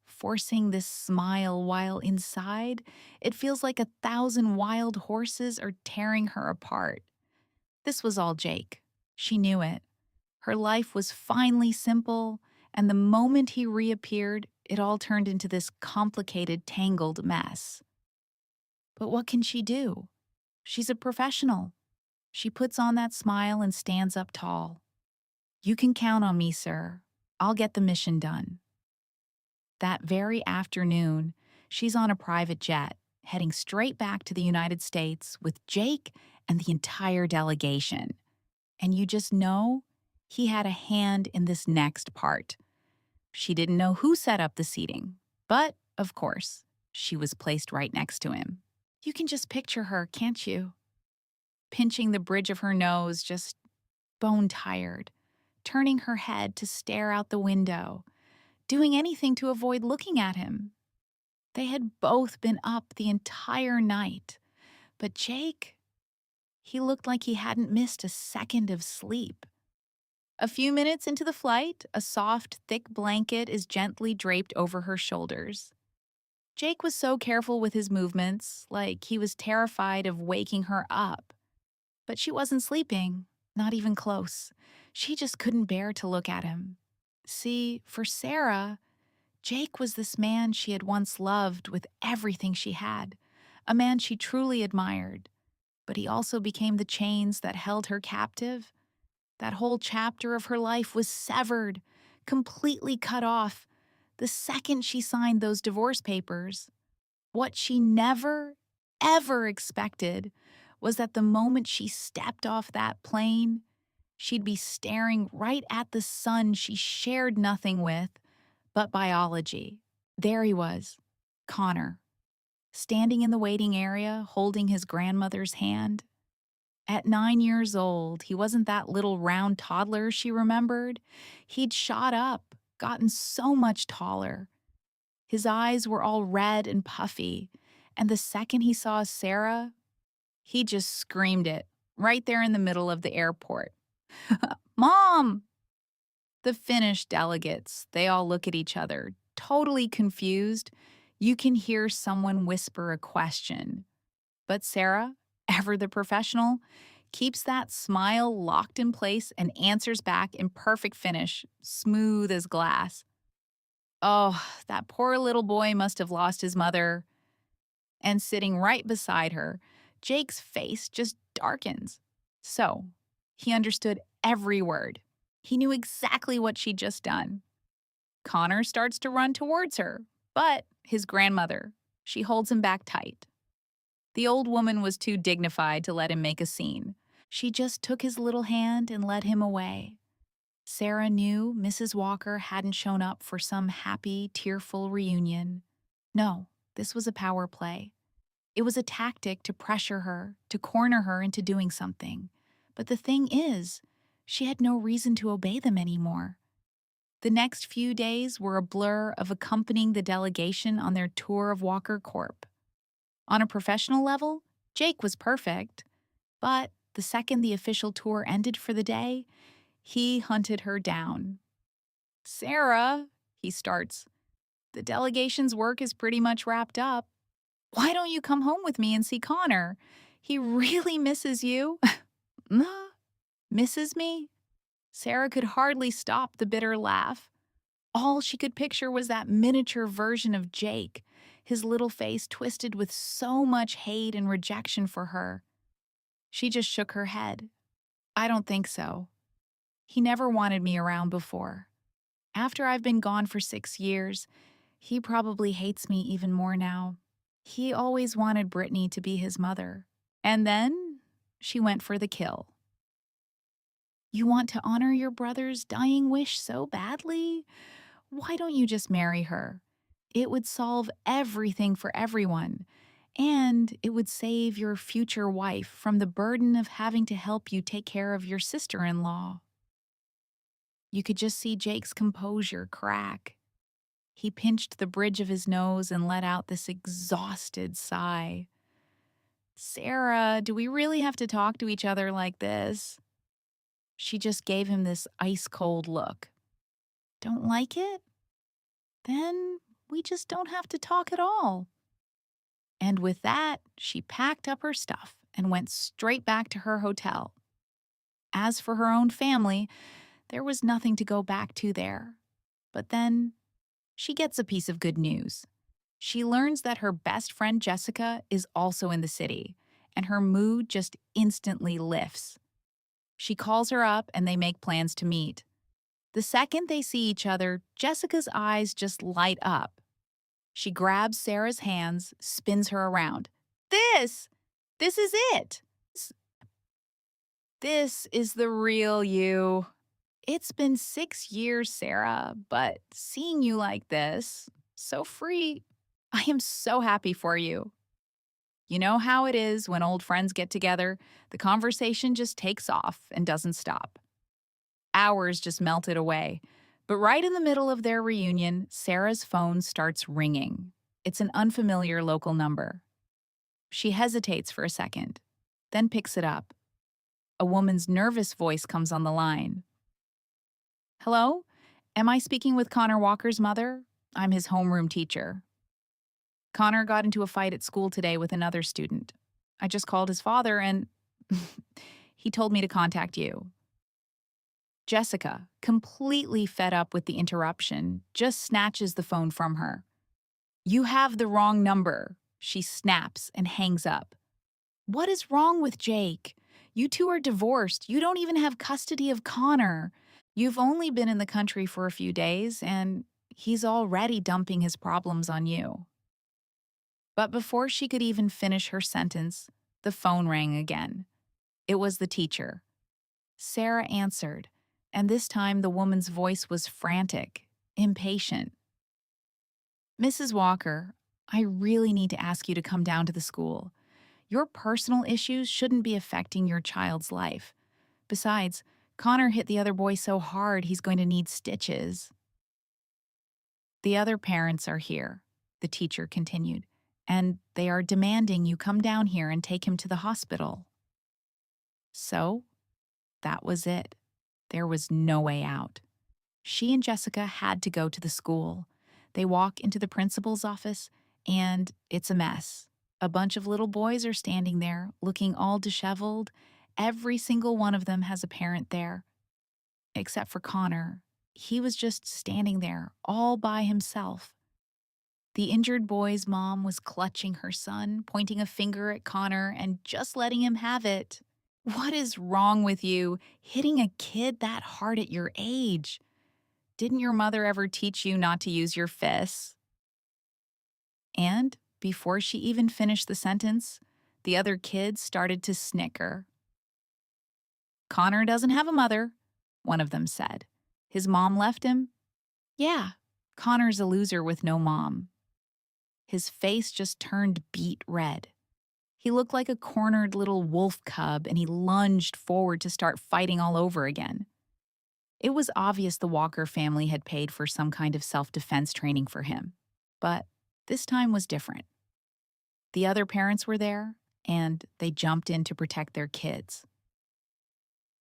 forcing this smile while inside, it feels like 1,000 wild horses are tearing her apart. This was all Jake. She knew it. Her life was finally simple, and the moment he reappeared, it all turned into this complicated, tangled mess. But what can she do? She's a professional. She puts on that smile and stands up tall. "You can count on me, sir. I'll get the mission done." That very afternoon, she's on a private jet, heading straight back to the United States with Jake and the entire delegation. And you just know he had a hand in this next part. She didn't know who set up the seating, but, of course, she was placed right next to him. You can just picture her, can't you? Pinching the bridge of her nose, just bone-tired, turning her head to stare out the window, doing anything to avoid looking at him. They had both been up the entire night, but Jake, he looked like he hadn't missed a second of sleep. A few minutes into the flight, a soft, thick blanket is gently draped over her shoulders. Jake was so careful with his movements, like he was terrified of waking her up. But she wasn't sleeping, not even close. She just couldn't bear to look at him. See, for Sarah, Jake was this man she had once loved with everything she had, a man she truly admired. But he also became the chains that held her captive. That whole chapter of her life was severed, completely cut off, the second she signed those divorce papers. What she never, ever expected was that the moment she stepped off that plane, she'd be staring right at the son she shared nothing with but biology. There he was, Connor, standing in the waiting area, holding his grandmother's hand. At 9 years old, he wasn't that little round toddler she remembered. He'd shot up, gotten so much taller. His eyes were all red and puffy, and the second he saw Sarah, he just screamed it, right there in the middle of the airport. Mom! The Finnish delegates, they all look at each other, totally confused. You can hear someone whisper a question. But Sarah, ever the professional, keeps that smile locked in place and answers back in perfect Finnish, smooth as glass. Oh, that poor little boy must have lost his mother. And sitting right beside her, Jake's face just darkens. So, he understood every word. He knew exactly what she'd just done. Connor starts to run towards her, but his grandmother, she holds him back tight. The old woman was too dignified to let him make a scene. She just took his little hand and led him away. Sarah knew Mrs. Walker hadn't shown up for some happy, tearful reunion. No, this was a power play. It was a tactic to pressure her, to corner her into doing something. But the thing is, she had no reason to obey them anymore. The next few days were a blur of accompanying the delegation on their tour of Walker Corp. On a professional level, Jake was perfect. But the second the official tour ended for the day, he hunted her down. Sarah, he starts, the delegation's work is pretty much wrapped up. Why don't you come home with me and see Connor? He really misses you. Misses me? Sarah could hardly stop the bitter laugh. All she could picture was that miniature version of Jake, his little face twisted with so much hate and rejection for her. She just shook her head. I don't think so. He never wanted me around before. After I've been gone for 6 years, he probably hates me even more now. He always wanted Brittany to be his mother. And then she went for the kill. You want to honor your brother's dying wish so badly? Why don't you just marry her? It would solve everything for everyone. And it would save your future wife from the burden of having to help you take care of your sister-in-law. You could just see Jake's composure crack. He pinched the bridge of his nose and let out this exhausted sigh. Sarah, do we really have to talk to each other like this? She just gave him this ice-cold look. Don't like it? Then we just don't have to talk at all. And with that, she packed up her stuff and went straight back to her hotel. As for her own family, there was nothing to go back to there. But then she gets a piece of good news. She learns that her best friend Jessica is also in the city, and her mood just instantly lifts. She calls her up and they make plans to meet. The second they see each other, Jessica's eyes just light up. She grabs Sarah's hands, spins her around. This is it. This is the real you. It's been 6 years, Sarah, but seeing you like this, so free, I am so happy for you. You know how it is when old friends get together, the conversation just takes off and doesn't stop. Hours just melted away, but right in the middle of their reunion, Sarah's phone starts ringing. It's an unfamiliar local number. She hesitates for a second, then picks it up. A woman's nervous voice comes on the line. Hello? Am I speaking with Connor Walker's mother? I'm his homeroom teacher. Connor got into a fight at school today with another student. I just called his father and he told me to contact you. Jessica, completely fed up with the interruption, just snatches the phone from her. You have the wrong number, she snaps and hangs up. What is wrong with Jake? You two are divorced. You don't even have custody of Connor. You've only been in the country for a few days, and he's already dumping his problems on you. But before she could even finish her sentence, the phone rang again. It was the teacher. Sarah answered, and this time the woman's voice was frantic, impatient. Mrs. Walker, I really need to ask you to come down to the school. Your personal issues shouldn't be affecting your child's life. Besides, Connor hit the other boy so hard he's going to need stitches. The other parents are here, the teacher continued, and they are demanding you come down here and take him to the hospital. So, that was it. There was no way out. She and Jessica had to go to the school. They walk into the principal's office, and it's a mess. A bunch of little boys are standing there, looking all disheveled. Every single one of them has a parent there, except for Connor. He was just standing there, all by himself. The injured boy's mom was clutching her son, pointing a finger at Connor and just letting him have it. What is wrong with you, hitting a kid that hard at your age? Didn't your mother ever teach you not to use your fists? And before she even finished the sentence, the other kids started to snicker. Connor doesn't have a mother, one of them said. His mom left him? Yeah, Connor's a loser with no mom. His face just turned beet red. He looked like a cornered little wolf cub, and he lunged forward to start fighting all over again. It was obvious the Walker family had paid for some kind of self-defense training for him. But this time was different. The other parents were there, and they jumped in to protect their kids.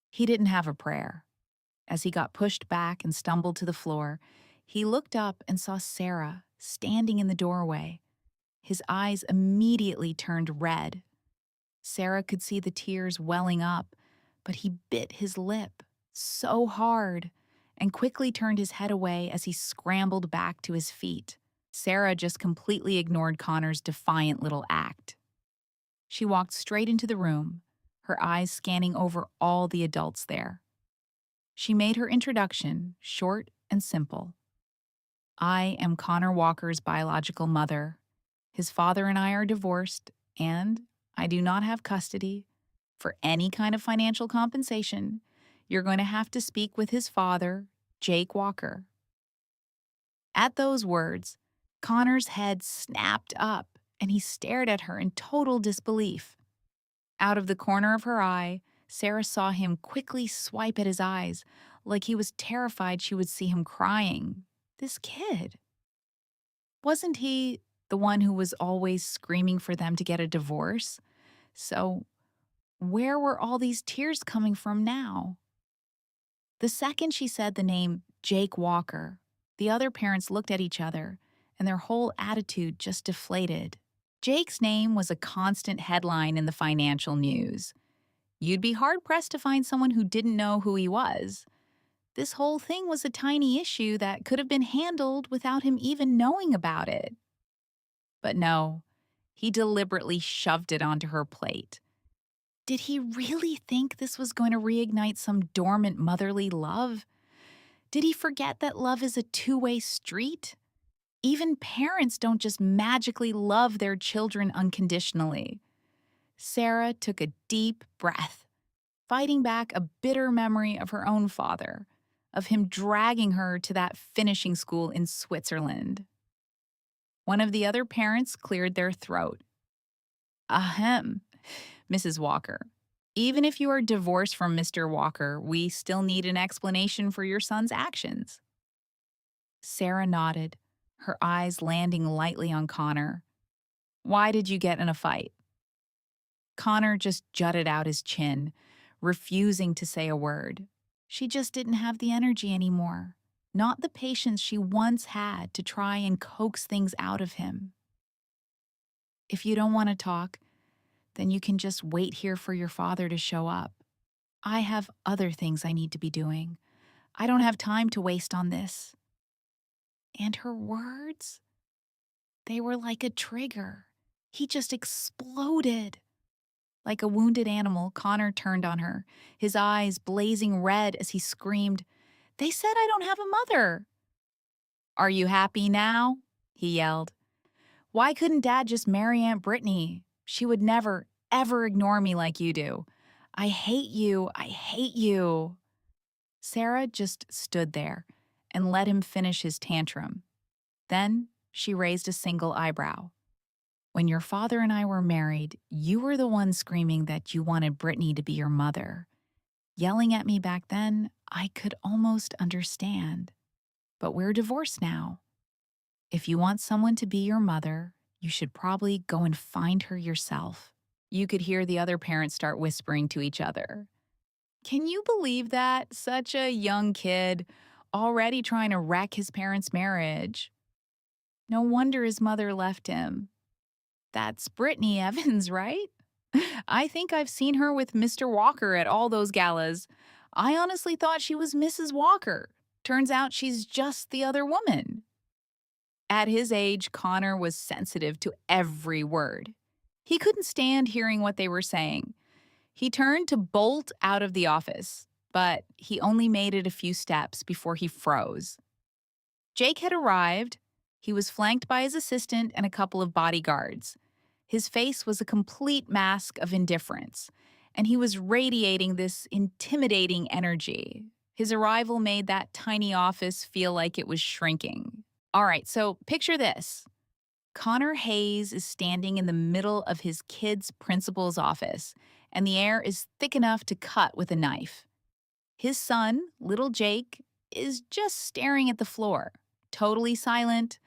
He didn't have a prayer. As he got pushed back and stumbled to the floor, he looked up and saw Sarah standing in the doorway. His eyes immediately turned red. Sarah could see the tears welling up, but he bit his lip so hard and quickly turned his head away as he scrambled back to his feet. Sarah just completely ignored Connor's defiant little act. She walked straight into the room, her eyes scanning over all the adults there. She made her introduction short and simple. I am Connor Walker's biological mother. His father and I are divorced, and I do not have custody. For any kind of financial compensation, you're going to have to speak with his father, Jake Walker. At those words, Connor's head snapped up, and he stared at her in total disbelief. Out of the corner of her eye, Sarah saw him quickly swipe at his eyes, like he was terrified she would see him crying. This kid. Wasn't he the one who was always screaming for them to get a divorce? So, where were all these tears coming from now? The second she said the name Jake Walker, the other parents looked at each other, and their whole attitude just deflated. Jake's name was a constant headline in the financial news. You'd be hard-pressed to find someone who didn't know who he was. This whole thing was a tiny issue that could have been handled without him even knowing about it. But no, he deliberately shoved it onto her plate. Did he really think this was going to reignite some dormant motherly love? Did he forget that love is a two-way street? Even parents don't just magically love their children unconditionally. Sarah took a deep breath, fighting back a bitter memory of her own father, of him dragging her to that finishing school in Switzerland. One of the other parents cleared their throat. Ahem, Mrs. Walker. Even if you are divorced from Mr. Walker, we still need an explanation for your son's actions. Sarah nodded, her eyes landing lightly on Connor. Why did you get in a fight? Connor just jutted out his chin, refusing to say a word. She just didn't have the energy anymore, not the patience she once had to try and coax things out of him. If you don't want to talk, then you can just wait here for your father to show up. I have other things I need to be doing. I don't have time to waste on this. And her words? They were like a trigger. He just exploded. Like a wounded animal, Connor turned on her, his eyes blazing red as he screamed, "They said I don't have a mother!" "Are you happy now?" he yelled. Why couldn't Dad just marry Aunt Brittany? She would never, ever ignore me like you do. I hate you. I hate you. Sarah just stood there and let him finish his tantrum. Then she raised a single eyebrow. When your father and I were married, you were the one screaming that you wanted Brittany to be your mother. Yelling at me back then, I could almost understand. But we're divorced now. If you want someone to be your mother, you should probably go and find her yourself. You could hear the other parents start whispering to each other. Can you believe that? Such a young kid, already trying to wreck his parents' marriage. No wonder his mother left him. That's Brittany Evans, right? I think I've seen her with Mr. Walker at all those galas. I honestly thought she was Mrs. Walker. Turns out she's just the other woman. At his age, Connor was sensitive to every word. He couldn't stand hearing what they were saying. He turned to bolt out of the office, but he only made it a few steps before he froze. Jake had arrived. He was flanked by his assistant and a couple of bodyguards. His face was a complete mask of indifference, and he was radiating this intimidating energy. His arrival made that tiny office feel like it was shrinking. All right, so picture this. Connor Hayes is standing in the middle of his kid's principal's office, and the air is thick enough to cut with a knife. His son, little Jake, is just staring at the floor, totally silent,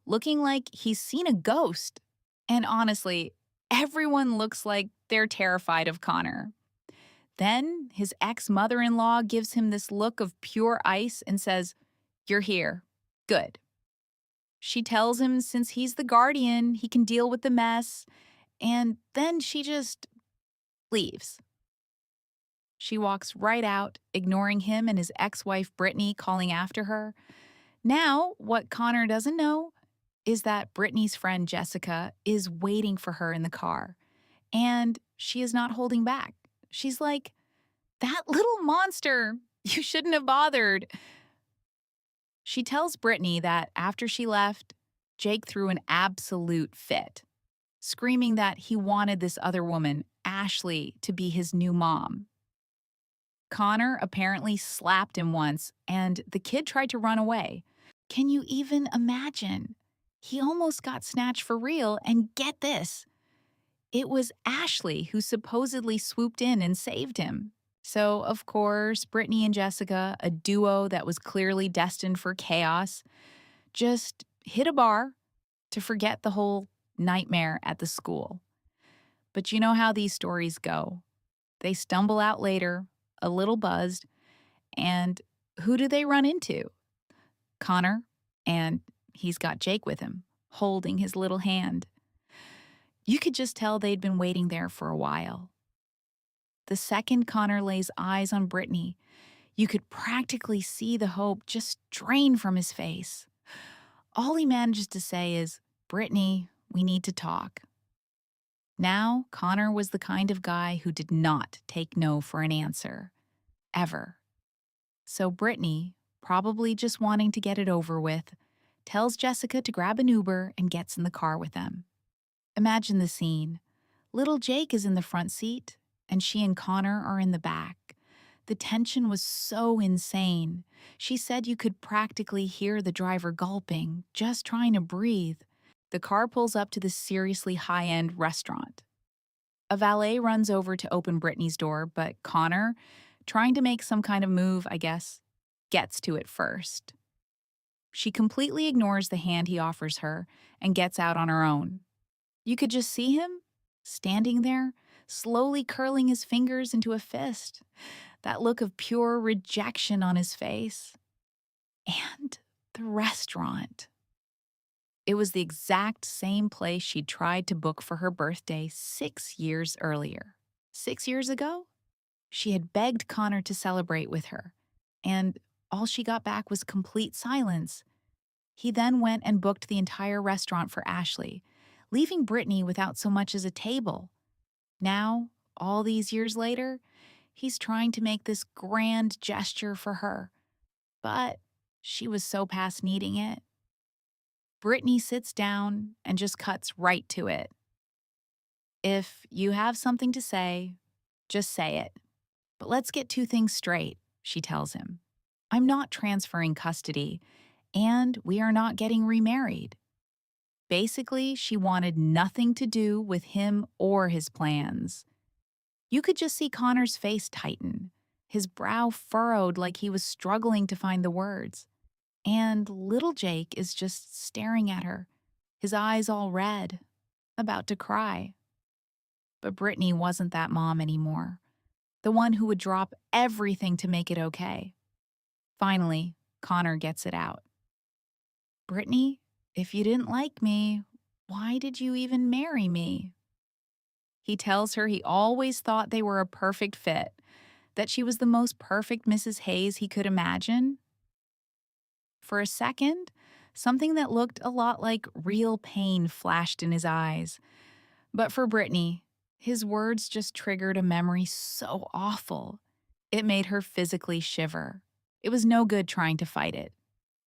looking like he's seen a ghost. And honestly, everyone looks like they're terrified of Connor. Then his ex-mother in law gives him this look of pure ice and says, "You're here. Good." She tells him since he's the guardian, he can deal with the mess, and then she just leaves. She walks right out, ignoring him and his ex-wife Brittany calling after her. Now, what Connor doesn't know is that Brittany's friend Jessica is waiting for her in the car, and she is not holding back. She's like, "That little monster, you shouldn't have bothered." She tells Brittany that after she left, Jake threw an absolute fit, screaming that he wanted this other woman, Ashley, to be his new mom. Connor apparently slapped him once, and the kid tried to run away. Can you even imagine? He almost got snatched for real, and get this. It was Ashley who supposedly swooped in and saved him. So, of course, Brittany and Jessica, a duo that was clearly destined for chaos, just hit a bar to forget the whole nightmare at the school. But you know how these stories go. They stumble out later, a little buzzed, and who do they run into? Connor, and he's got Jake with him, holding his little hand. You could just tell they'd been waiting there for a while. The second Connor lays eyes on Brittany, you could practically see the hope just drain from his face. All he manages to say is, "Brittany, we need to talk." Now, Connor was the kind of guy who did not take no for an answer. Ever. So Brittany, probably just wanting to get it over with, tells Jessica to grab an Uber and gets in the car with them. Imagine the scene. Little Jake is in the front seat, and she and Connor are in the back. The tension was so insane. She said you could practically hear the driver gulping, just trying to breathe. The car pulls up to this seriously high-end restaurant. A valet runs over to open Brittany's door, but Connor, trying to make some kind of move, I guess, gets to it first. She completely ignores the hand he offers her and gets out on her own. You could just see him standing there, slowly curling his fingers into a fist, that look of pure rejection on his face. And the restaurant. It was the exact same place she'd tried to book for her birthday 6 years earlier. 6 years ago, she had begged Connor to celebrate with her, and all she got back was complete silence. He then went and booked the entire restaurant for Ashley, leaving Brittany without so much as a table. Now, all these years later, he's trying to make this grand gesture for her, but she was so past needing it. Brittany sits down and just cuts right to it. If you have something to say, just say it. But let's get two things straight, she tells him. I'm not transferring custody, and we are not getting remarried. Basically, she wanted nothing to do with him or his plans. You could just see Connor's face tighten, his brow furrowed like he was struggling to find the words. And little Jake is just staring at her, his eyes all red, about to cry. But Brittany wasn't that mom anymore, the one who would drop everything to make it okay. Finally, Connor gets it out. Brittany, if you didn't like me, why did you even marry me? He tells her he always thought they were a perfect fit, that she was the most perfect Mrs. Hayes he could imagine. For a second, something that looked a lot like real pain flashed in his eyes. But for Brittany, his words just triggered a memory so awful. It made her physically shiver. It was no good trying to fight it.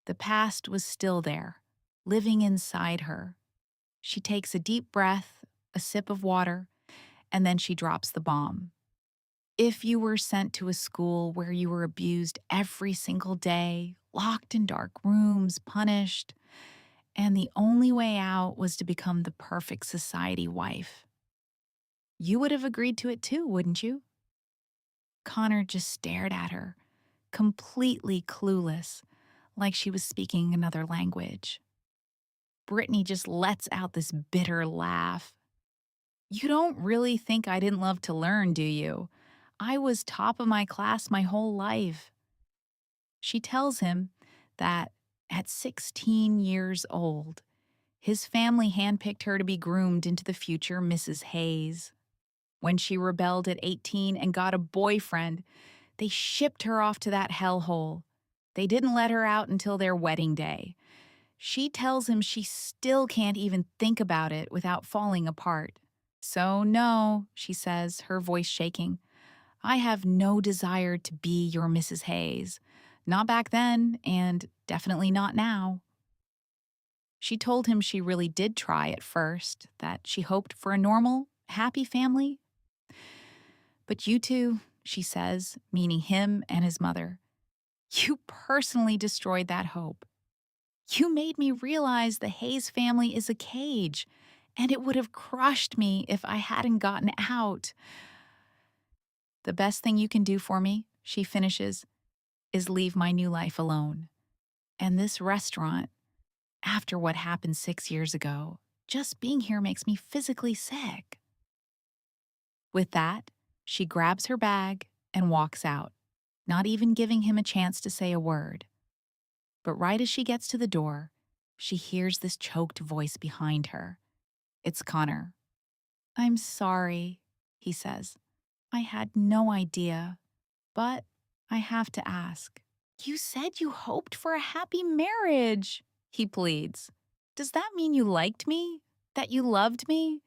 The past was still there, living inside her. She takes a deep breath, a sip of water, and then she drops the bomb. If you were sent to a school where you were abused every single day, locked in dark rooms, punished, and the only way out was to become the perfect society wife, you would have agreed to it too, wouldn't you? Connor just stared at her, completely clueless, like she was speaking another language. Brittany just lets out this bitter laugh. You don't really think I didn't love to learn, do you? I was top of my class my whole life. She tells him that at 16 years old, his family handpicked her to be groomed into the future Mrs. Hayes. When she rebelled at 18 and got a boyfriend, they shipped her off to that hellhole. They didn't let her out until their wedding day. She tells him she still can't even think about it without falling apart. So, no, she says, her voice shaking. I have no desire to be your Mrs. Hayes. Not back then, and definitely not now. She told him she really did try at first, that she hoped for a normal, happy family. But you two, she says, meaning him and his mother, you personally destroyed that hope. You made me realize the Hayes family is a cage, and it would have crushed me if I hadn't gotten out. The best thing you can do for me, she finishes, is leave my new life alone. And this restaurant, after what happened 6 years ago, just being here makes me physically sick. With that, she grabs her bag and walks out, not even giving him a chance to say a word. But right as she gets to the door, she hears this choked voice behind her. It's Connor. I'm sorry, he says. I had no idea, but I have to ask. You said you hoped for a happy marriage, he pleads. Does that mean you liked me? That you loved me?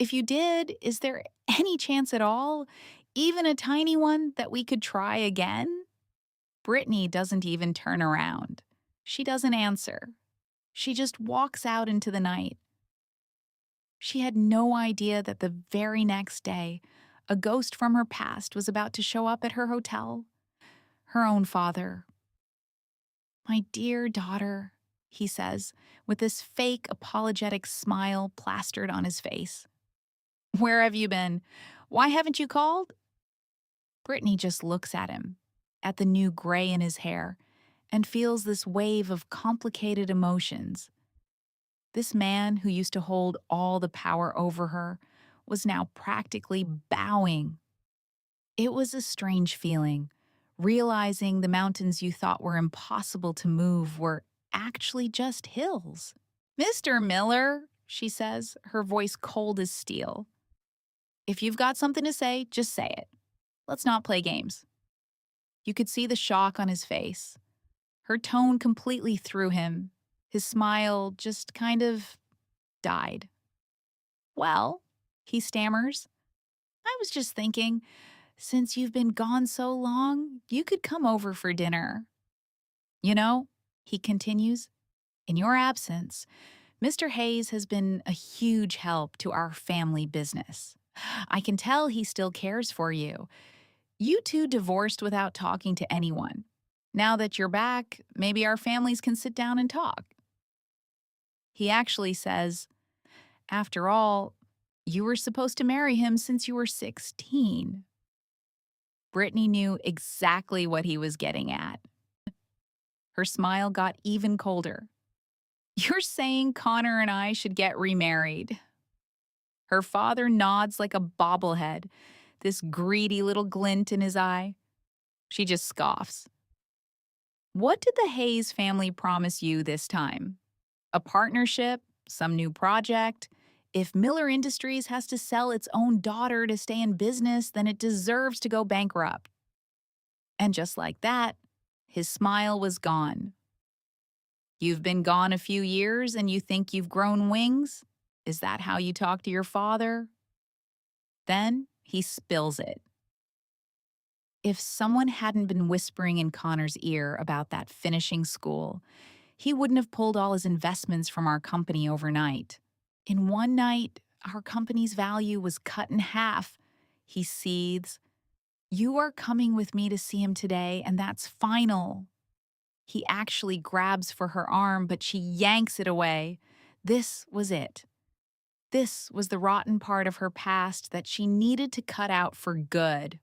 If you did, is there any chance at all, even a tiny one, that we could try again? Brittany doesn't even turn around. She doesn't answer. She just walks out into the night. She had no idea that the very next day, a ghost from her past was about to show up at her hotel. Her own father. My dear daughter, he says, with this fake apologetic smile plastered on his face. Where have you been? Why haven't you called? Brittany just looks at him, at the new gray in his hair, and feels this wave of complicated emotions. This man who used to hold all the power over her was now practically bowing. It was a strange feeling, realizing the mountains you thought were impossible to move were actually just hills. Mr. Miller, she says, her voice cold as steel. If you've got something to say, just say it. Let's not play games. You could see the shock on his face. Her tone completely threw him. His smile just kind of died. Well, he stammers, I was just thinking, since you've been gone so long, you could come over for dinner. You know, he continues, In your absence, Mr. Hayes has been a huge help to our family business. I can tell he still cares for you. You two divorced without talking to anyone. Now that you're back, maybe our families can sit down and talk. He actually says, after all, you were supposed to marry him since you were 16. Brittany knew exactly what he was getting at. Her smile got even colder. You're saying Connor and I should get remarried. Her father nods like a bobblehead, this greedy little glint in his eye. She just scoffs. What did the Hayes family promise you this time? A partnership? Some new project? If Miller Industries has to sell its own daughter to stay in business, then it deserves to go bankrupt. And just like that, his smile was gone. You've been gone a few years and you think you've grown wings? Is that how you talk to your father? Then he spills it. If someone hadn't been whispering in Connor's ear about that finishing school, he wouldn't have pulled all his investments from our company overnight. In one night, our company's value was cut in half. He seethes. You are coming with me to see him today, and that's final. He actually grabs for her arm, but she yanks it away. This was it. This was the rotten part of her past that she needed to cut out for good.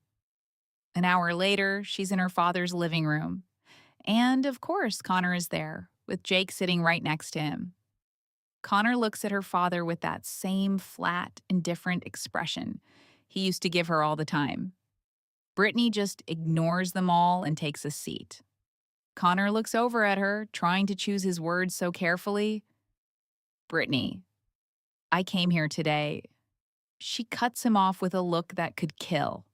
An hour later, she's in her father's living room. And, of course, Connor is there, with Jake sitting right next to him. Connor looks at her father with that same flat, indifferent expression he used to give her all the time. Brittany just ignores them all and takes a seat. Connor looks over at her, trying to choose his words so carefully. Brittany, I came here today. She cuts him off with a look that could kill.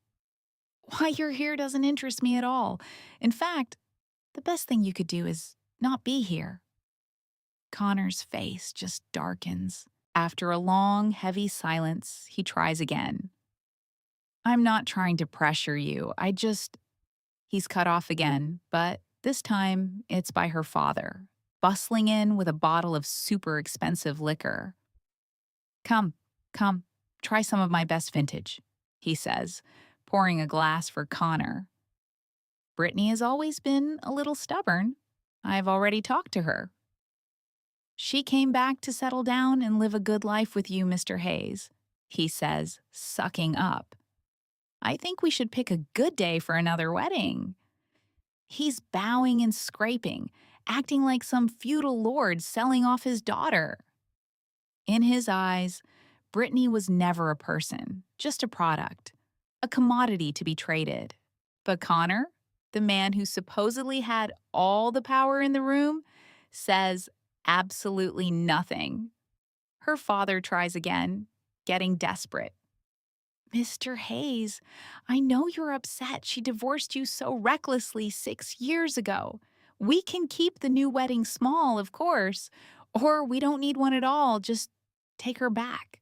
Why you're here doesn't interest me at all. In fact, the best thing you could do is not be here. Connor's face just darkens. After a long, heavy silence, he tries again. I'm not trying to pressure you. He's cut off again, but this time it's by her father, bustling in with a bottle of super expensive liquor. Come, come, try some of my best vintage, he says, pouring a glass for Connor. Brittany has always been a little stubborn. I've already talked to her. She came back to settle down and live a good life with you, Mr. Hayes, he says, sucking up. I think we should pick a good day for another wedding. He's bowing and scraping, acting like some feudal lord selling off his daughter. In his eyes, Brittany was never a person, just a product, a commodity to be traded. But Connor, the man who supposedly had all the power in the room, says absolutely nothing. Her father tries again, getting desperate. Mr. Hayes, I know you're upset she divorced you so recklessly 6 years ago. We can keep the new wedding small, of course, or we don't need one at all. Just take her back.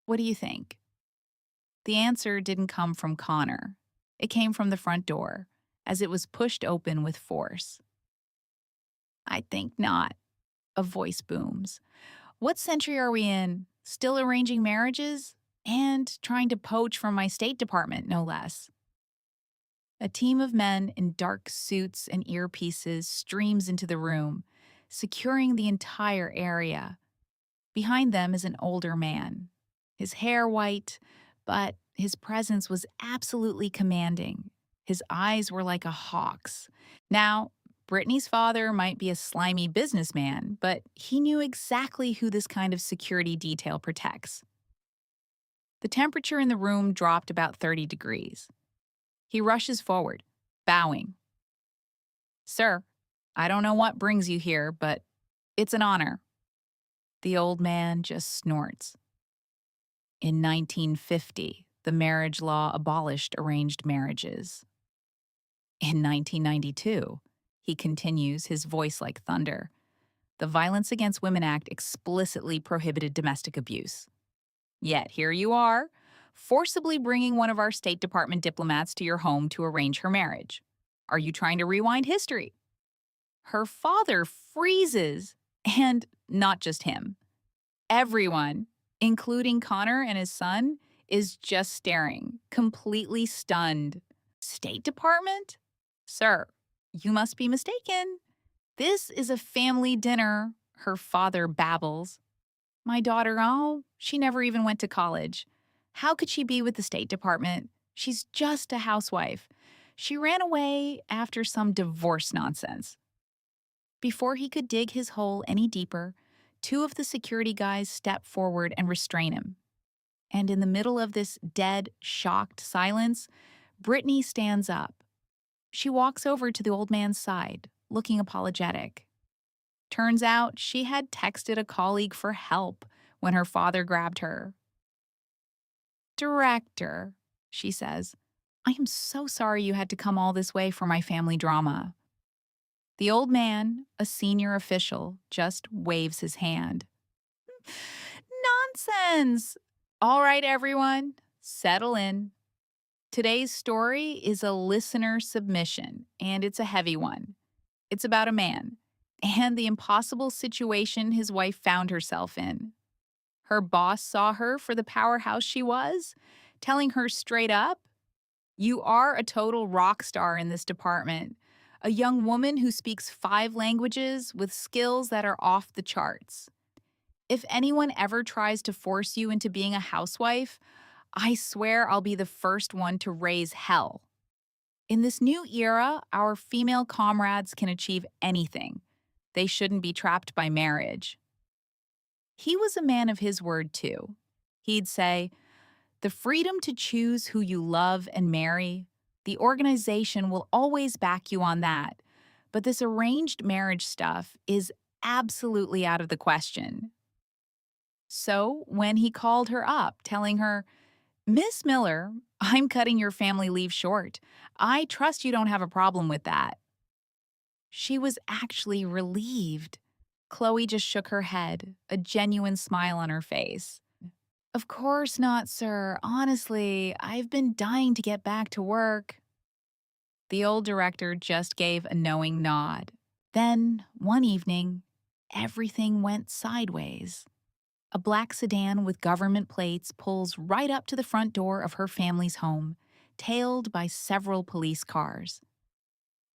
What do you think? The answer didn't come from Connor. It came from the front door, as it was pushed open with force. I think not. A voice booms. What century are we in? Still arranging marriages? And trying to poach from my State Department, no less. A team of men in dark suits and earpieces streams into the room, securing the entire area. Behind them is an older man, his hair white, but his presence was absolutely commanding. His eyes were like a hawk's. Now, Brittany's father might be a slimy businessman, but he knew exactly who this kind of security detail protects. The temperature in the room dropped about 30 degrees. He rushes forward, bowing. Sir, I don't know what brings you here, but it's an honor. The old man just snorts. In 1950, the marriage law abolished arranged marriages. In 1992, he continues, his voice like thunder, the Violence Against Women Act explicitly prohibited domestic abuse. Yet here you are, forcibly bringing one of our State Department diplomats to your home to arrange her marriage. Are you trying to rewind history? Her father freezes And not just him. Everyone, including Connor and his son, is just staring, completely stunned. State Department? Sir, you must be mistaken. This is a family dinner, her father babbles. My daughter, oh, she never even went to college. How could she be with the State Department? She's just a housewife. She ran away after some divorce nonsense. Before he could dig his hole any deeper, two of the security guys step forward and restrain him. And in the middle of this dead, shocked silence, Brittany stands up. She walks over to the old man's side, looking apologetic. Turns out she had texted a colleague for help when her father grabbed her. Director, she says, I am so sorry you had to come all this way for my family drama. The old man, a senior official, just waves his hand. Nonsense! All right, everyone, settle in. Today's story is a listener submission, and it's a heavy one. It's about a man and the impossible situation his wife found herself in. Her boss saw her for the powerhouse she was, telling her straight up, "You are a total rock star in this department, a young woman who speaks 5 languages with skills that are off the charts. If anyone ever tries to force you into being a housewife, I swear I'll be the first one to raise hell. In this new era, our female comrades can achieve anything. They shouldn't be trapped by marriage." He was a man of his word, too. He'd say, "The freedom to choose who you love and marry, the organization will always back you on that. But this arranged marriage stuff is absolutely out of the question." So when he called her up, telling her, "Miss Miller, I'm cutting your family leave short. I trust you don't have a problem with that." She was actually relieved. Chloe just shook her head, a genuine smile on her face. "Of course not, sir. Honestly, I've been dying to get back to work." The old director just gave a knowing nod. Then, one evening, everything went sideways. A black sedan with government plates pulls right up to the front door of her family's home, tailed by several police cars.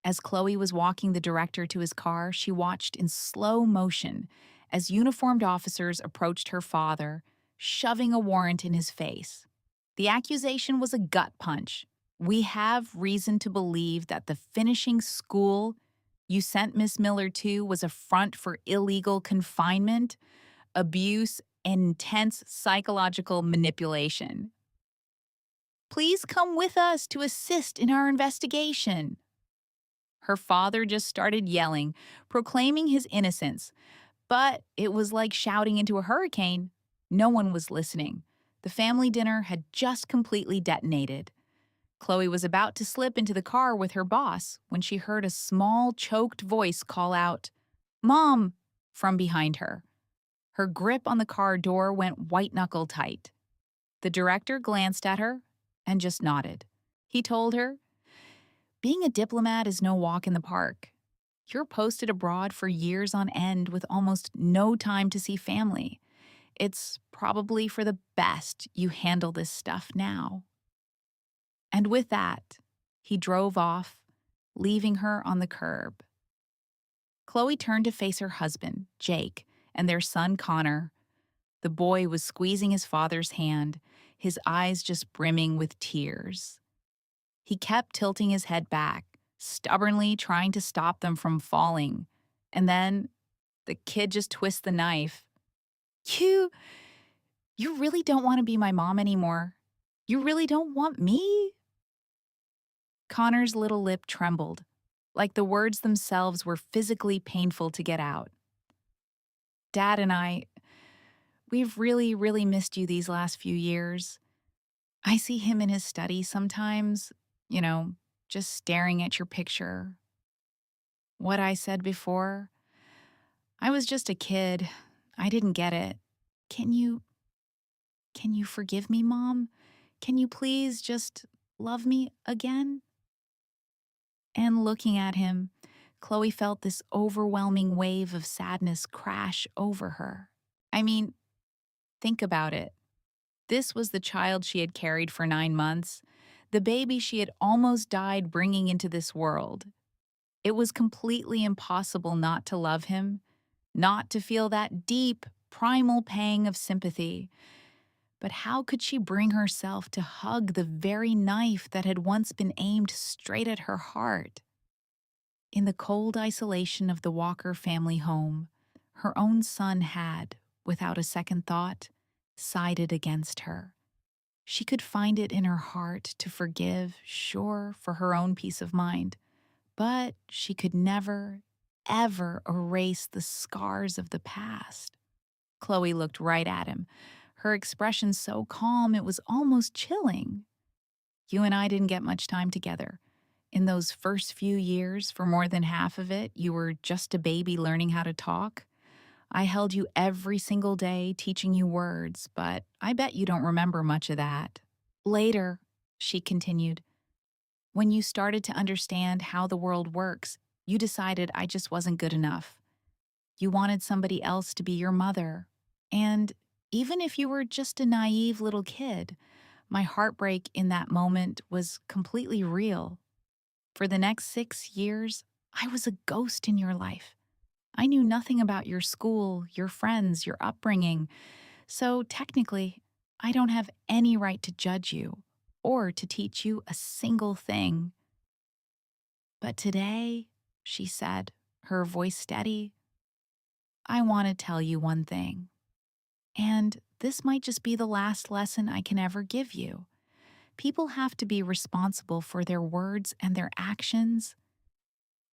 As Chloe was walking the director to his car, she watched in slow motion as uniformed officers approached her father, shoving a warrant in his face. The accusation was a gut punch. "We have reason to believe that the finishing school you sent Miss Miller to was a front for illegal confinement, abuse, and intense psychological manipulation. Please come with us to assist in our investigation." Her father just started yelling, proclaiming his innocence, but it was like shouting into a hurricane. No one was listening. The family dinner had just completely detonated. Chloe was about to slip into the car with her boss when she heard a small, choked voice call out, "Mom!" from behind her. Her grip on the car door went white-knuckle tight. The director glanced at her and just nodded. He told her, "Being a diplomat is no walk in the park. You're posted abroad for years on end with almost no time to see family. It's probably for the best you handle this stuff now." And with that, he drove off, leaving her on the curb. Chloe turned to face her husband, Jake, and their son, Connor. The boy was squeezing his father's hand, his eyes just brimming with tears. He kept tilting his head back, stubbornly trying to stop them from falling. And then the kid just twists the knife. You really don't want to be my mom anymore? You really don't want me?" Connor's little lip trembled, like the words themselves were physically painful to get out. "Dad and we've really, really missed you these last few years. I see him in his study sometimes, just staring at your picture. What I said before, I was just a kid. I didn't get it. Can you forgive me, Mom? Can you please just love me again?" And looking at him, Chloe felt this overwhelming wave of sadness crash over her. I mean, think about it. This was the child she had carried for 9 months, the baby she had almost died bringing into this world. It was completely impossible not to love him, not to feel that deep, primal pang of sympathy. But how could she bring herself to hug the very knife that had once been aimed straight at her heart? In the cold isolation of the Walker family home, her own son had, without a second thought, sided against her. She could find it in her heart to forgive, sure, for her own peace of mind, but she could never, ever erase the scars of the past. Chloe looked right at him, her expression so calm it was almost chilling. You and I didn't get much time together. In those first few years, for more than half of it, you were just a baby learning how to talk. I held you every single day, teaching you words, but I bet you don't remember much of that. Later, she continued, when you started to understand how the world works, you decided I just wasn't good enough. You wanted somebody else to be your mother. And even if you were just a naive little kid, my heartbreak in that moment was completely real. For the next 6 years, I was a ghost in your life. I knew nothing about your school, your friends, your upbringing, so technically, I don't have any right to judge you or to teach you a single thing. But today, she said, her voice steady, I want to tell you one thing. And this might just be the last lesson I can ever give you. People have to be responsible for their words and their actions.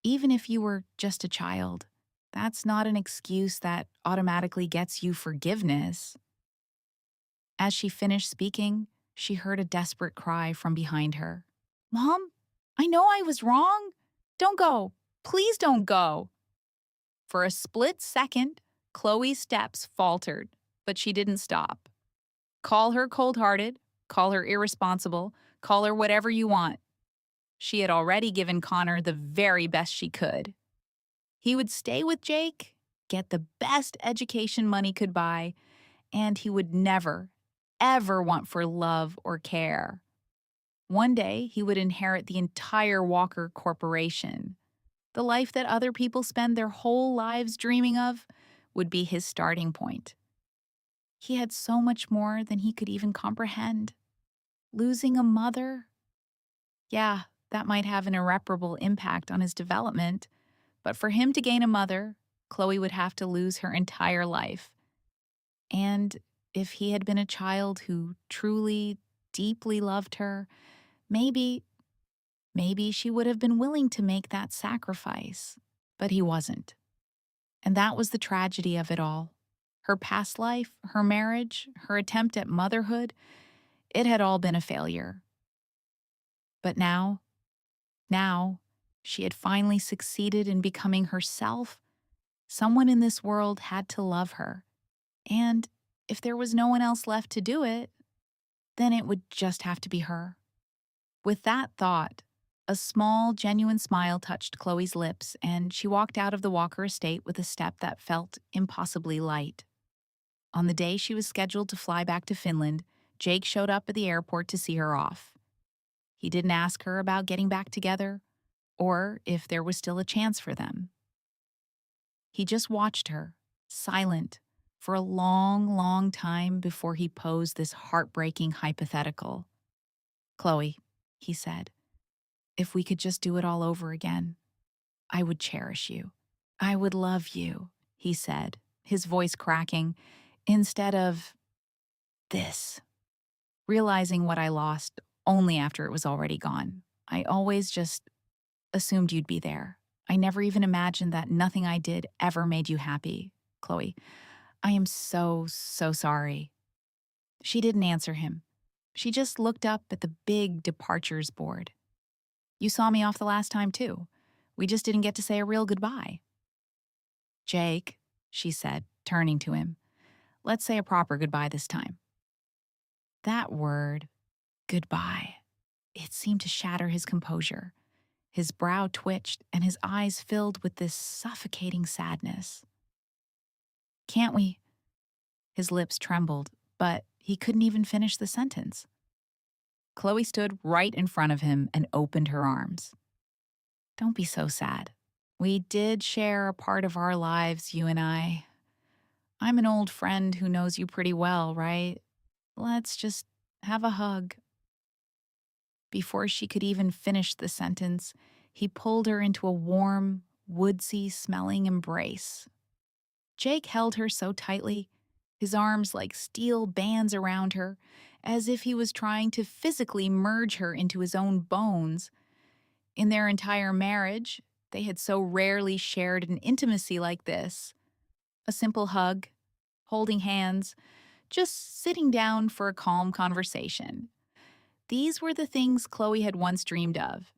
Even if you were just a child, that's not an excuse that automatically gets you forgiveness. As she finished speaking, she heard a desperate cry from behind her. Mom, I know I was wrong. Don't go. Please don't go. For a split second, Chloe's steps faltered, but she didn't stop. Call her cold-hearted, call her irresponsible, call her whatever you want. She had already given Connor the very best she could. He would stay with Jake, get the best education money could buy, and he would never, ever want for love or care. One day, he would inherit the entire Walker Corporation. The life that other people spend their whole lives dreaming of would be his starting point. He had so much more than he could even comprehend. Losing a mother? Yeah, that might have an irreparable impact on his development, but for him to gain a mother, Chloe would have to lose her entire life. And if he had been a child who truly, deeply loved her, maybe she would have been willing to make that sacrifice. But he wasn't. And that was the tragedy of it all. Her past life, her marriage, her attempt at motherhood, it had all been a failure. But now, she had finally succeeded in becoming herself. Someone in this world had to love her. And if there was no one else left to do it, then it would just have to be her. With that thought, a small, genuine smile touched Chloe's lips, and she walked out of the Walker estate with a step that felt impossibly light. On the day she was scheduled to fly back to Finland, Jake showed up at the airport to see her off. He didn't ask her about getting back together, or if there was still a chance for them. He just watched her, silent, for a long, long time before he posed this heartbreaking hypothetical. Chloe, he said, if we could just do it all over again, I would cherish you. I would love you, he said, his voice cracking, instead of this. Realizing what I lost only after it was already gone. I always just assumed you'd be there. I never even imagined that nothing I did ever made you happy. Chloe, I am so, so sorry. She didn't answer him. She just looked up at the big departures board. You saw me off the last time, too. We just didn't get to say a real goodbye. Jake, she said, turning to him, let's say a proper goodbye this time. That word, goodbye, it seemed to shatter his composure. His brow twitched and his eyes filled with this suffocating sadness. "Can't we?" His lips trembled, but he couldn't even finish the sentence. Chloe stood right in front of him and opened her arms. "Don't be so sad. We did share a part of our lives, you and I. I'm an old friend who knows you pretty well, right? Let's just have a hug." Before she could even finish the sentence, he pulled her into a warm, woodsy smelling embrace. Jake held her so tightly, his arms like steel bands around her, as if he was trying to physically merge her into his own bones. In their entire marriage, they had so rarely shared an intimacy like this. A simple hug, holding hands, just sitting down for a calm conversation. These were the things Chloe had once dreamed of,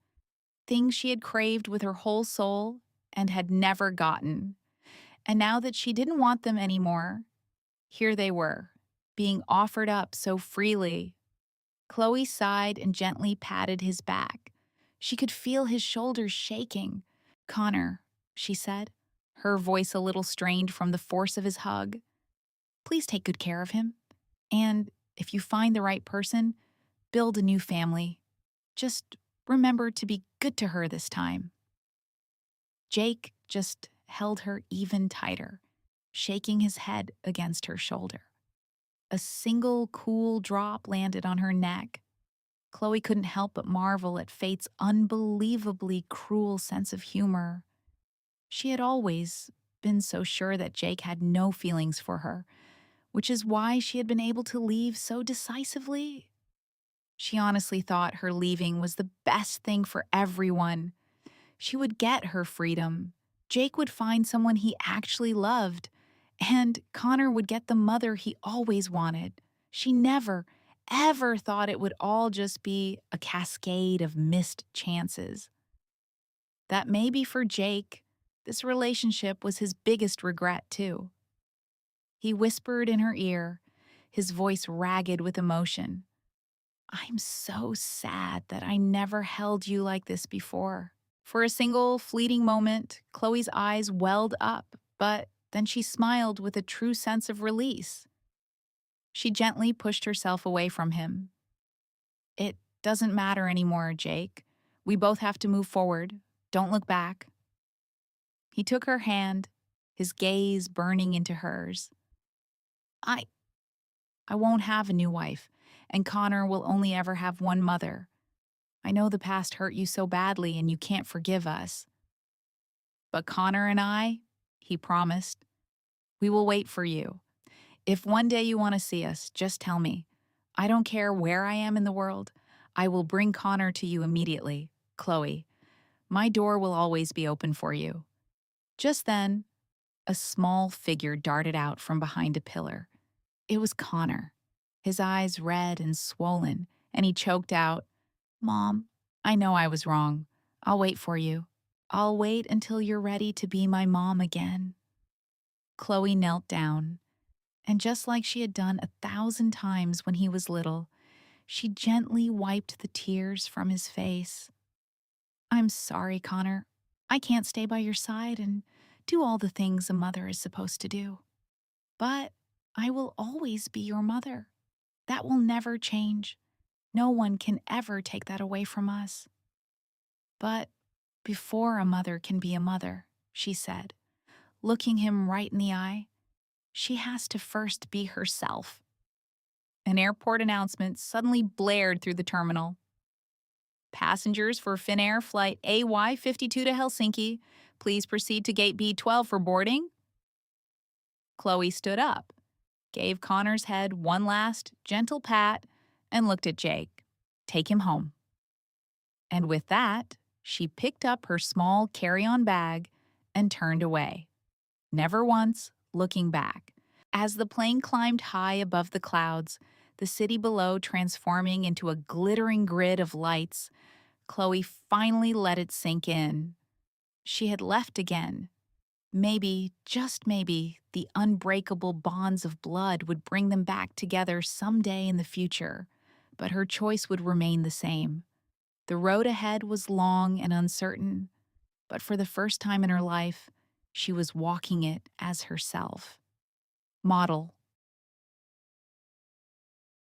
things she had craved with her whole soul and had never gotten. And now that she didn't want them anymore, here they were, being offered up so freely. Chloe sighed and gently patted his back. She could feel his shoulders shaking. "Connor," she said, her voice a little strained from the force of his hug, "please take good care of him. And if you find the right person, build a new family. Just remember to be good to her this time." Jake just held her even tighter, shaking his head against her shoulder. A single cool drop landed on her neck. Chloe couldn't help but marvel at fate's unbelievably cruel sense of humor. She had always been so sure that Jake had no feelings for her, which is why she had been able to leave so decisively. She honestly thought her leaving was the best thing for everyone. She would get her freedom. Jake would find someone he actually loved, and Connor would get the mother he always wanted. She never, ever thought it would all just be a cascade of missed chances. That maybe for Jake, this relationship was his biggest regret, too. He whispered in her ear, his voice ragged with emotion. "I'm so sad that I never held you like this before." For a single, fleeting moment, Chloe's eyes welled up, but then she smiled with a true sense of release. She gently pushed herself away from him. "It doesn't matter anymore, Jake. We both have to move forward. Don't look back." He took her hand, his gaze burning into hers. I I won't have a new wife, and Connor will only ever have one mother. I know the past hurt you so badly and you can't forgive us. But Connor and I, he promised, we will wait for you. If one day you want to see us, just tell me. I don't care where I am in the world. I will bring Connor to you immediately. Chloe, my door will always be open for you." Just then, a small figure darted out from behind a pillar. It was Connor, his eyes red and swollen, and he choked out, "Mom, I know I was wrong. I'll wait for you. I'll wait until you're ready to be my mom again." Chloe knelt down, and just like she had done 1,000 times when he was little, she gently wiped the tears from his face. "I'm sorry, Connor. I can't stay by your side and do all the things a mother is supposed to do. But I will always be your mother. That will never change. No one can ever take that away from us." "But before a mother can be a mother," she said, looking him right in the eye, "she has to first be herself." An airport announcement suddenly blared through the terminal. "Passengers for Finnair flight AY52 to Helsinki, please proceed to gate B12 for boarding." Chloe stood up, gave Connor's head one last, gentle pat, and looked at Jake. "Take him home." And with that, she picked up her small carry-on bag and turned away, never once looking back. As the plane climbed high above the clouds, the city below transforming into a glittering grid of lights, Chloe finally let it sink in. She had left again. Maybe, just maybe, the unbreakable bonds of blood would bring them back together someday in the future, but her choice would remain the same. The road ahead was long and uncertain, but for the first time in her life, she was walking it as herself. Model,